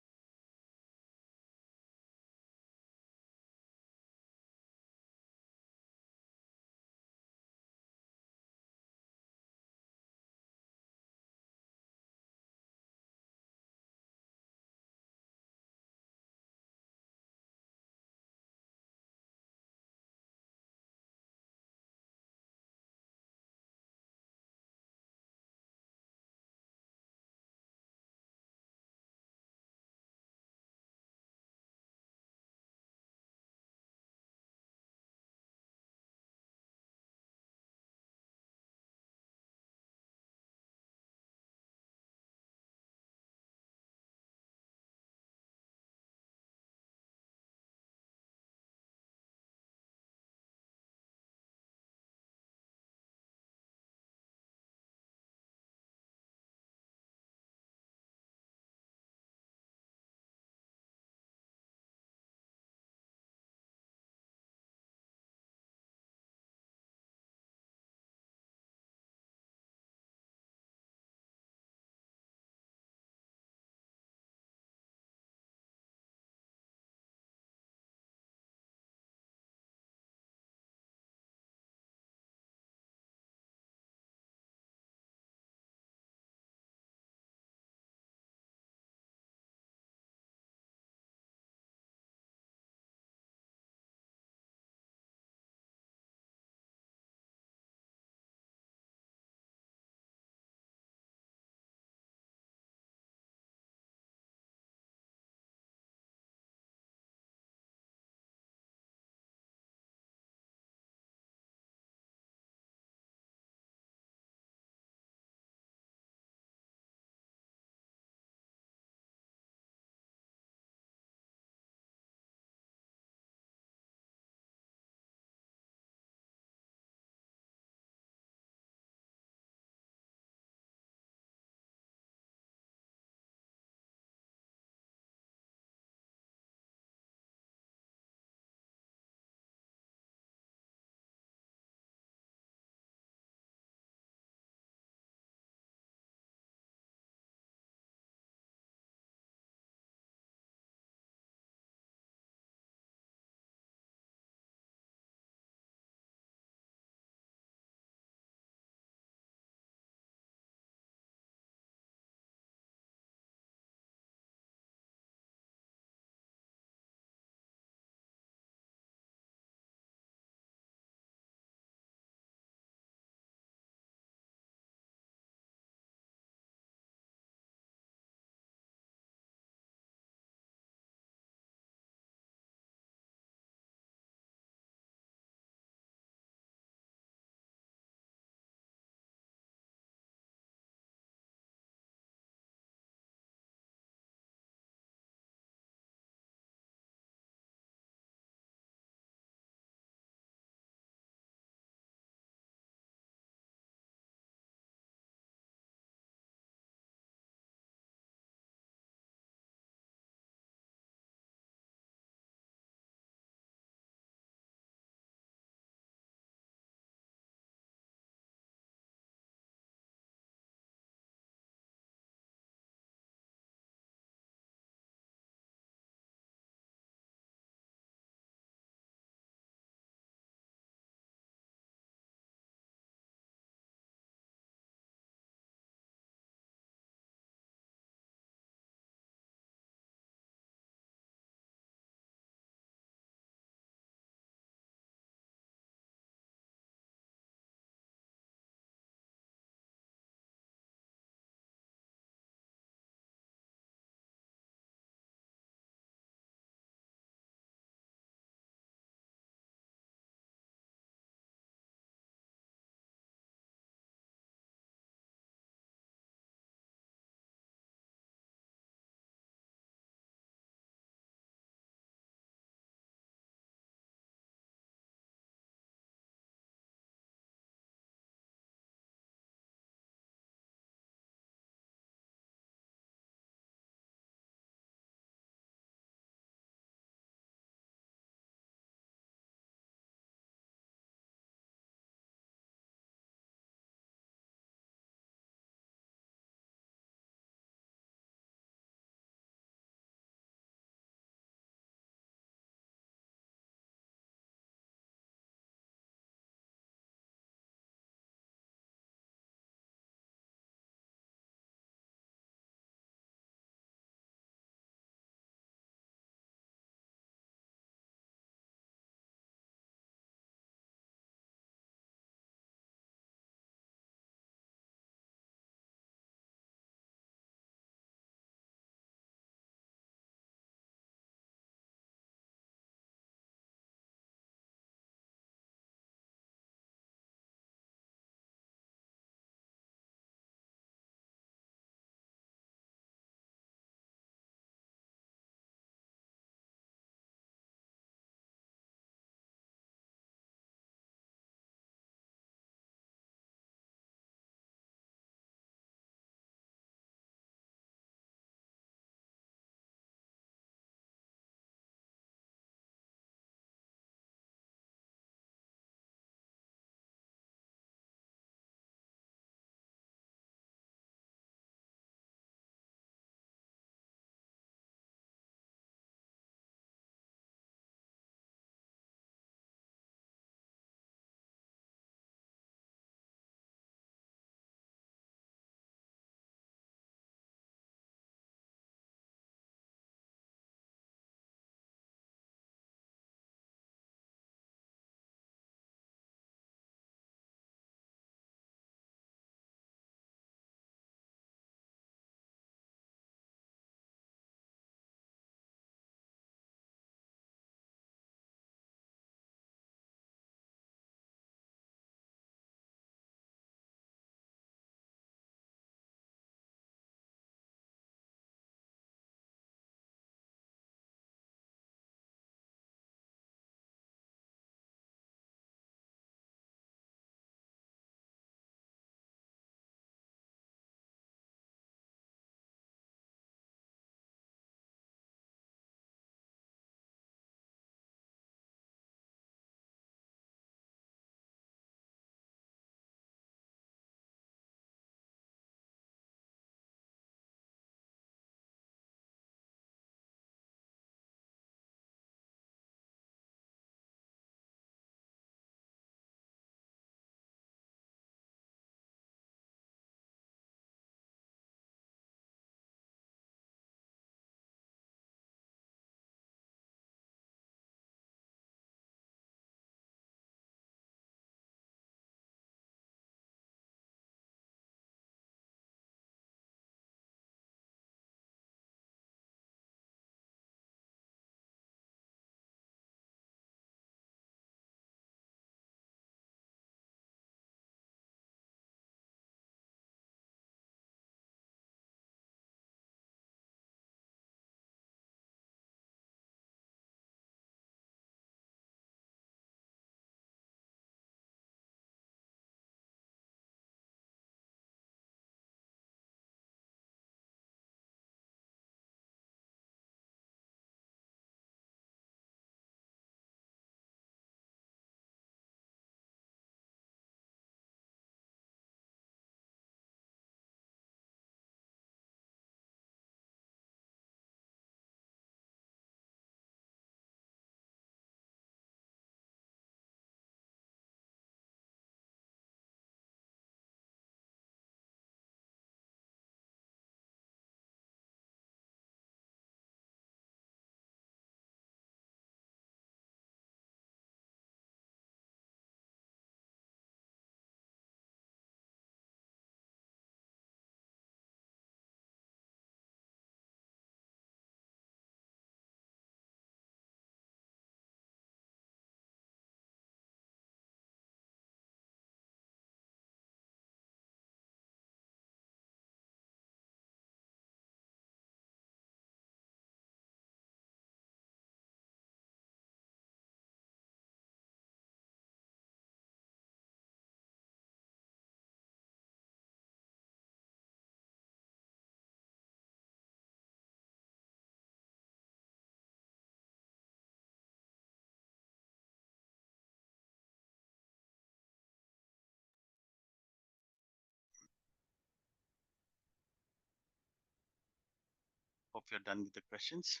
Hope you're done with the questions.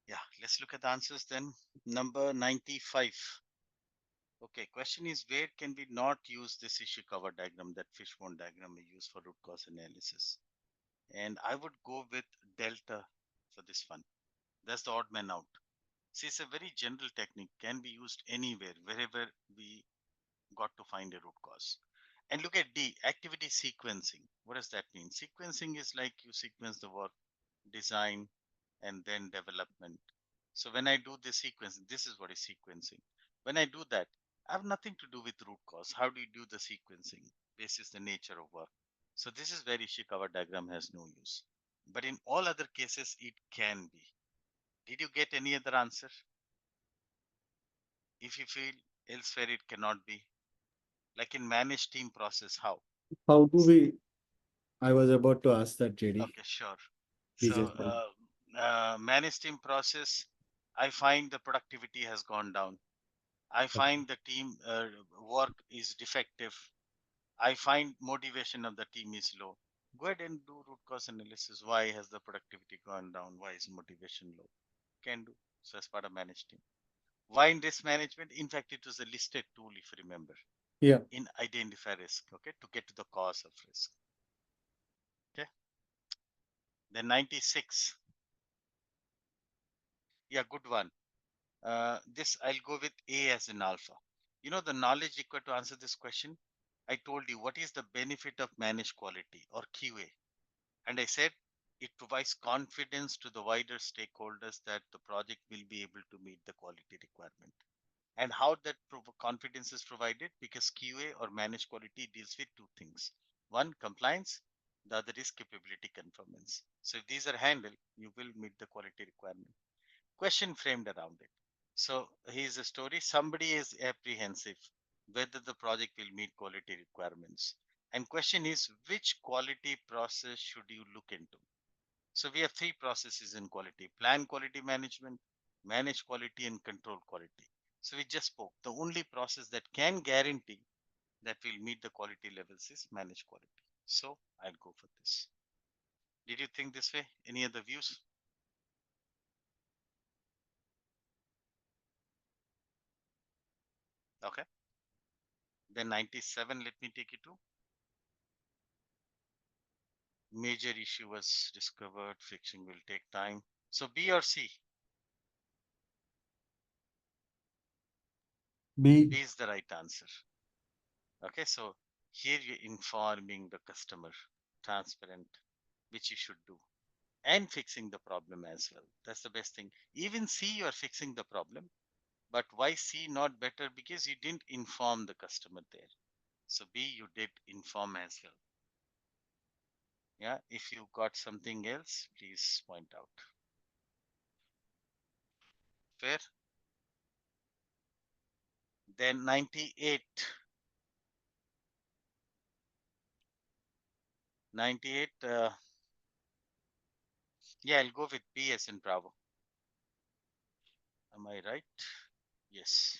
Yeah, let's look at the answers then. Number 95. Okay, question is where can we not use this issue cover diagram, that fishbone diagram we use for root cause analysis? And I would go with delta for this one. That's the odd man out. See, it's a very general technique, can be used anywhere, wherever we got to find a root cause. And look at D, activity sequencing. What does that mean? Sequencing is like you sequence the work, design, and then development. So when I do the sequencing, this is what is sequencing. When I do that, I have nothing to do with root cause. How do you do the sequencing? This is the nature of work. So this is where Ishikawa diagram has no use. But in all other cases, it can be. Did you get any other answer? If you feel elsewhere it cannot be, like in managed team process, how? How do we, I was about to ask that, JD. Okay, sure. Please So explain. managed team process, I find the productivity has gone down. I find the team work is defective. I find motivation of the team is low. Go ahead and do root cause analysis. Why has the productivity gone down? Why is motivation low? Can do. So as part of managed team. Why in risk management? In fact, it was a listed tool, if you remember. Yeah. In identify risk, okay, to get to the cause of risk. Okay. Then 96. Yeah, good one. This I'll go with A as in alpha. You know the knowledge required to answer this question. I told you what is the benefit of managed quality or QA, and I said it provides confidence to the wider stakeholders that the project will be able to meet the quality requirement. And how that confidence is provided, because QA or managed quality deals with two things. One, compliance, the other is capability conformance. So if these are handled, you will meet the quality requirement. Question framed around it. So here's a story. Somebody is apprehensive whether the project will meet quality requirements. And question is, which quality process should you look into? So we have three processes in quality: plan quality management, manage quality, and control quality. So we just spoke. The only process that can guarantee that will meet the quality levels is manage quality. So I'll go for this. Did you think this way? Any other views? Okay. Then 97, let me take it to. Major issue was discovered, fixing will take time. So B or C? B. B is the right answer. Okay, so here you're informing the customer, transparent, which you should do, and fixing the problem as well. That's the best thing. Even C, you are fixing the problem, but why C not better? Because you didn't inform the customer there. So B, you did inform as well. Yeah, if you got something else, please point out. Fair? Then 98. 98, yeah, I'll go with B as in Bravo. Am I right? Yes.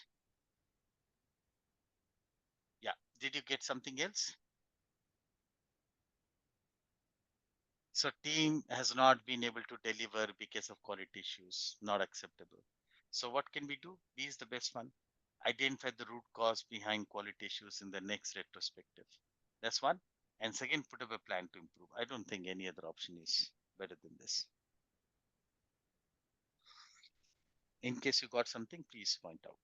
Yeah. Did you get something else? So team has not been able to deliver because of quality issues, not acceptable. So what can we do? B is the best one. Identify the root cause behind quality issues in the next retrospective. That's one. And second, put up a plan to improve. I don't think any other option is better than this. In case you got something, please point out.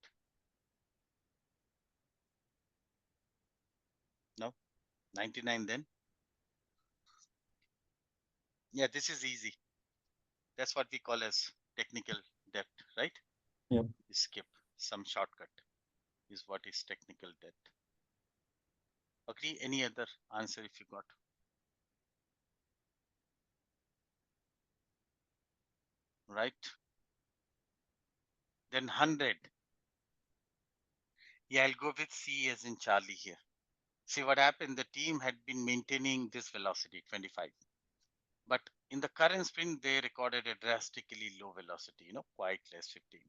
No? 99 then? Yeah, this is easy. That's what we call as technical debt, right? Yep. You skip some shortcut is what is technical debt. Agree? Any other answer if you got? Right? Then 100. Yeah, I'll go with C as in Charlie here. See what happened? The team had been maintaining this velocity 25. But in the current sprint, they recorded a drastically low velocity, quite less 15.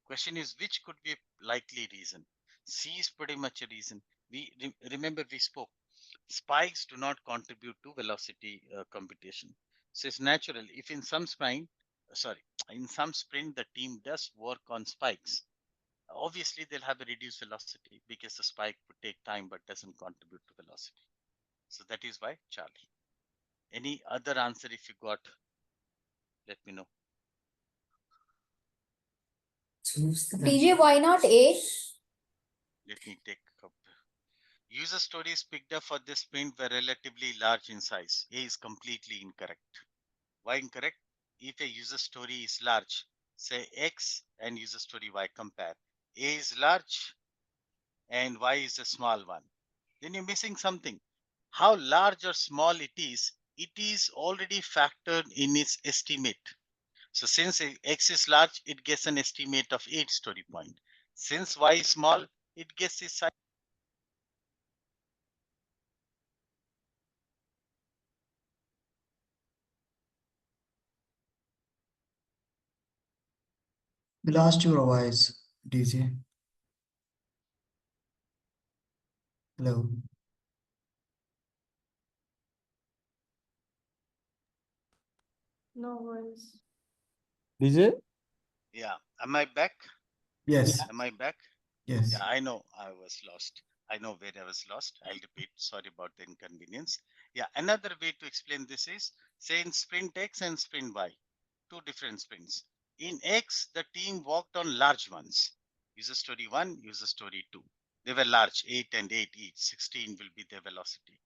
Question is, which could be a likely reason? C is pretty much a reason. Remember we spoke. Spikes do not contribute to velocity computation. So it's natural. If in some sprint, sorry, in some sprint, the team does work on spikes. Obviously, they'll have a reduced velocity because the spike would take time but doesn't contribute to velocity. So that is why Charlie. Any other answer if you got, let me know. TJ, why not A? Let me take up. User stories picked up for this sprint were relatively large in size. A is completely incorrect. Why incorrect? If a user story is large, say X and user story Y compare. A is large and Y is a small one. Then you're missing something. How large or small it is already factored in its estimate. So since X is large, it gets an estimate of 8 story point. Since Y is small, it gets its size. We lost your voice, DJ. Hello. No worries. DJ? Yeah. Am I back? Yes, Am I back? yes. Yeah, I know I was lost. I know where I was lost. I'll repeat. Sorry about the inconvenience. Yeah, another way to explain this is say in sprint X and sprint Y, two different sprints. In X, the team worked on large ones. User story 1, user story 2. They were large, 8 and 8 each. 16 will be their velocity.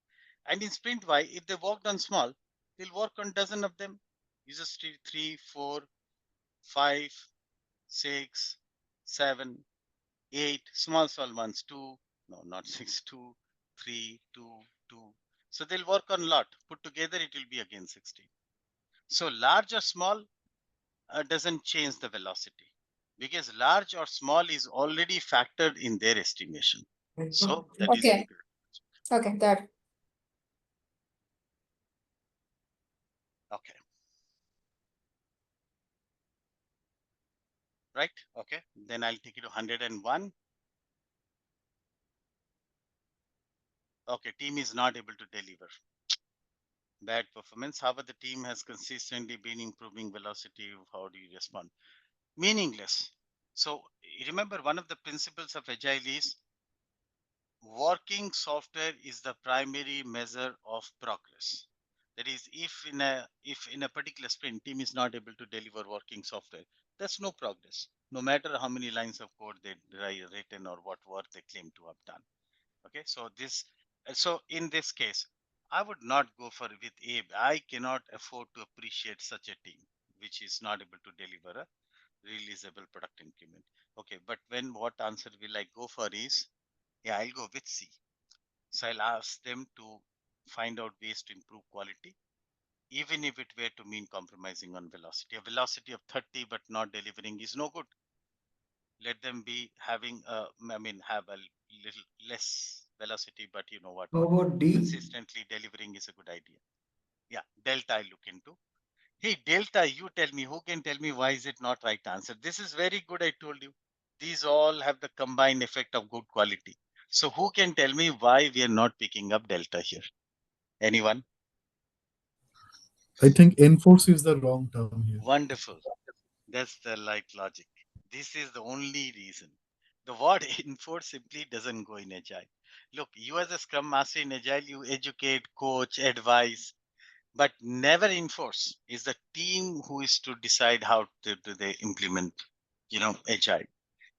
And in sprint Y, if they worked on small, they'll work on dozen of them. User story 3, 4, 5, 6, 7, 8 small ones, 2, no, not 6, 2, 3, 2, 2. So they'll work on lot. Put together, it will be again 16. So large or small doesn't change the velocity because large or small is already factored in their estimation. So that is Okay. good. Okay, got it. Okay. Right. Okay. Then I'll take it to 101. Okay. Team is not able to deliver. Bad performance. However, the team has consistently been improving velocity. How do you respond? Meaningless. So remember, one of the principles of Agile is working software is the primary measure of progress. That is, if in a particular sprint team is not able to deliver working software, that's no progress. No matter how many lines of code they written or what work they claim to have done. Okay, so in this case, I would not go for with Abe. I cannot afford to appreciate such a team which is not able to deliver a releasable product increment. Okay, but what answer will I go for is, yeah, I'll go with C. So I'll ask them to find out ways to improve quality, even if it were to mean compromising on velocity. A velocity of 30 but not delivering is no good. Let them be having have a little less velocity, but you know what? How about D? Consistently delivering is a good idea. Yeah, delta I look into. Hey, delta, you tell me, who can tell me why is it not right answer? This is very good, I told you. These all have the combined effect of good quality. So who can tell me why we are not picking up delta here? Anyone? I think enforce is the wrong term here. Wonderful. That's the logic. This is the only reason. The word enforce simply doesn't go in agile. Look, you as a scrum master in agile, you educate, coach, advise, but never enforce. Is the team who is to decide how do they implement, agile.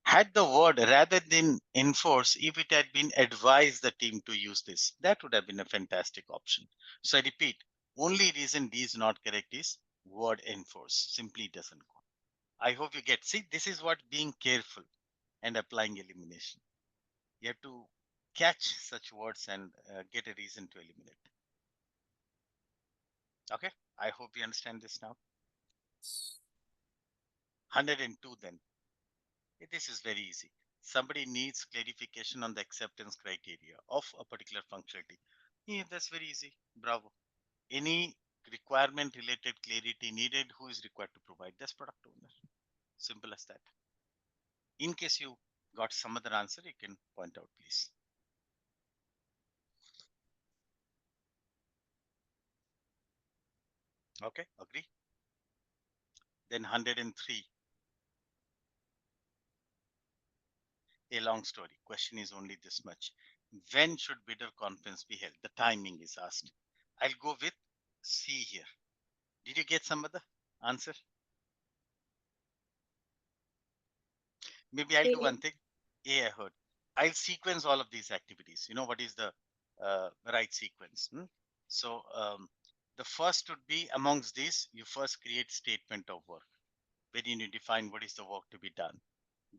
Had the word rather than enforce, if it had been advise the team to use this, that would have been a fantastic option. So I repeat, only reason D is not correct is word enforce simply doesn't go. I hope you get, see, this is what being careful and applying elimination. You have to catch such words and get a reason to eliminate. Okay, I hope you understand this now. 102 then. This is very easy. Somebody needs clarification on the acceptance criteria of a particular functionality. Yeah, that's very easy. Bravo. Any requirement related clarity needed, who is required to provide? That's product owner. Simple as that. In case you got some other answer, you can point out, please. Okay, agree? Then 103. A long story. Question is only this much. When should bidder conference be held? The timing is asked. I'll go with C here. Did you get some other answer? Maybe I'll do A. one thing. A, I heard. I'll sequence all of these activities. You know what is the right sequence? So the first would be amongst these, you first create statement of work, where you need to define what is the work to be done.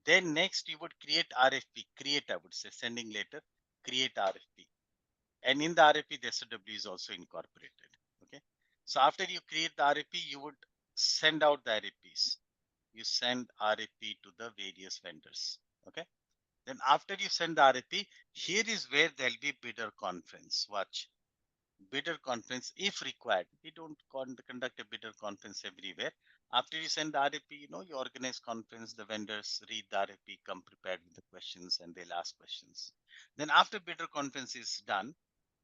Then next you would create RFP, create, I would say, sending letter, create RFP. And in the RFP, the SOW is also incorporated. Okay. So after you create the RFP, you would send out the RFPs. You send RFP to the various vendors. Okay. Then after you send the RFP, here is where there'll be bidder conference. Watch. Bidder conference if required. We don't conduct a bidder conference everywhere. After you send the RFP, you organize conference, the vendors read the RFP, come prepared with the questions, and they'll ask questions. Then after bidder conference is done,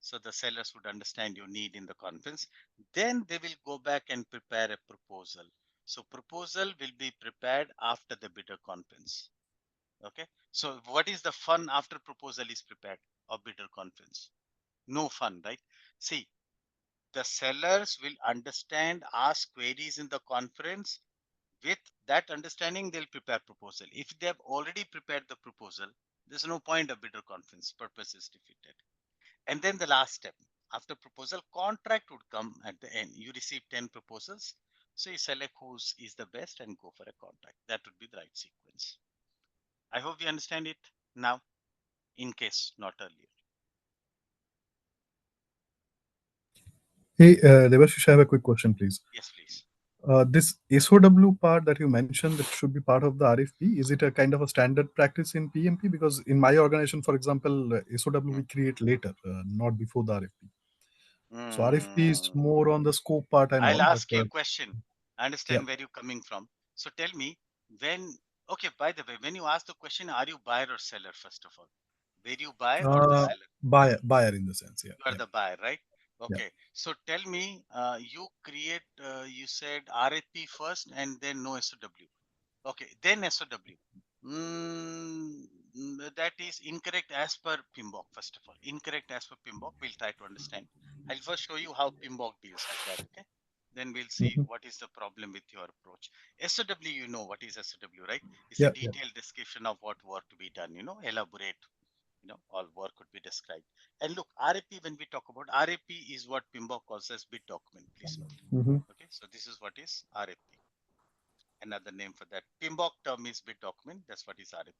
so the sellers would understand your need in the conference, then they will go back and prepare a proposal. So proposal will be prepared after the bidder conference. Okay. So what is the fun after proposal is prepared or bidder conference? No fun, right? See, the sellers will understand, ask queries in the conference. With that understanding, they'll prepare proposal. If they have already prepared the proposal, there's no point of bidder conference. Purpose is defeated. And then the last step, after proposal, contract would come at the end. You receive 10 proposals. So you select whose is the best and go for a contract. That would be the right sequence. I hope you understand it now, in case not earlier. Hey, Devashish, I have a quick question, please. Yes, please. This SOW part that you mentioned that should be part of the RFP, is it a kind of a standard practice in PMP? Because in my organization, for example, SOW we create later, not before the RFP. So RFP is more on the scope part and all. I'll ask but, you a question. I understand yeah. where you're coming from. So tell me, okay, by the way, when you ask the question, are you buyer or seller, first of all? Were you buyer or the seller? Buyer in the sense, yeah. You are the buyer, right? Yeah. Okay. So tell me, you create, you said RFP first and then no SOW. Okay, then SOW. That is incorrect as per PMBOK, first of all. Incorrect as per PMBOK. We'll try to understand. I'll first show you how PMBOK deals with that, okay? Then we'll see what is the problem with your approach. SOW, you know what is SOW, right? It's a detailed description of what work to be done, elaborate, all work could be described. And look, RFP, when we talk about RFP is what PMBOK calls as bid document, please note. Okay, so this is what is RFP. Another name for that. PMBOK term is bid document. That's what is RFP.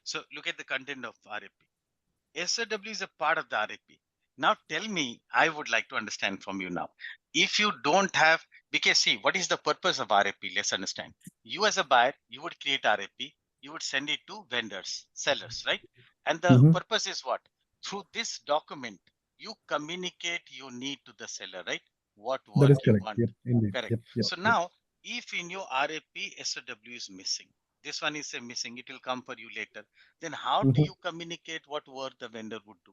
So look at the content of RFP. SOW is a part of the RFP. Now tell me, I would like to understand from you now. If you don't have, because see, what is the purpose of RFP? Let's understand. You as a buyer, you would create RFP. You would send it to vendors, sellers, right? And the purpose is what? Through this document, you communicate your need to the seller, right? What work That is you correct. want. Yep, indeed. Correct. Yep, So now, if in your RFP SOW is missing, this one is missing, it will come for you later. Then how do you communicate what work the vendor would do?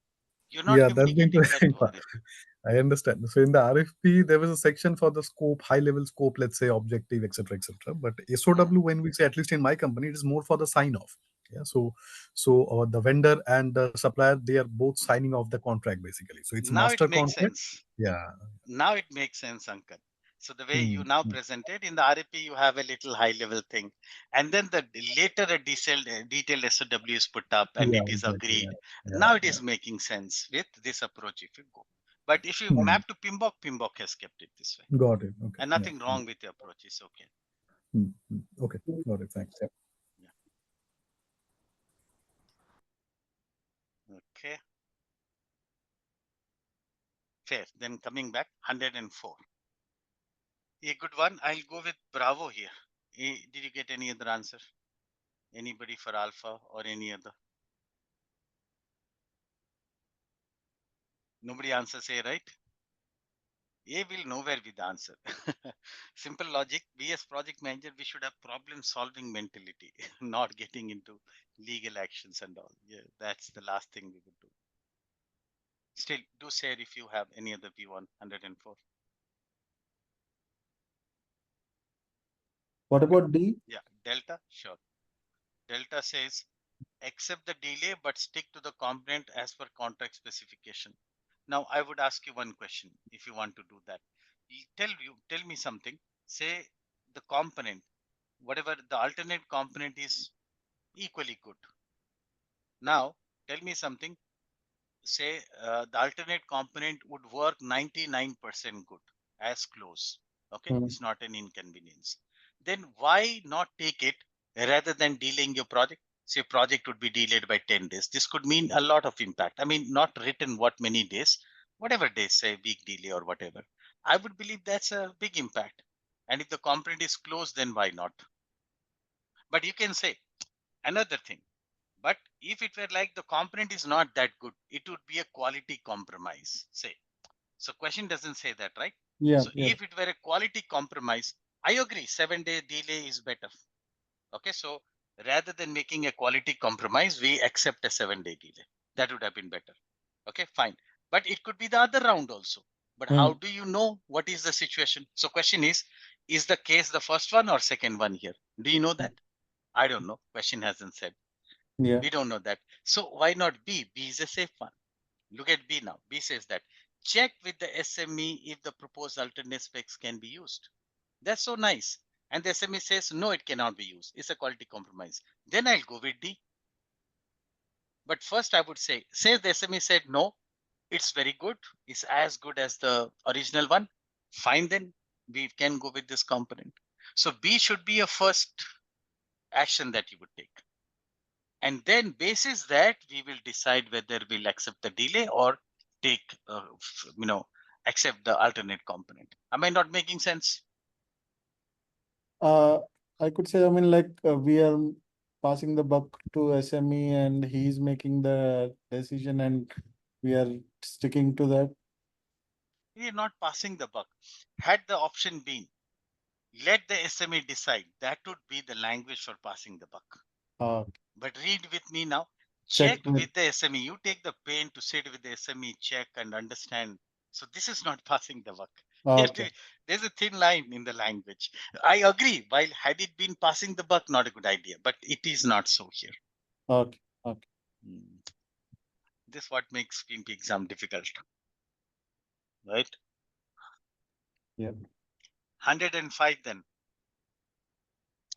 You're not Yeah, that's the communicating that interesting to part. RFP. I understand. So in the RFP, there was a section for the scope, high level scope, let's say objective, etc., etc. But SOW, when we say, at least in my company, it is more for the sign off. Yeah. So the vendor and the supplier, they are both signing off the contract basically. So it's Now it master makes contract. sense. Yeah. Now it makes sense, Ankit. So the way you now presented in the RFP, you have a little high level thing. And then later a detailed SOW is put up and Yeah, it is exactly. agreed. Yeah. Now it is making sense with this approach if you go. But if you map to PMBOK, PMBOK has kept it this way. Got it. Okay. And nothing wrong with the approach. It's okay. Okay. Got it. Thanks. Yeah. Okay. Fair. Then coming back, 104. A good one. I'll go with Bravo here. Did you get any other answer? Anybody for Alpha or any other? Nobody answers A, right? A will nowhere with the answer. Simple logic. We as project manager, we should have problem solving mentality, not getting into legal actions and all. Yeah, that's the last thing we would do. Still, do share if you have any other view on 104. What about D? Yeah, delta, sure. Delta says accept the delay but stick to the component as per contract specification. Now I would ask you one question if you want to do that. Tell me something. Say the component, whatever the alternate component is equally good. Now tell me something. Say the alternate component would work 99% good, as close. Okay, Hmm. it's not an inconvenience. Then why not take it rather than delaying your project? Say project would be delayed by 10 days. This could mean a lot of impact. I mean, not written what many days, whatever days, say week delay or whatever. I would believe that's a big impact. And if the component is closed, then why not? But you can say another thing. But if it were like the component is not that good, it would be a quality compromise, say. So question doesn't say that, right? Yeah, So yeah. if it were a quality compromise, I agree, 7-day delay is better. Okay, so rather than making a quality compromise, we accept a 7-day delay. That would have been better. Okay, fine. But it could be the other round also. But how Hmm. do you know what is the situation? So question is the case the first one or second one here? Do you know that? I don't know. Question hasn't said. Yeah. We don't know that. So why not B? B is a safe one. Look at B now. B says that check with the SME if the proposed alternate specs can be used. That's so nice. And the SME says, no, it cannot be used. It's a quality compromise. Then I'll go with D. But first I would say the SME said, no, it's very good. It's as good as the original one. Fine, then we can go with this component. So B should be a first action that you would take. And then basis that we will decide whether we'll accept the delay or take, accept the alternate component. Am I not making sense? Uh, I could say, I mean, like we are passing the buck to SME and he's making the decision and we are sticking to that. We are not passing the buck. Had the option been, let the SME decide, that would be the language for passing the buck. Uh, But read with me now. check Check with, with the SME. You take the pain to sit with the SME, check and understand. So this is not passing the buck. okay. There's a thin line in the language. I agree. While had it been passing the buck, not a good idea, but it is not so here. Okay. Okay. Hmm. This what makes PMP exam difficult, right? Yeah. 105 then.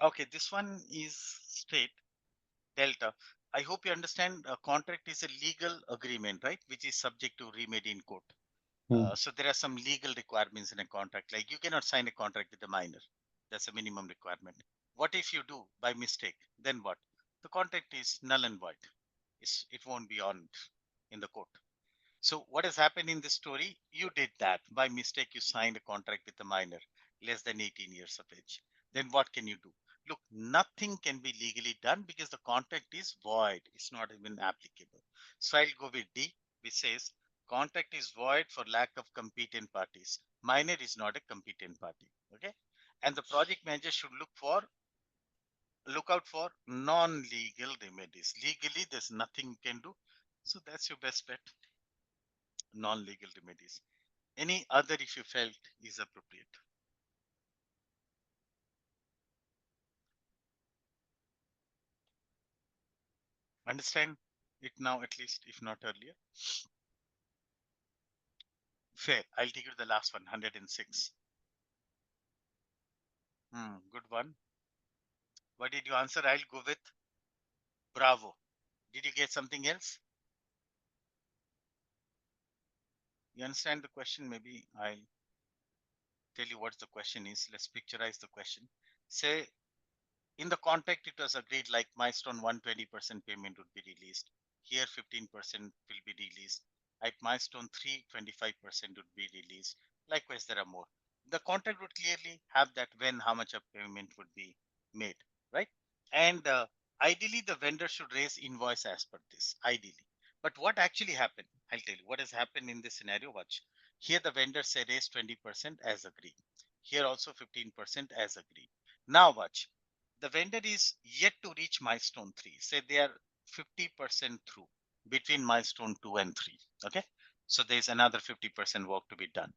Okay, this one is straight delta. I hope you understand a contract is a legal agreement, right? Which is subject to remedy in court. Hmm. So there are some legal requirements in a contract, like you cannot sign a contract with a minor. That's a minimum requirement. What if you do by mistake? Then what? The contract is null and void. It won't be on in the court. So what has happened in this story? You did that by mistake. You signed a contract with a minor less than 18 years of age. Then what can you do? Look, nothing can be legally done because the contract is void. It's not even applicable. So I'll go with D, which says contract is void for lack of competent parties. Minor is not a competent party. Okay. And the project manager should look out for non-legal remedies. Legally, there's nothing you can do. So that's your best bet. Non-legal remedies. Any other if you felt is appropriate. Understand it now, at least, if not earlier. Fair. I'll take you to the last one, 106. Good one. What did you answer? I'll go with bravo. Did you get something else? You understand the question? Maybe I'll tell you what the question is. Let's picturize the question. Say, in the contract, it was agreed like milestone 120% payment would be released. Here, 15% will be released. At milestone 3, 25% would be released. Likewise, there are more. The contract would clearly have that when how much of payment would be made, right? And ideally, the vendor should raise invoice as per this, ideally. But what actually happened? I'll tell you what has happened in this scenario. Watch. Here, the vendor say raise 20% as agreed. Here also 15% as agreed. Now watch. The vendor is yet to reach milestone 3. Say they are 50% through between milestone 2 and 3. Okay. So there's another 50% work to be done.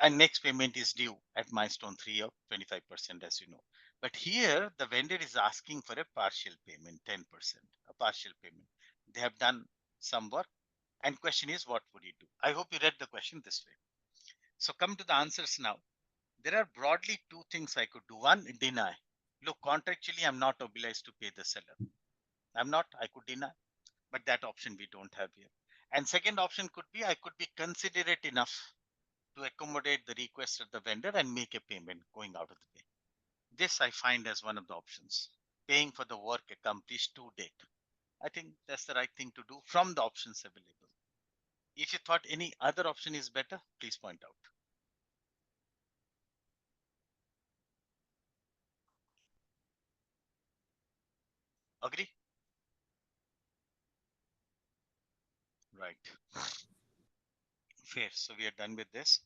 And next payment is due at milestone 3 of 25%, as you know. But here the vendor is asking for a partial payment, 10%, a partial payment. They have done some work, and question is, what would you do? I hope you read the question this way. So come to the answers now. There are broadly two things I could do. One, deny. Look, contractually, I'm not obliged to pay the seller. I'm not, I could deny, but that option we don't have here. And second option could be, I could be considerate enough to accommodate the request of the vendor and make a payment going out of the way. This I find as one of the options, paying for the work accomplished to date. I think that's the right thing to do from the options available. If you thought any other option is better, please point out. Agree? Right. Fair. So we are done with this.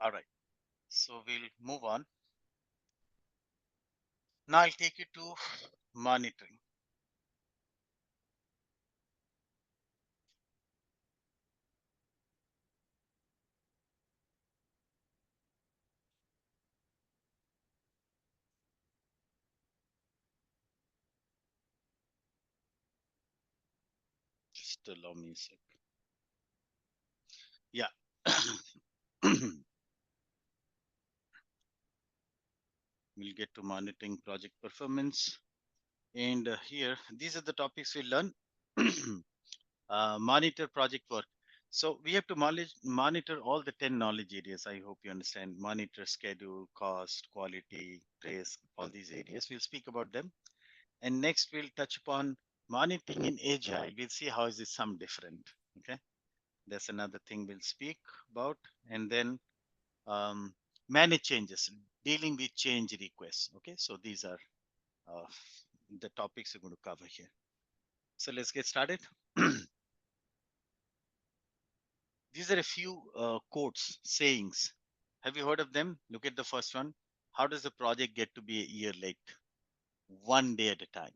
All right. So we'll move on. Now I'll take you to monitoring. Just allow me a sec. Yeah. We'll get to monitoring project performance. And here, these are the topics we learn. Monitor project work. So we have to monitor all the 10 knowledge areas. I hope you understand. Monitor schedule, cost, quality, risk, all these areas. We'll speak about them. And next we'll touch upon monitoring in Agile. We'll see how is this some different. Okay. That's another thing we'll speak about. And then manage changes, dealing with change requests. Okay. So these are the topics we're going to cover here. So let's get started. These are a few quotes, sayings. Have you heard of them? Look at the first one. How does the project get to be a year late? One day at a time.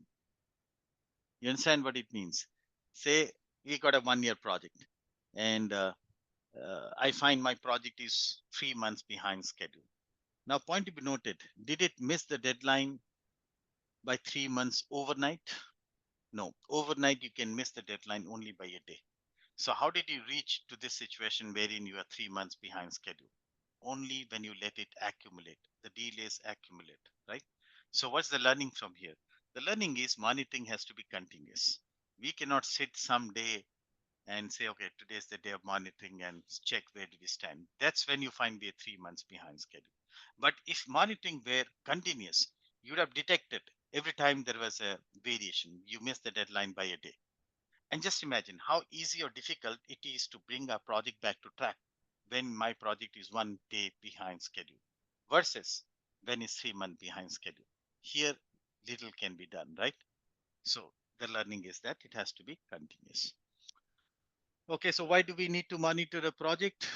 You understand what it means? Say we got a 1 year project and I find my project is 3 months behind schedule. Now, point to be noted, did it miss the deadline by 3 months overnight? No, overnight you can miss the deadline only by a day. So how did you reach to this situation wherein you are 3 months behind schedule? Only when you let it accumulate, the delays accumulate, right? So what's the learning from here? The learning is monitoring has to be continuous. We cannot sit someday and say, okay, today's the day of monitoring and check where do we stand. That's when you find we're 3 months behind schedule. But if monitoring were continuous, you would have detected every time there was a variation, you missed the deadline by a day. And just imagine how easy or difficult it is to bring a project back to track when my project is 1 day behind schedule versus when it's 3 months behind schedule. Here, little can be done, right? So the learning is that it has to be continuous. Okay, so why do we need to monitor a project?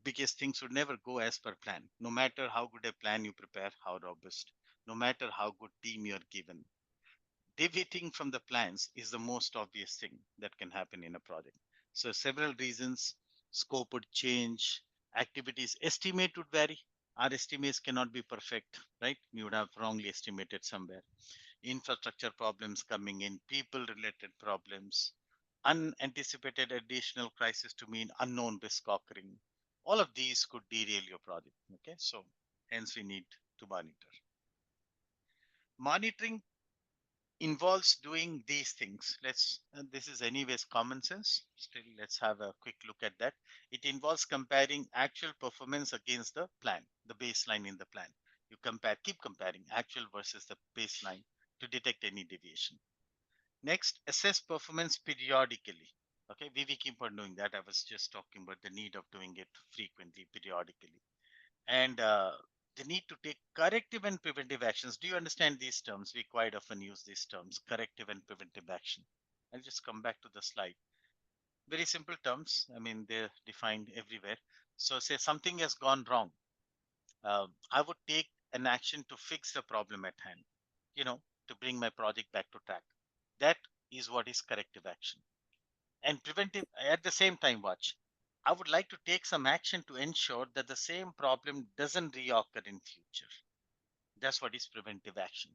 Because things would never go as per plan. No matter how good a plan you prepare, how robust, no matter how good team you're given, deviating from the plans is the most obvious thing that can happen in a project. So several reasons, scope would change, activities estimate would vary. Our estimates cannot be perfect, right? We would have wrongly estimated somewhere. Infrastructure problems coming in, people related problems, unanticipated additional crisis to mean unknown risk occurring. All of these could derail your project. Okay, so hence we need to monitor. Monitoring involves doing these things. This is anyways common sense. Still, let's have a quick look at that. It involves comparing actual performance against the plan, the baseline in the plan. You keep comparing actual versus the baseline to detect any deviation. Next, assess performance periodically. Okay, we keep on doing that. I was just talking about the need of doing it frequently, periodically. And the need to take corrective and preventive actions. Do you understand these terms? We quite often use these terms, corrective and preventive action. I'll just come back to the slide. Very simple terms. I mean, they're defined everywhere. So say something has gone wrong. I would take an action to fix the problem at hand, to bring my project back to track. That is what is corrective action. And preventive at the same time, watch. I would like to take some action to ensure that the same problem doesn't reoccur in future. That's what is preventive action.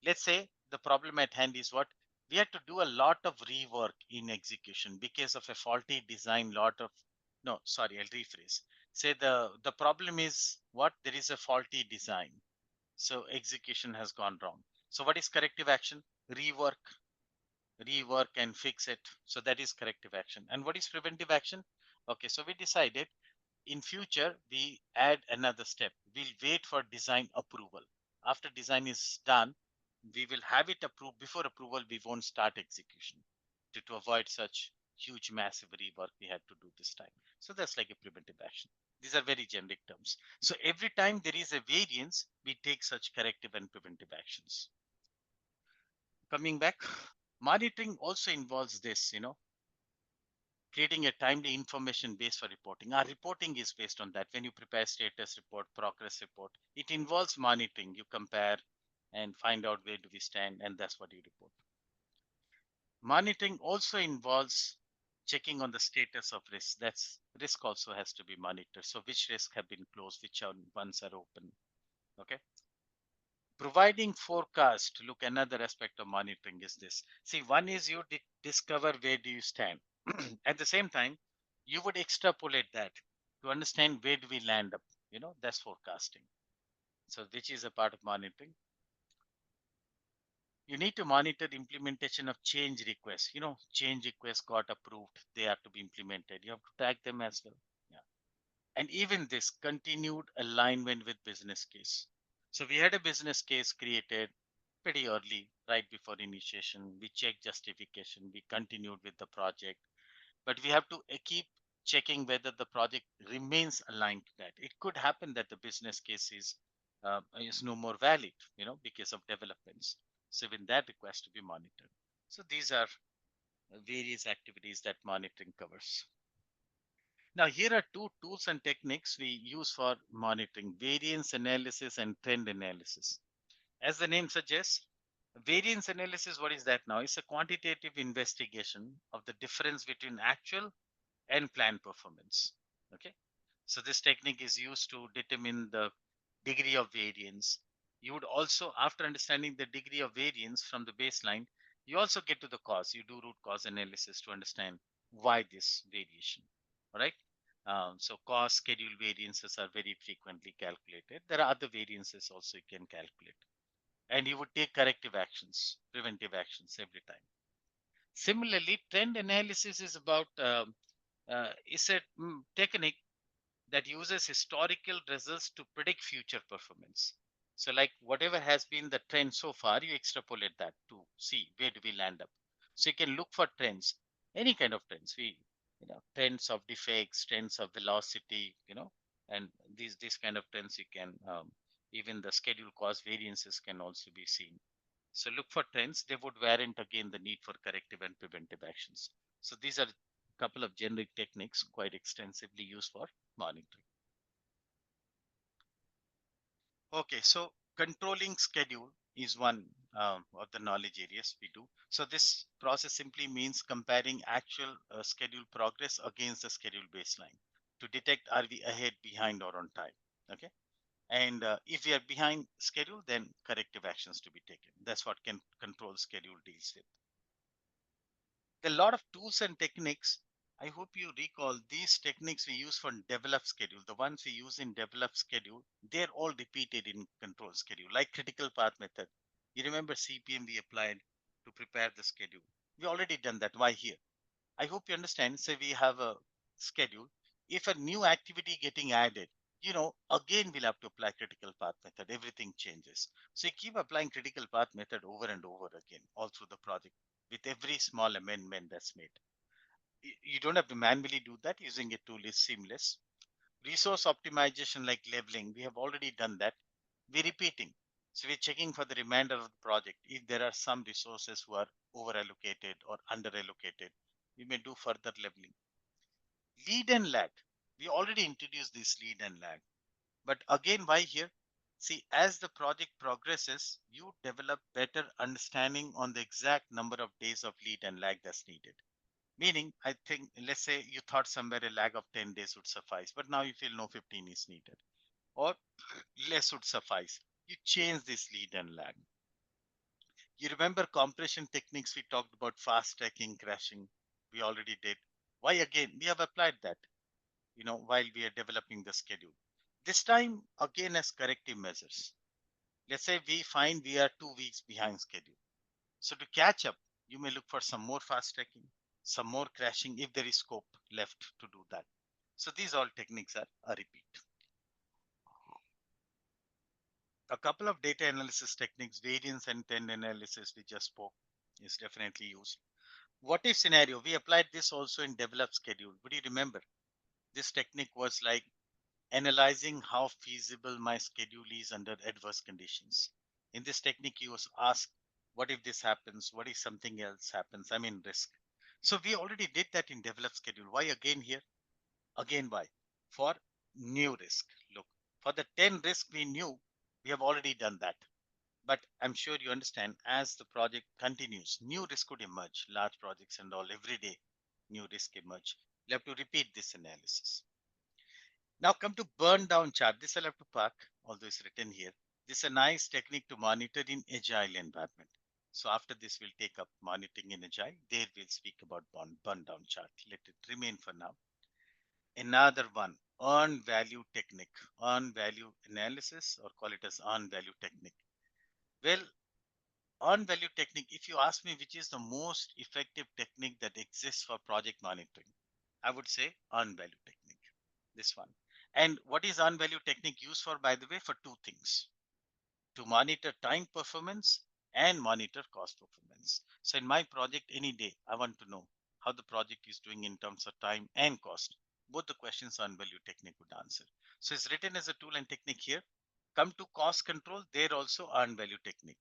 Let's say the problem at hand is what? We had to do a lot of rework in execution because of a faulty design, no, sorry, I'll rephrase. Say the problem is what? There is a faulty design. So execution has gone wrong. So what is corrective action? Rework and fix it. So that is corrective action. And what is preventive action? Okay, so we decided in future we add another step. We'll wait for design approval. After design is done, we will have it approved. Before approval, we won't start execution to avoid such huge massive rework we had to do this time. So that's like a preventive action. These are very generic terms. So every time there is a variance, we take such corrective and preventive actions. Coming back, monitoring also involves this, creating a timely information base for reporting. Our reporting is based on that. When you prepare status report, progress report, it involves monitoring. You compare and find out where do we stand, and that's what you report. Monitoring also involves checking on the status of risk. That's risk also has to be monitored. So which risks have been closed, which ones are open. Okay. Providing forecast. Look, another aspect of monitoring is this. See, one is you discover where do you stand. At the same time, you would extrapolate that to understand where do we land up. That's forecasting. So which is a part of monitoring. You need to monitor implementation of change requests. Change requests got approved. They have to be implemented. You have to track them as well. Yeah. And even this continued alignment with business case. So we had a business case created pretty early, right before initiation. We checked justification. We continued with the project, but we have to keep checking whether the project remains aligned to that. It could happen that the business case is no more valid, because of developments. So even that requires to be monitored. So these are various activities that monitoring covers. Now, here are two tools and techniques we use for monitoring: variance analysis and trend analysis. As the name suggests, variance analysis, what is that now? It's a quantitative investigation of the difference between actual and planned performance. Okay. So this technique is used to determine the degree of variance. You would also, after understanding the degree of variance from the baseline, you also get to the cause. You do root cause analysis to understand why this variation. All right. So cause schedule variances are very frequently calculated. There are other variances also you can calculate. And you would take corrective actions, preventive actions every time. Similarly, trend analysis is about is a technique that uses historical results to predict future performance. So like whatever has been the trend so far, you extrapolate that to see where do we land up. So you can look for trends, any kind of trends. Trends of defects, trends of velocity, and these kind of trends you can, even the schedule cause variances can also be seen. So look for trends. They would warrant again the need for corrective and preventive actions. So these are a couple of generic techniques quite extensively used for monitoring. Okay, so controlling schedule is one of the knowledge areas we do. So this process simply means comparing actual schedule progress against the schedule baseline to detect are we ahead, behind, or on time. Okay. And if we are behind schedule, then corrective actions to be taken. That's what control schedule deals with. There are a lot of tools and techniques. I hope you recall these techniques we use for develop schedule. The ones we use in develop schedule, they're all repeated in control schedule, like critical path method. You remember CPM we applied to prepare the schedule. We already done that. Why here? I hope you understand. Say we have a schedule. If a new activity getting added, again, we'll have to apply critical path method. Everything changes. So you keep applying critical path method over and over again, all through the project with every small amendment that's made. You don't have to manually do that. Using a tool is seamless. Resource optimization like leveling, we have already done that. We're repeating. So we're checking for the remainder of the project. If there are some resources who are over allocated or under allocated, we may do further leveling. Lead and lag. We already introduced this lead and lag. But again, why here? See, as the project progresses, you develop better understanding on the exact number of days of lead and lag that's needed. Meaning, I think, let's say you thought somewhere a lag of 10 days would suffice, but now you feel no 15 is needed or less would suffice. You change this lead and lag. You remember compression techniques we talked about, fast tracking, crashing. We already did. Why again? We have applied that, while we are developing the schedule. This time again as corrective measures. Let's say we find we are 2 weeks behind schedule. So to catch up, you may look for some more fast tracking, some more crashing if there is scope left to do that. So these all techniques are a repeat. A couple of data analysis techniques, variance and trend analysis we just spoke, is definitely used. What if scenario? We applied this also in develop schedule. Would you remember? This technique was like analyzing how feasible my schedule is under adverse conditions. In this technique, you was asked, what if this happens? What if something else happens? I mean, risk. So we already did that in develop schedule. Why again here? Again, why? For new risk. Look, for the 10 risk we knew, we have already done that. But I'm sure you understand, as the project continues, new risk could emerge, large projects and all, every day, new risk emerge. You have to repeat this analysis. Now come to burn down chart. This I'll have to park, although it's written here. This is a nice technique to monitor in agile environment. So after this, we'll take up monitoring in agile. There we'll speak about burn down chart. Let it remain for now. Another one, earn value technique, earn value analysis, or call it as earn value technique. Well, earn value technique, if you ask me which is the most effective technique that exists for project monitoring, I would say earn value technique, this one. And what is earn value technique used for, by the way? For two things: to monitor time performance and monitor cost performance. So in my project, any day, I want to know how the project is doing in terms of time and cost. Both the questions earn value technique would answer. So it's written as a tool and technique here. Come to cost control, there also earn value technique,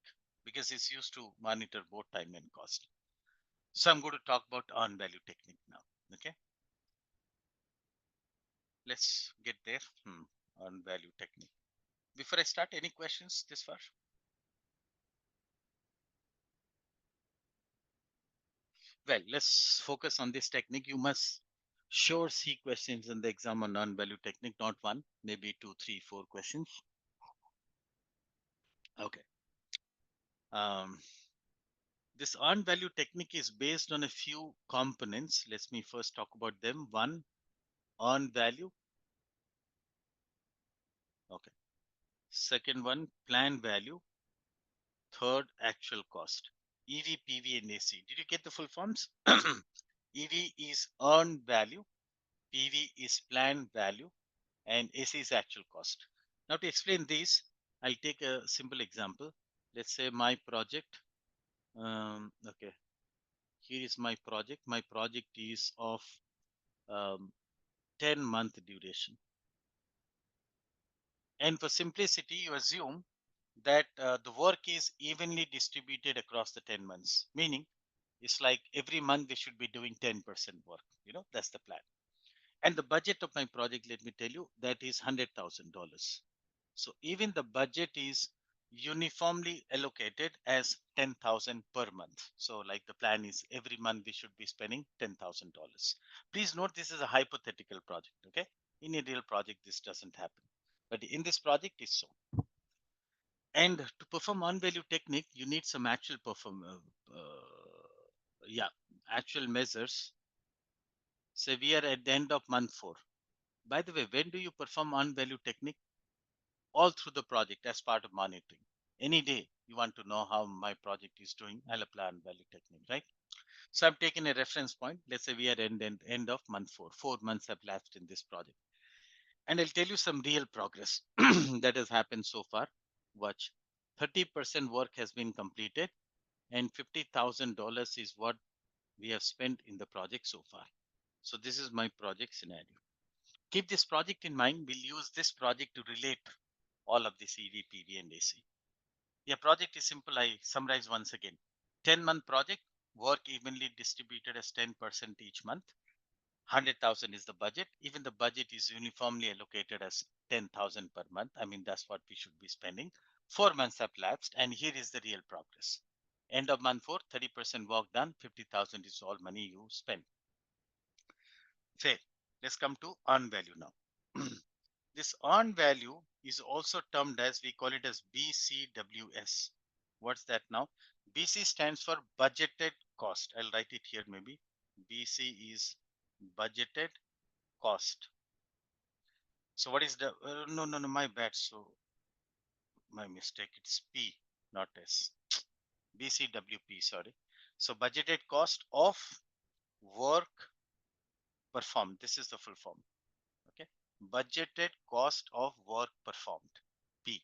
because it's used to monitor both time and cost. So I'm going to talk about earn value technique now. Okay. Let's get there. Earn value technique. Before I start, any questions this far? Well, let's focus on this technique. You must sure see questions in the exam on earn value technique, not one, maybe 2, 3, 4 questions. Okay. This earn value technique is based on a few components. Let me first talk about them. One, earn value. Okay. Second one, plan value. Third, actual cost. EV, PV, and AC. Did you get the full forms? EV is earned value, PV is planned value, and AC is actual cost. Now to explain this, I'll take a simple example. Let's say my project. Okay, here is my project. My project is of 10-month duration. And for simplicity, you assume that the work is evenly distributed across the 10 months, meaning it's like every month they should be doing 10% work. That's the plan. And the budget of my project, let me tell you, that is $100,000. So even the budget is uniformly allocated as 10,000 per month. So like the plan is every month we should be spending $10,000. Please note this is a hypothetical project. Okay. In a real project, this doesn't happen. But in this project, it's so. And to perform earn value technique, you need some actual actual measures. So we are at the end of month 4. By the way, when do you perform earn value technique? All through the project as part of monitoring. Any day you want to know how my project is doing, I'll apply earn value technique, right? So I'm taking a reference point. Let's say we are end of month 4. 4 months have left in this project. And I'll tell you some real progress that has happened so far. Watch. 30% work has been completed and $50,000 is what we have spent in the project so far. So this is my project scenario. Keep this project in mind. We'll use this project to relate all of this EV, PV, and AC. Yeah, project is simple. I summarize once again. 10-month project, work evenly distributed as 10% each month. 100,000 is the budget. Even the budget is uniformly allocated as 10,000 per month. I mean, that's what we should be spending. 4 months have lapsed, and here is the real progress. End of month 4, 30% work done. 50,000 is all money you spend. Fair. Let's come to earn value now. This earn value is also termed as, we call it as BCWS. What's that now? BC stands for budgeted cost. I'll write it here maybe. BC is budgeted cost. So what is the, no, my bad. So my mistake, it's P, not S. BCWP, sorry. So budgeted cost of work performed. This is the full form. Okay. Budgeted cost of work performed. P.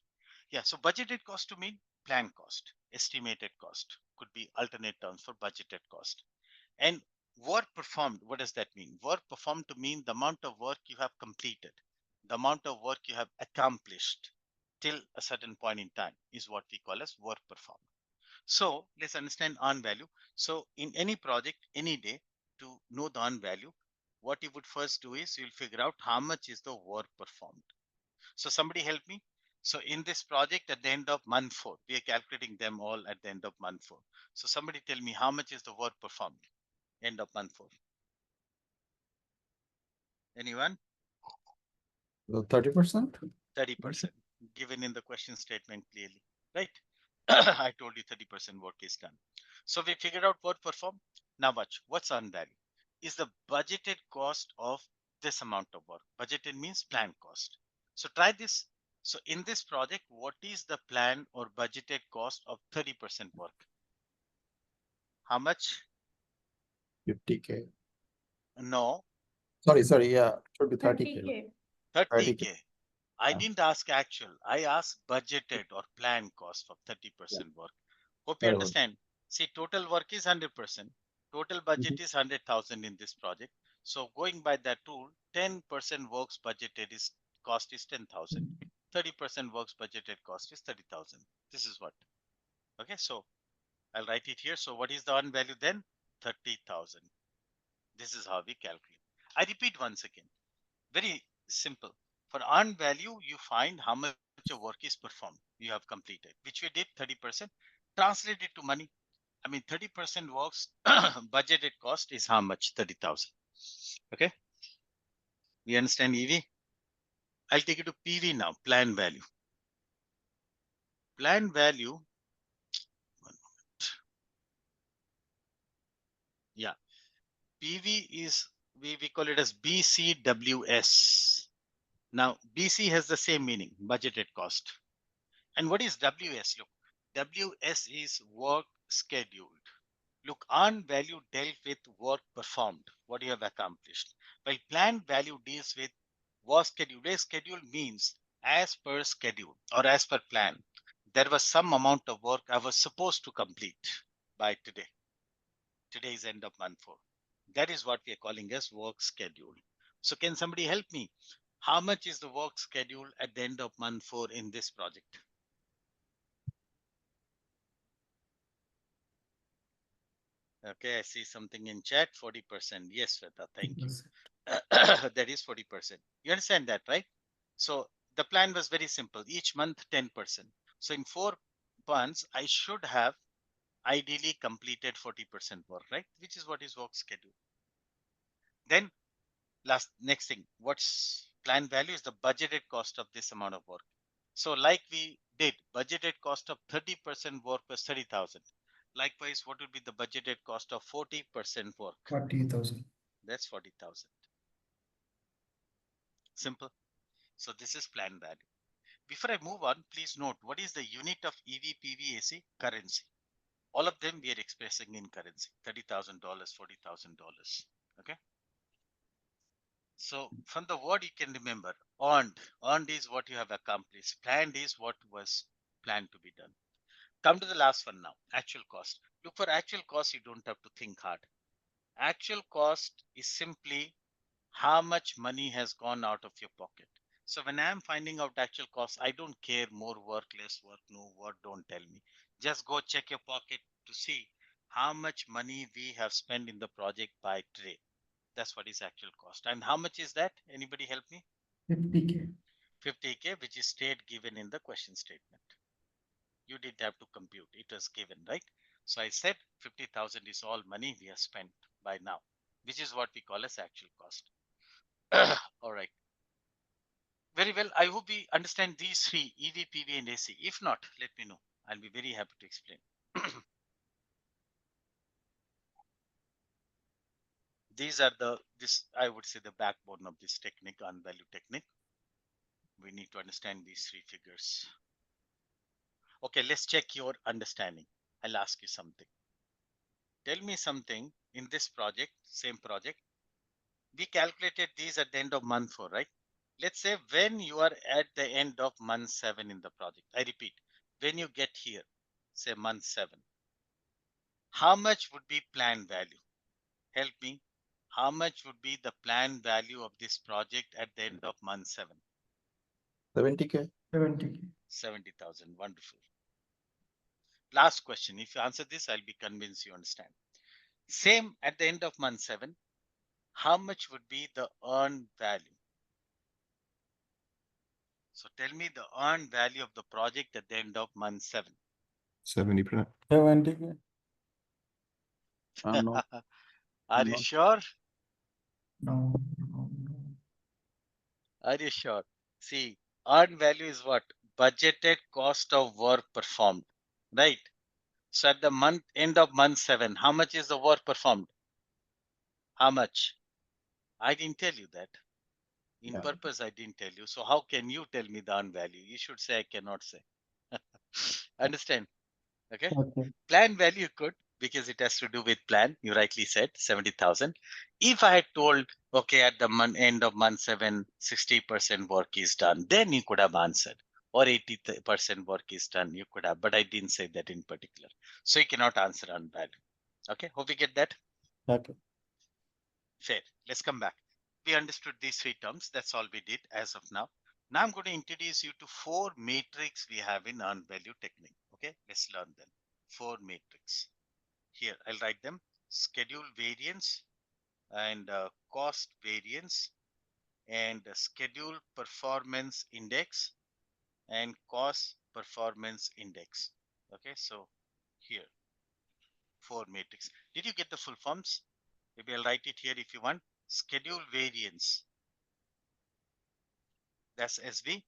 Yeah. So budgeted cost to mean plan cost, estimated cost could be alternate terms for budgeted cost. And work performed, what does that mean? Work performed to mean the amount of work you have completed, the amount of work you have accomplished till a certain point in time is what we call as work performed. So let's understand earn value. So in any project, any day, to know the earn value, what you would first do is you'll figure out how much is the work performed. So somebody help me. So in this project at the end of month 4, we are calculating them all at the end of month 4. So somebody tell me how much is the work performed end of month 4. Anyone? 30%? 30% given in the question statement clearly, right? I told you 30% work is done. So we figured out work performed. Now watch, what's earned value? Is the budgeted cost of this amount of work. Budgeted means planned cost. So try this. So in this project, what is the plan or budgeted cost of 30% work? How much? 50K. No, Sorry, yeah, it should be 30K. 30K. 30K. I Yeah. didn't ask actual. I asked budgeted or planned cost of 30% work. Hope you Very good. understand. See, total work is 100%. Total budget is 100,000 in this project. So going by that rule, 10% works budgeted is cost is 10,000. 30% works budgeted cost is 30,000. This is what. Okay, so I'll write it here. So what is the earned value then? 30,000. This is how we calculate. I repeat once again. Very simple. For earned value, you find how much of work is performed, you have completed, which we did 30%. Translate it to money. I mean, 30% works budgeted cost is how much? 30,000. Okay. We understand EV. I'll take it to PV now, plan value. Plan value. 1 moment. Yeah. PV is, we call it as BCWS. Now, BC has the same meaning, budgeted cost. And what is WS? Look, WS is work scheduled. Look, earned value dealt with work performed, what you have accomplished. While planned value deals with work scheduled. Where schedule means as per schedule or as per plan. There was some amount of work I was supposed to complete by today. Today is end of month 4. That is what we are calling as work schedule. So can somebody help me? How much is the work schedule at the end of month 4 in this project? Okay, I see something in chat, 40%. Yes, Shweta, thank you. That is 40%. You understand that, right? So the plan was very simple. Each month, 10%. So in 4 months, I should have ideally completed 40% work, right? Which is what is work schedule. Then next thing, what's plan value is the budgeted cost of this amount of work. So like we did, budgeted cost of 30% work was 30,000. Likewise, what would be the budgeted cost of 40% work? 40,000. That's 40,000. Simple. So this is plan value. Before I move on, please note what is the unit of EV, PV, AC? Currency. All of them we are expressing in currency. $30,000, $40,000. Okay. So from the word you can remember, earned. Earned is what you have accomplished. Planned is what was planned to be done. Come to the last one now, actual cost. Look, for actual cost, you don't have to think hard. Actual cost is simply how much money has gone out of your pocket. So when I'm finding out actual cost, I don't care more work, less work, no work, don't tell me. Just go check your pocket to see how much money we have spent in the project by today. That's what is actual cost. And how much is that? Anybody help me? 50K. 50K, which is state given in the question statement. You didn't have to compute, it was given, right? So I said 50,000 is all money we have spent by now, which is what we call as actual cost. All right. Very well. I hope we understand these three, EV, PV, and AC. If not, let me know. I'll be very happy to explain. These are I would say, the backbone of this technique, unvalue technique. We need to understand these three figures. Okay, let's check your understanding. I'll ask you something. Tell me something in this project, same project. We calculated these at the end of month 4, right? Let's say when you are at the end of month 7 in the project. I repeat, when you get here, say month 7, how much would be planned value? Help me. How much would be the planned value of this project at the end of month 7? 70K. 70. 70,000. Wonderful. Last question. If you answer this, I'll be convinced you understand. Same at the end of month 7. How much would be the earned value? So tell me the earned value of the project at the end of month 7. 70%. 70K. No, Are no. you sure? No, no, no. Are you sure? See, earned value is what? Budgeted cost of work performed, right? So at the end of month 7, how much is the work performed? How much? I didn't tell you that. In Yeah. purpose, I didn't tell you. So how can you tell me the earned value? You should say I cannot say. Understand? Okay. Okay. Plan value could, because it has to do with plan. You rightly said 70,000. If I had told, okay, at the end of month 7, 60% work is done, then you could have answered. Or 80% work is done, you could have, but I didn't say that in particular. So you cannot answer on value. Okay, hope we get that. Okay. Fair. Let's come back. We understood these three terms. That's all we did as of now. Now I'm going to introduce you to 4 matrix we have in earned value technique. Okay, let's learn them. 4 matrix. Here, I'll write them: schedule variance and cost variance and schedule performance index and cost performance index. Okay, so here, 4 matrix. Did you get the full forms? Maybe I'll write it here if you want. Schedule variance, that's SV.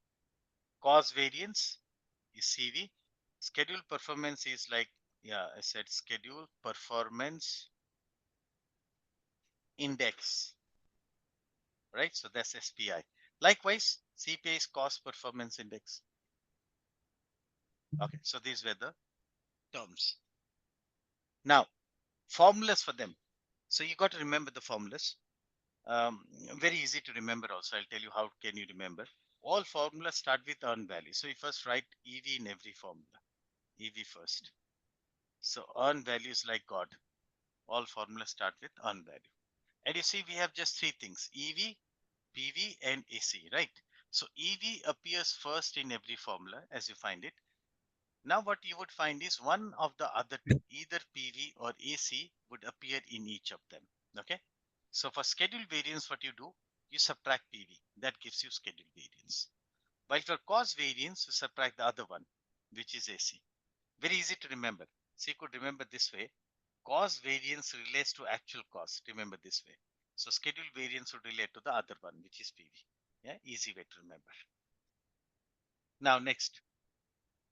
Cost variance is CV. Schedule performance is like, yeah, I said schedule performance index, right? So that's SPI. Likewise, CPI is cost performance index. Okay, so these were the terms. Now, formulas for them. So you got to remember the formulas. Very easy to remember also. I'll tell you how can you remember. All formulas start with earned value. So you first write EV in every formula. EV first. So earned value is like God. All formulas start with earned value. And you see we have just 3 things: EV, PV, and AC, right? So EV appears first in every formula as you find it. Now what you would find is one of the other two, either PV or AC, would appear in each of them. Okay. So for schedule variance, what you do, you subtract PV. That gives you schedule variance. While for cost variance, you subtract the other one, which is AC. Very easy to remember. So you could remember this way. Cost variance relates to actual cost. Remember this way. So schedule variance would relate to the other one, which is PV. Yeah, easy way to remember. Now next,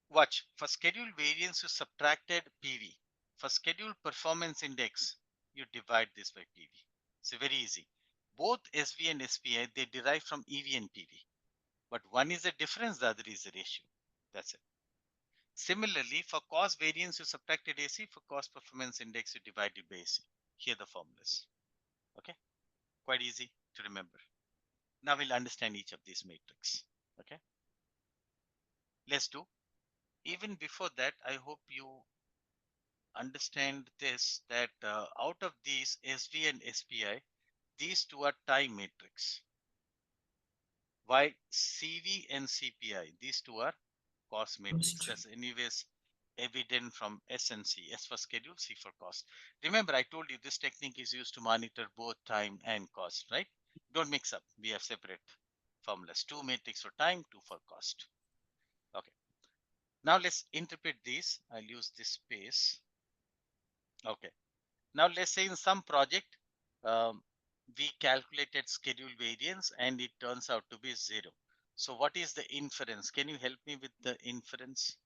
watch. For schedule variance, you subtracted PV. For schedule performance index, you divide this by PV. So very easy. Both SV and SPI, they derive from EV and PV. But one is a difference, the other is a ratio. That's it. Similarly, for cost variance, you subtracted AC. For cost performance index, you divided by AC. Here are the formulas. Okay, quite easy to remember. Now we'll understand each of these matrix. Okay, let's do. Even before that, I hope you understand this, that out of these SV and SPI, these two are time matrix. Why CV and CPI, these two are cost matrix. That's anyways evident from S and C. S for schedule, C for cost. Remember, I told you this technique is used to monitor both time and cost, right? Don't mix up. We have separate formulas. 2 matrix for time, 2 for cost. Okay. Now let's interpret these. I'll use this space. Okay. Now let's say in some project, we calculated schedule variance and it turns out to be 0. So what is the inference? Can you help me with the inference?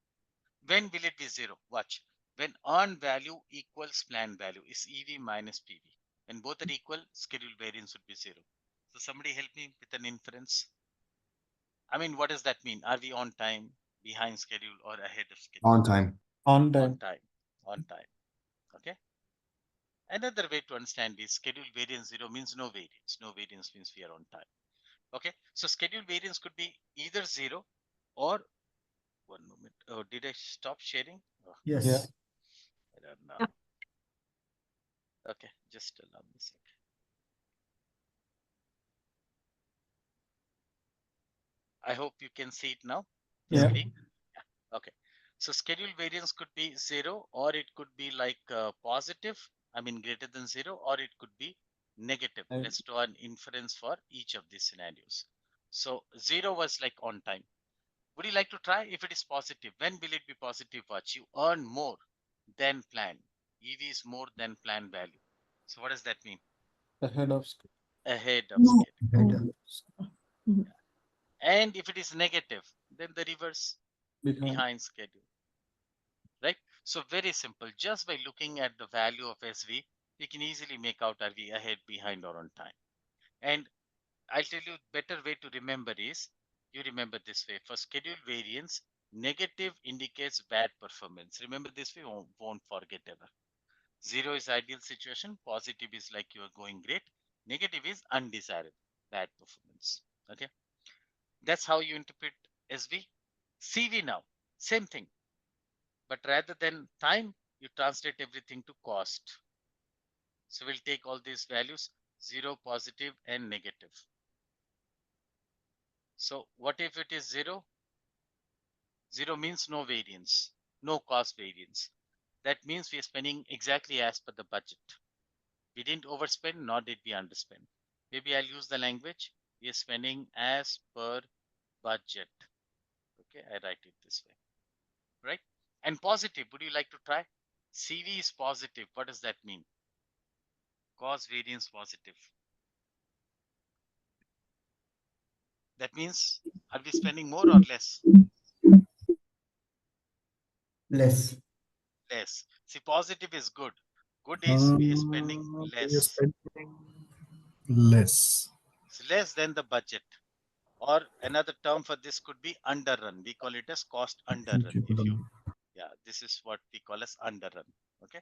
When will it be 0? Watch. When earned value equals planned value is EV minus PV. When both are equal, schedule variance would be 0. So somebody help me with an inference. I mean, what does that mean? Are we on time, behind schedule, or ahead of schedule? On time. On On time. time. On time. Okay. Another way to understand is schedule variance 0 means no variance. No variance means we are on time. Okay. So schedule variance could be either 0 or 1 moment. Oh, did I stop sharing? Oh, Yes. Yeah. I don't know. Okay, just allow me a second. I hope you can see it now. The Yeah. screen. Yeah. Okay. So schedule variance could be 0 or it could be like positive. I mean greater than 0 or it could be negative. Right. Let's draw an inference for each of these scenarios. So 0 was like on time. Would you like to try? If it is positive, when will it be positive? Watch, you earn more than planned. EV is more than planned value. So what does that mean? Ahead of schedule. Ahead of schedule. Better. And if it is negative, then the reverse, Behind. behind schedule. Right? So very simple. Just by looking at the value of SV, we can easily make out are we ahead, behind, or on time. And I'll tell you better way to remember is you remember this way. For schedule variance, negative indicates bad performance. Remember this way, won't forget ever. 0 is ideal situation, positive is like you are going great, negative is undesirable, bad performance. Okay. That's how you interpret SV. CV now, same thing. But rather than time, you translate everything to cost. So we'll take all these values, 0, positive, and negative. So what if it is 0? 0 means no variance, no cost variance. That means we are spending exactly as per the budget. We didn't overspend, nor did we underspend. Maybe I'll use the language. We are spending as per budget. Okay, I write it this way, right? And positive, would you like to try? CV is positive. What does that mean? Cost variance positive. That means, are we spending more or less? Less. Less. See, positive is good. Good is we are spending We are less. spending less. It's less than the budget. Or another term for this could be underrun. We call it as cost underrun. If you, yeah, this is what we call as underrun. Okay.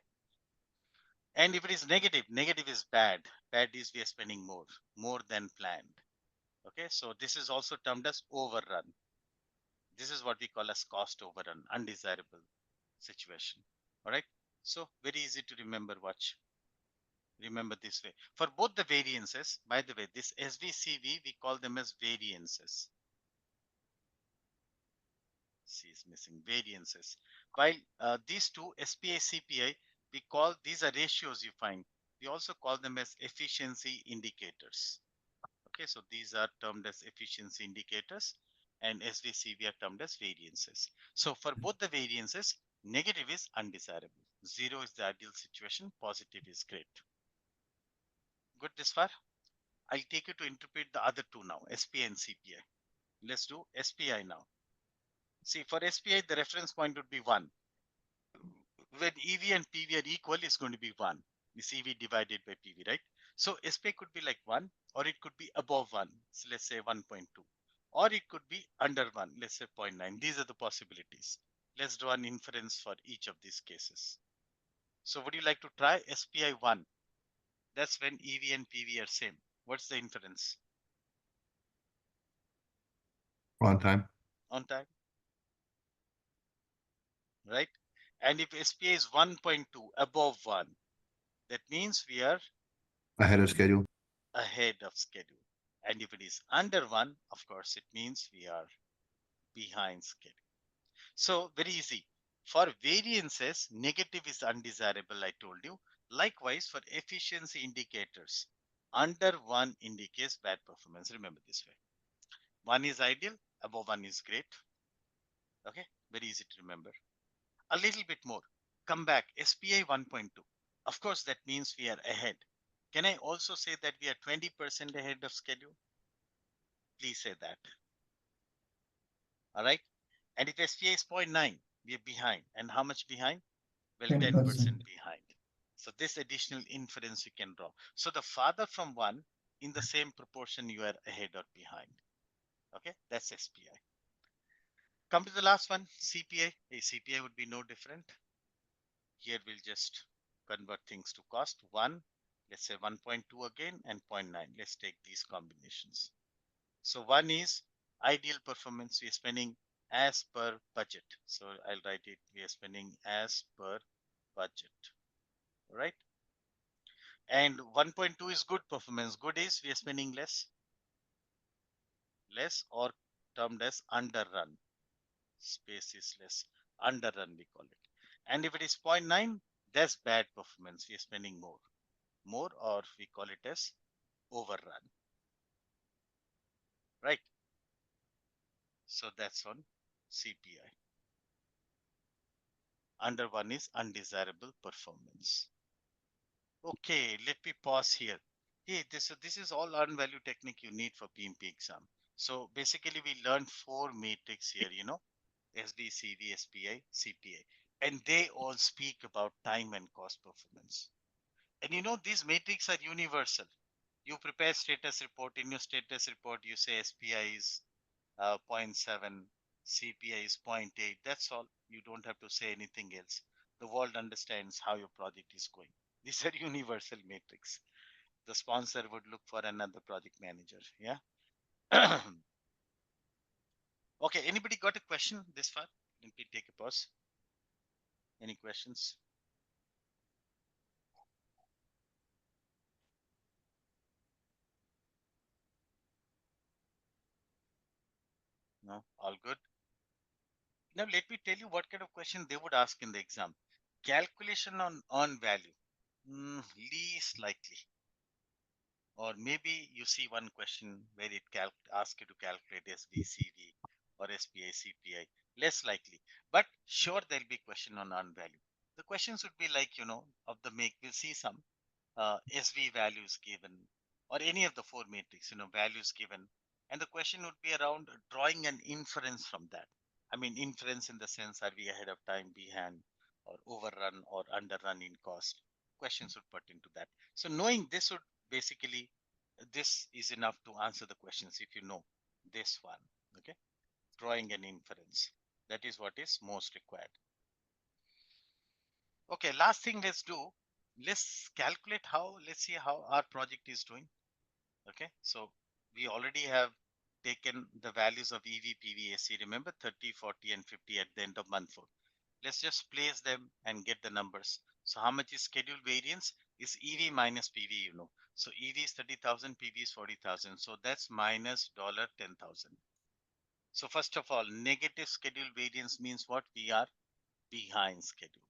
And if it is negative, negative is bad. Bad is we are spending more than planned. Okay. So this is also termed as overrun. This is what we call as cost overrun, undesirable situation. All right. So very easy to remember. Watch. Remember this way. For both the variances, by the way, this SVCV, we call them as variances. C is missing, variances. While these two, SPI, CPI, we call, these are ratios you find. We also call them as efficiency indicators. Okay, so these are termed as efficiency indicators and SVCV are termed as variances. So for both the variances, negative is undesirable. 0 is the ideal situation, positive is great. Good this far? I'll take you to interpret the other two now, SPI and CPI. Let's do SPI now. See, for SPI, the reference point would be 1. When EV and PV are equal, it's going to be 1. This EV divided by PV, right? So SPI could be like 1, or it could be above 1. So let's say 1.2. Or it could be under 1, let's say 0.9. These are the possibilities. Let's draw an inference for each of these cases. So would you like to try SPI 1? That's when EV and PV are same. What's the inference? On time. On time, right? And if SPI is 1.2 above 1, that means we are Ahead of schedule. ahead of schedule. And if it is under 1, of course, it means we are behind schedule. So very easy. For variances, negative is undesirable, I told you. Likewise, for efficiency indicators, under 1 indicates bad performance. Remember this way. 1 is ideal, above 1 is great. Okay, very easy to remember. A little bit more. Come back, SPI 1.2. Of course, that means we are ahead. Can I also say that we are 20% ahead of schedule? Please say that. All right. And if SPI is 0.9, we are behind. And how much behind? Well, 10% 10%. behind. So this additional inference you can draw. So the farther from one, in the same proportion you are ahead or behind. Okay, that's SPI. Come to the last one, CPI. A CPI would be no different. Here we'll just convert things to cost. One, let's say 1.2 again, and 0.9. Let's take these combinations. So one is ideal performance. We are spending as per budget. So I'll write it. We are spending as per budget. Right? And 1.2 is good performance. Good is we are spending less or termed as underrun. Space is less. Underrun we call it. And if it is 0.9, that's bad performance. We are spending more. Or we call it as overrun. Right? So that's on CPI. Under one is undesirable performance. Okay, let me pause here. Hey, this is all earned value technique you need for PMP exam. So basically we learned 4 matrix here, SD, CV, SPI, CPI, and they all speak about time and cost performance. And these matrix are universal. You prepare status report. In your status report, you say SPI is 0.7, CPI is 0.8. That's all. You don't have to say anything else. The world understands how your project is going. These are universal matrix. The sponsor would look for another project manager. Yeah. Okay. Anybody got a question this far? Let me take a pause. Any questions? No, all good. Now let me tell you what kind of question they would ask in the exam. Calculation on value. Least likely. Or maybe you see one question where it asks you to calculate SVCV or SPI, CPI. Less likely. But sure, there'll be question on value. The questions would be like, of the make, we'll see some SV values given or any of the 4 matrix, values given. And the question would be around drawing an inference from that. I mean, inference in the sense, are we ahead of time, behind, or overrun or underrun in cost? Questions would put into that. So knowing this would basically, this is enough to answer the questions if you know this one. Okay, drawing an inference. That is what is most required. Okay, last thing let's do. Let's calculate let's see how our project is doing. Okay, so we already have taken the values of EV, PV, AC. Remember 30, 40, and 50 at the end of month 4. Let's just place them and get the numbers. So how much is schedule variance? Is EV minus PV, So EV is 30,000, PV is 40,000. So that's minus $10,000. So first of all, negative schedule variance means what? We are behind schedule,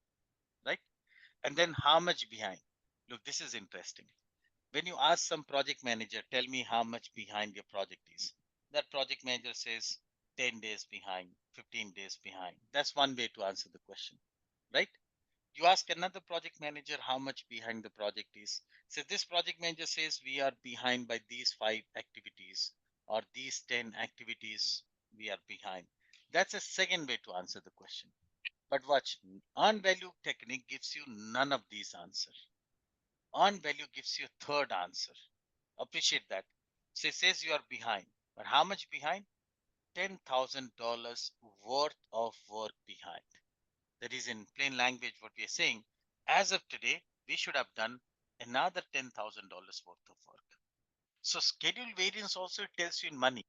right? And then how much behind? Look, this is interesting. When you ask some project manager, tell me how much behind your project is. That project manager says 10 days behind, 15 days behind. That's one way to answer the question, right? You ask another project manager how much behind the project is. So this project manager says we are behind by these 5 activities or these 10 activities we are behind. That's a second way to answer the question. But watch, earned value technique gives you none of these answers. Earned value gives you a third answer. Appreciate that. So it says you are behind, but how much behind? $10,000 worth of work behind. That is in plain language what we are saying. As of today, we should have done another $10,000 worth of work. So schedule variance also tells you in money.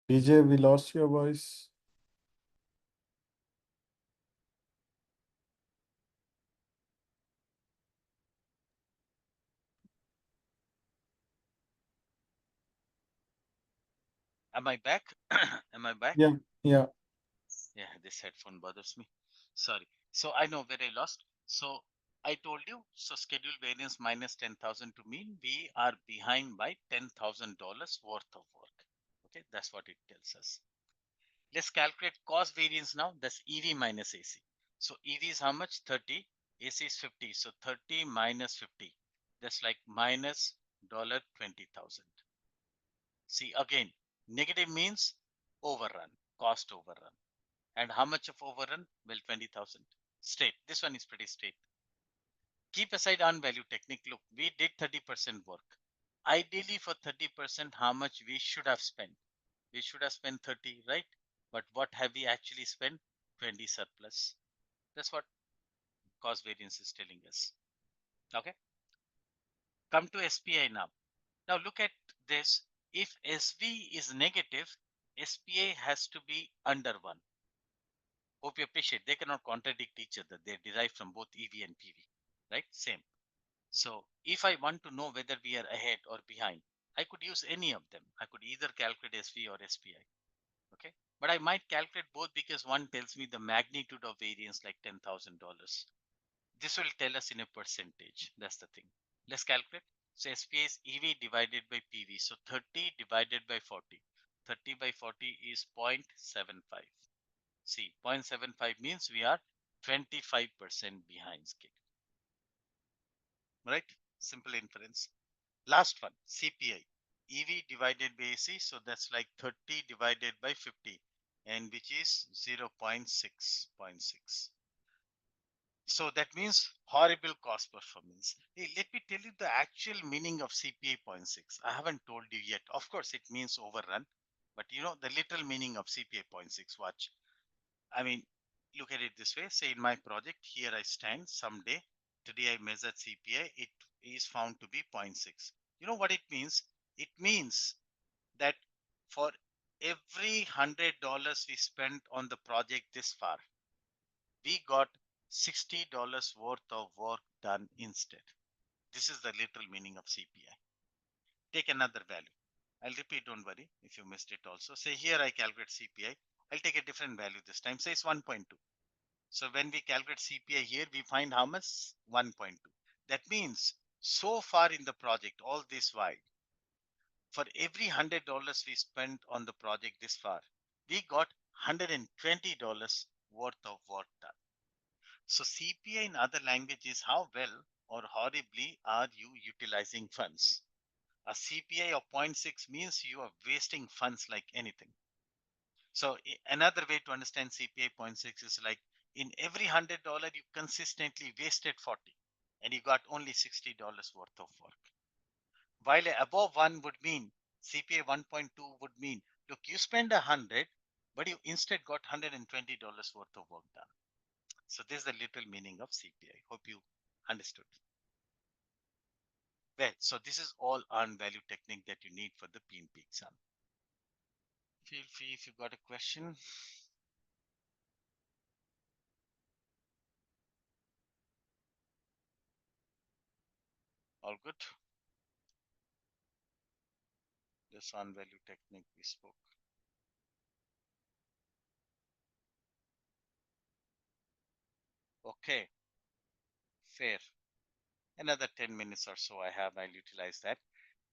PJ, we lost your voice. Am I back? Am I back? Yeah, yeah. Yeah, this headphone bothers me. Sorry. So I know where I lost. So I told you, so schedule variance minus 10,000 to mean we are behind by $10,000 worth of work. Okay, that's what it tells us. Let's calculate cost variance now. That's EV minus AC. So EV is how much? 30. AC is 50. So 30 minus 50. That's like minus $20,000. See again, negative means overrun, cost overrun. And how much of overrun? Well, 20,000. Straight. This one is pretty straight. Keep aside unvalue technique. Look, we did 30% work. Ideally for 30%, how much we should have spent? We should have spent 30, right? But what have we actually spent? 20 surplus. That's what cost variance is telling us. Okay. Come to SPI now. Now look at this. If SV is negative, SPA has to be under 1. Hope you appreciate. They cannot contradict each other. They derive from both EV and PV, right? Same. So if I want to know whether we are ahead or behind, I could use any of them. I could either calculate SV or SPI. Okay. But I might calculate both because one tells me the magnitude of variance like $10,000. This will tell us in a percentage. That's the thing. Let's calculate. So SPA is EV divided by PV. So 30 divided by 40. 30 by 40 is 0.75. See, 0.75 means we are 25% behind schedule. Right? Simple inference. Last one, CPI. EV divided by AC. So that's like 30 divided by 50, and which is 0.6. So that means horrible cost performance. Hey, let me tell you the actual meaning of CPI 0.6. I haven't told you yet. Of course, it means overrun, but you know the literal meaning of CPI 0.6. Watch. I mean, look at it this way. Say in my project, here I stand someday. Today I measured CPI. It is found to be 0.6. You know what it means? It means that for every $100 we spent on the project this far, we got $60 worth of work done instead. This is the literal meaning of CPI. Take another value. I'll repeat, don't worry if you missed it also. Say here I calculate CPI. I'll take a different value this time. Say it's 1.2. So when we calculate CPI here, we find how much? 1.2. That means so far in the project, all this while, for every $100 we spent on the project this far, we got $120 worth of work done. So CPI in other language is how well or horribly are you utilizing funds. A CPI of 0.6 means you are wasting funds like anything. So another way to understand CPI 0.6 is like in every $100 you consistently wasted 40 and you got only $60 worth of work. While above 1 would mean CPI 1.2 would mean, look, you spend 100, but you instead got $120 worth of work done. So this is the literal meaning of CPI. Hope you understood. Well, so this is all earned value technique that you need for the PMP exam. Feel free if you got a question. All good. This earned value technique we spoke. Okay, fair. Another 10 minutes or so I have, I'll utilize that.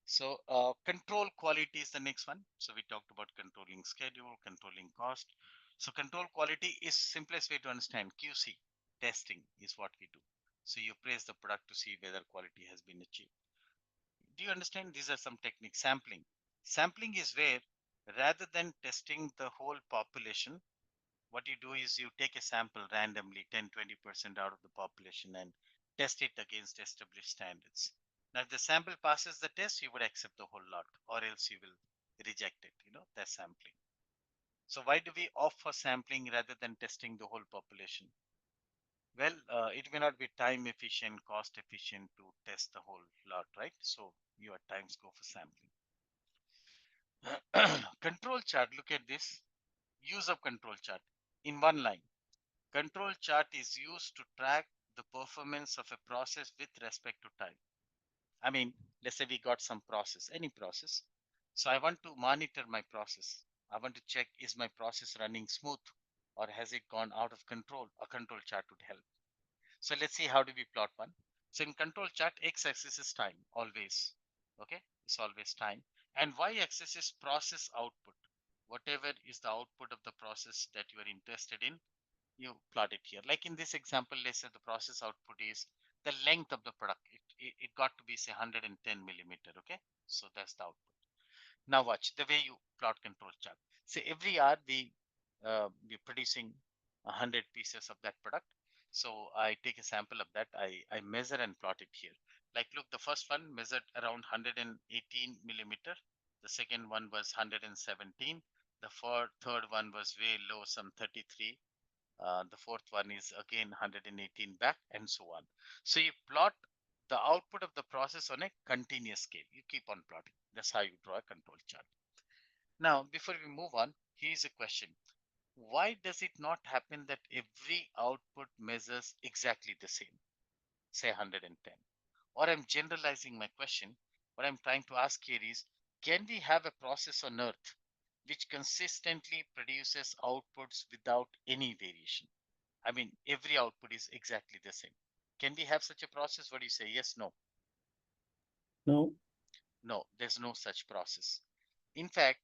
So control quality is the next one. So we talked about controlling schedule, controlling cost. So control quality is simplest way to understand. QC testing is what we do. So you praise the product to see whether quality has been achieved. Do you understand? These are some techniques. Sampling. Sampling is where rather than testing the whole population, what you do is you take a sample randomly 10-20% out of the population and test it against established standards. Now if the sample passes the test, you would accept the whole lot, or else you will reject it. You know, that's sampling. So why do we opt for sampling rather than testing the whole population? Well, it may not be time efficient, cost efficient to test the whole lot, right? So your times go for sampling. Control chart, look at this. Use of control chart in one line. Control chart is used to track the performance of a process with respect to time. I mean, let's say we got some process, any process. So I want to monitor my process. I want to check, is my process running smooth or has it gone out of control? A control chart would help. So let's see how do we plot one. So in control chart, x-axis is time always. Okay, it's always time, and y-axis is process output. Whatever is the output of the process that you are interested in, you plot it here. Like in this example, let's say the process output is the length of the product. It got to be say 110 millimeter. Okay, so that's the output. Now watch the way you plot control chart. Say every hour we're producing 100 pieces of that product. So I take a sample of that. I measure and plot it here. Like look, the first one measured around 118 millimeter. The second one was 117. The third one was way low, some 33. The fourth one is again 118 back, and so on. So you plot the output of the process on a continuous scale. You keep on plotting. That's how you draw a control chart. Now, before we move on, here's a question. Why does it not happen that every output measures exactly the same, say 110? Or I'm generalizing my question. What I'm trying to ask here is, can we have a process on Earth which consistently produces outputs without any variation? I mean, every output is exactly the same. Can we have such a process? What do you say? Yes, no? No. No, there's no such process. In fact,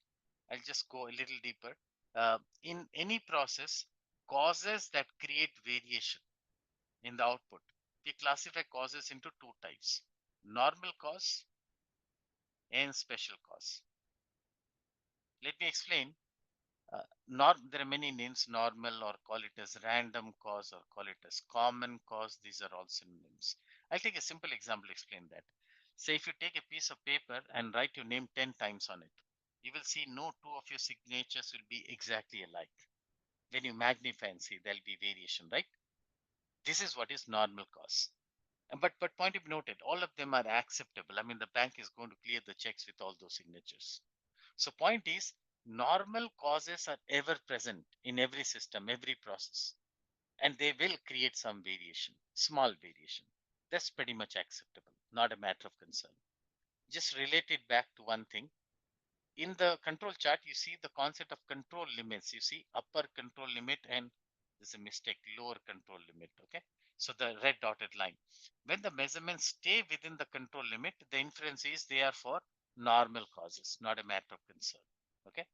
I'll just go a little deeper. In any process, causes that create variation in the output, we classify causes into two types: normal cause and special cause. Let me explain. There are many names: normal, or call it as random cause, or call it as common cause. These are all synonyms. I'll take a simple example to explain that. Say if you take a piece of paper and write your name 10 times on it, you will see no two of your signatures will be exactly alike. When you magnify and see, there'll be variation, right? This is what is normal cause. But point to be noted, all of them are acceptable. I mean, the bank is going to clear the checks with all those signatures. So point is, normal causes are ever present in every system, every process, and they will create some variation, small variation. That's pretty much acceptable, not a matter of concern. Just relate it back to one thing. In the control chart, you see the concept of control limits. You see upper control limit, and there's a mistake, lower control limit. Okay. So the red dotted line, when the measurements stay within the control limit, the inference is they are for normal causes, not a matter of concern. Okay.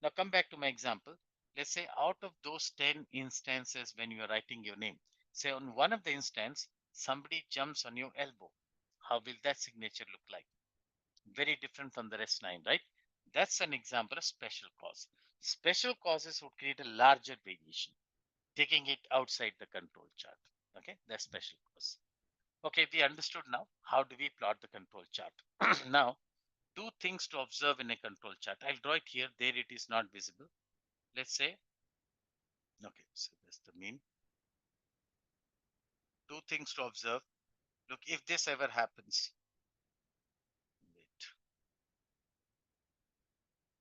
Now come back to my example. Let's say out of those 10 instances when you are writing your name, say on one of the instance, somebody jumps on your elbow. How will that signature look like? Very different from the rest 9, right? That's an example of special cause. Special causes would create a larger variation, taking it outside the control chart. Okay, that's special cause. Okay, we understood now. How do we plot the control chart? Now, two things to observe in a control chart. I'll draw it here. There it is not visible. Let's say, okay, so that's the mean. Two things to observe. Look, if this ever happens, wait,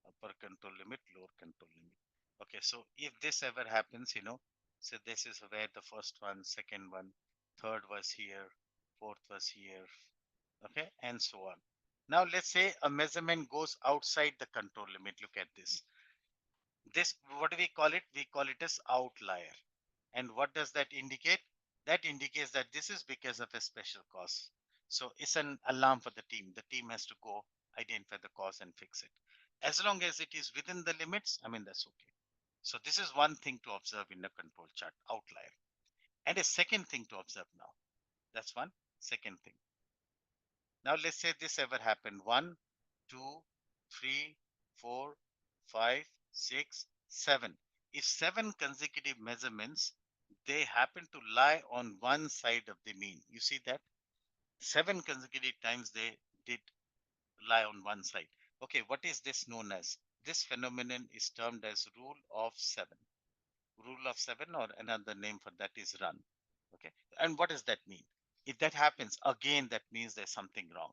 upper control limit, lower control limit. Okay, so if this ever happens, so this is where the first one, second one, third was here, fourth was here, okay, and so on. Now let's say a measurement goes outside the control limit. Look at this. This, what do we call it? We call it as outlier. And what does that indicate? That indicates that this is because of a special cause. So it's an alarm for the team. The team has to go identify the cause and fix it. As long as it is within the limits, I mean, that's okay. So this is one thing to observe in the control chart, outlier. And a second thing to observe now. That's one second thing. Now let's say this ever happened. 1, 2, 3, 4, 5, 6, 7. If 7 consecutive measurements, they happen to lie on one side of the mean. You see that? 7 consecutive times they did lie on one side. Okay, what is this known as? This phenomenon is termed as rule of 7. Rule of 7, or another name for that is run. Okay, and what does that mean? If that happens again, that means there's something wrong.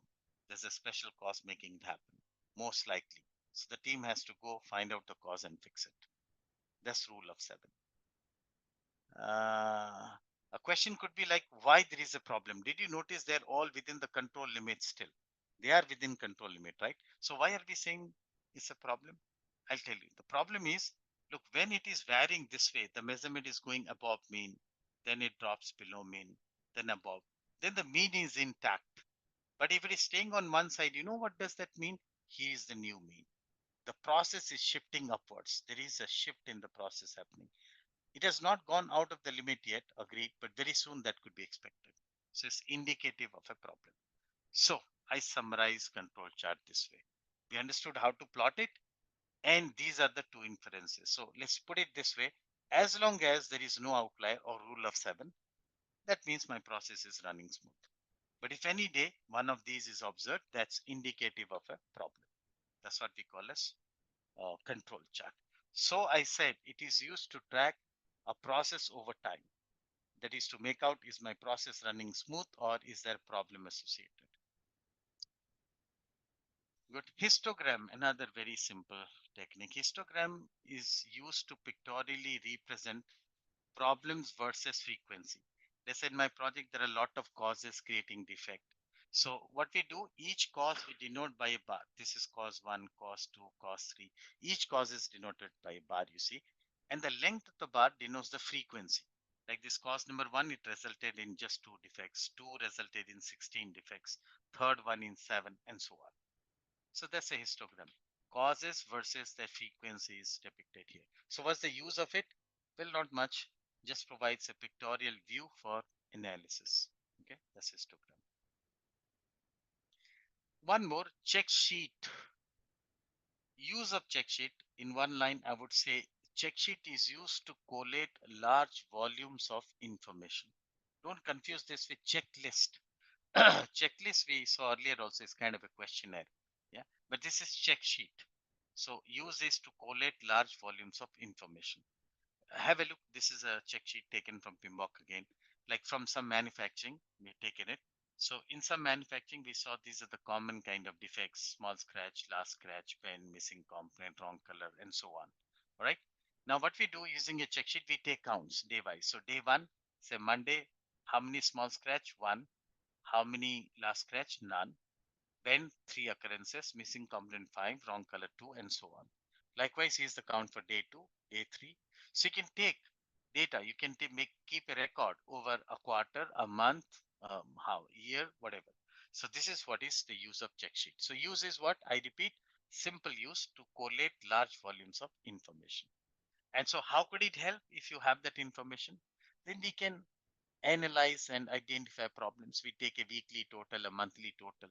There's a special cause making it happen, most likely. So the team has to go find out the cause and fix it. That's rule of 7. A question could be like, why there is a problem? Did you notice they're all within the control limit still? They are within control limit, right? So why are we saying it's a problem? I'll tell you. The problem is, look, when it is varying this way, the measurement is going above mean. then it drops below mean, then above, then the mean is intact. But if it is staying on one side, you know what does that mean? Here is the new mean. The process is shifting upwards. There is a shift in the process happening. It has not gone out of the limit yet, agreed, but very soon that could be expected. So it's indicative of a problem. So I summarize control chart this way. We understood how to plot it, and these are the two inferences. So let's put it this way. As long as there is no outlier or rule of 7, that means my process is running smooth. But if any day one of these is observed, that's indicative of a problem. That's what we call as control chart. So I said it is used to track a process over time. That is to make out, is my process running smooth or is there a problem associated? Good. Histogram, another very simple technique. Histogram is used to pictorially represent problems versus frequency. Let's say in my project, there are a lot of causes creating defect. So what we do, each cause we denote by a bar. This is cause 1, cause 2, cause 3. Each cause is denoted by a bar, you see. And the length of the bar denotes the frequency. Like this cause number 1, it resulted in just 2 defects. 2 resulted in 16 defects. Third one in 7, and so on. So that's a histogram. Causes versus their frequency is depicted here. So what's the use of it? Well, not much. Just provides a pictorial view for analysis. Okay, that's histogram. One more, check sheet. Use of check sheet. In one line, I would say check sheet is used to collate large volumes of information. Don't confuse this with checklist. Checklist we saw earlier also is kind of a questionnaire. Yeah, but this is check sheet. So use this to collate large volumes of information. Have a look. This is a check sheet taken from PMBOK again, like from some manufacturing, we've taken it. So in some manufacturing, we saw these are the common kind of defects: small scratch, large scratch, pen, missing component, wrong color, and so on. All right. Now what we do using a check sheet, we take counts day wise. So day 1, say Monday, how many small scratch? 1. How many large scratch? None. Then 3 occurrences, missing component 5, wrong color 2, and so on. Likewise, here's the count for day 2, day 3. So you can take data, you can keep a record over a quarter, a month, year, whatever. So this is what is the use of check sheet. So use is what? I repeat, simple use to collate large volumes of information. And so how could it help if you have that information? Then we can analyze and identify problems. We take a weekly total, a monthly total.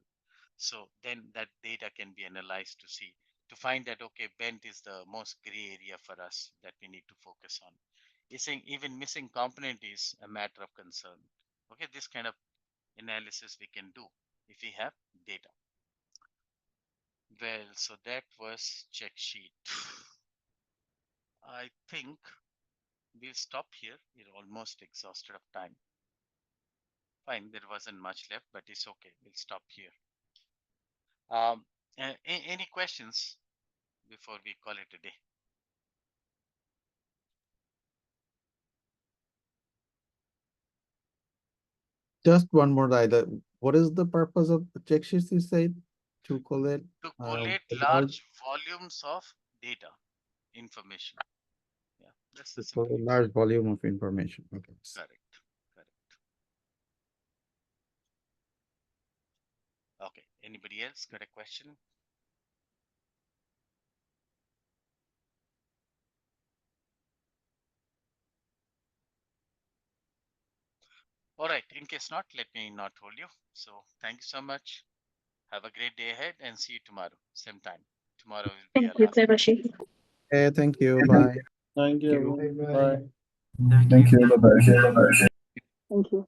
So then that data can be analyzed to find that, okay, bent is the most gray area for us that we need to focus on. It's saying even missing component is a matter of concern. Okay, this kind of analysis we can do if we have data. Well, so that was check sheet. I think we'll stop here. We're almost exhausted of time. Fine, there wasn't much left, but it's okay. We'll stop here. Any questions before we call it a day? Just one more either. What is the purpose of the check sheets you said? To collect? To collate large- large volumes of data, information. Yeah, that's the to simple collect use. large volume of information. Okay. Correct. Okay, anybody else got a question? All right, in case not, let me not hold you. So thank you so much. Have a great day ahead and see you tomorrow, same time. Tomorrow will be our last. Okay, thank you. Bye. Thank you. Bye. Bye. Thank you. Bye-bye. Thank you.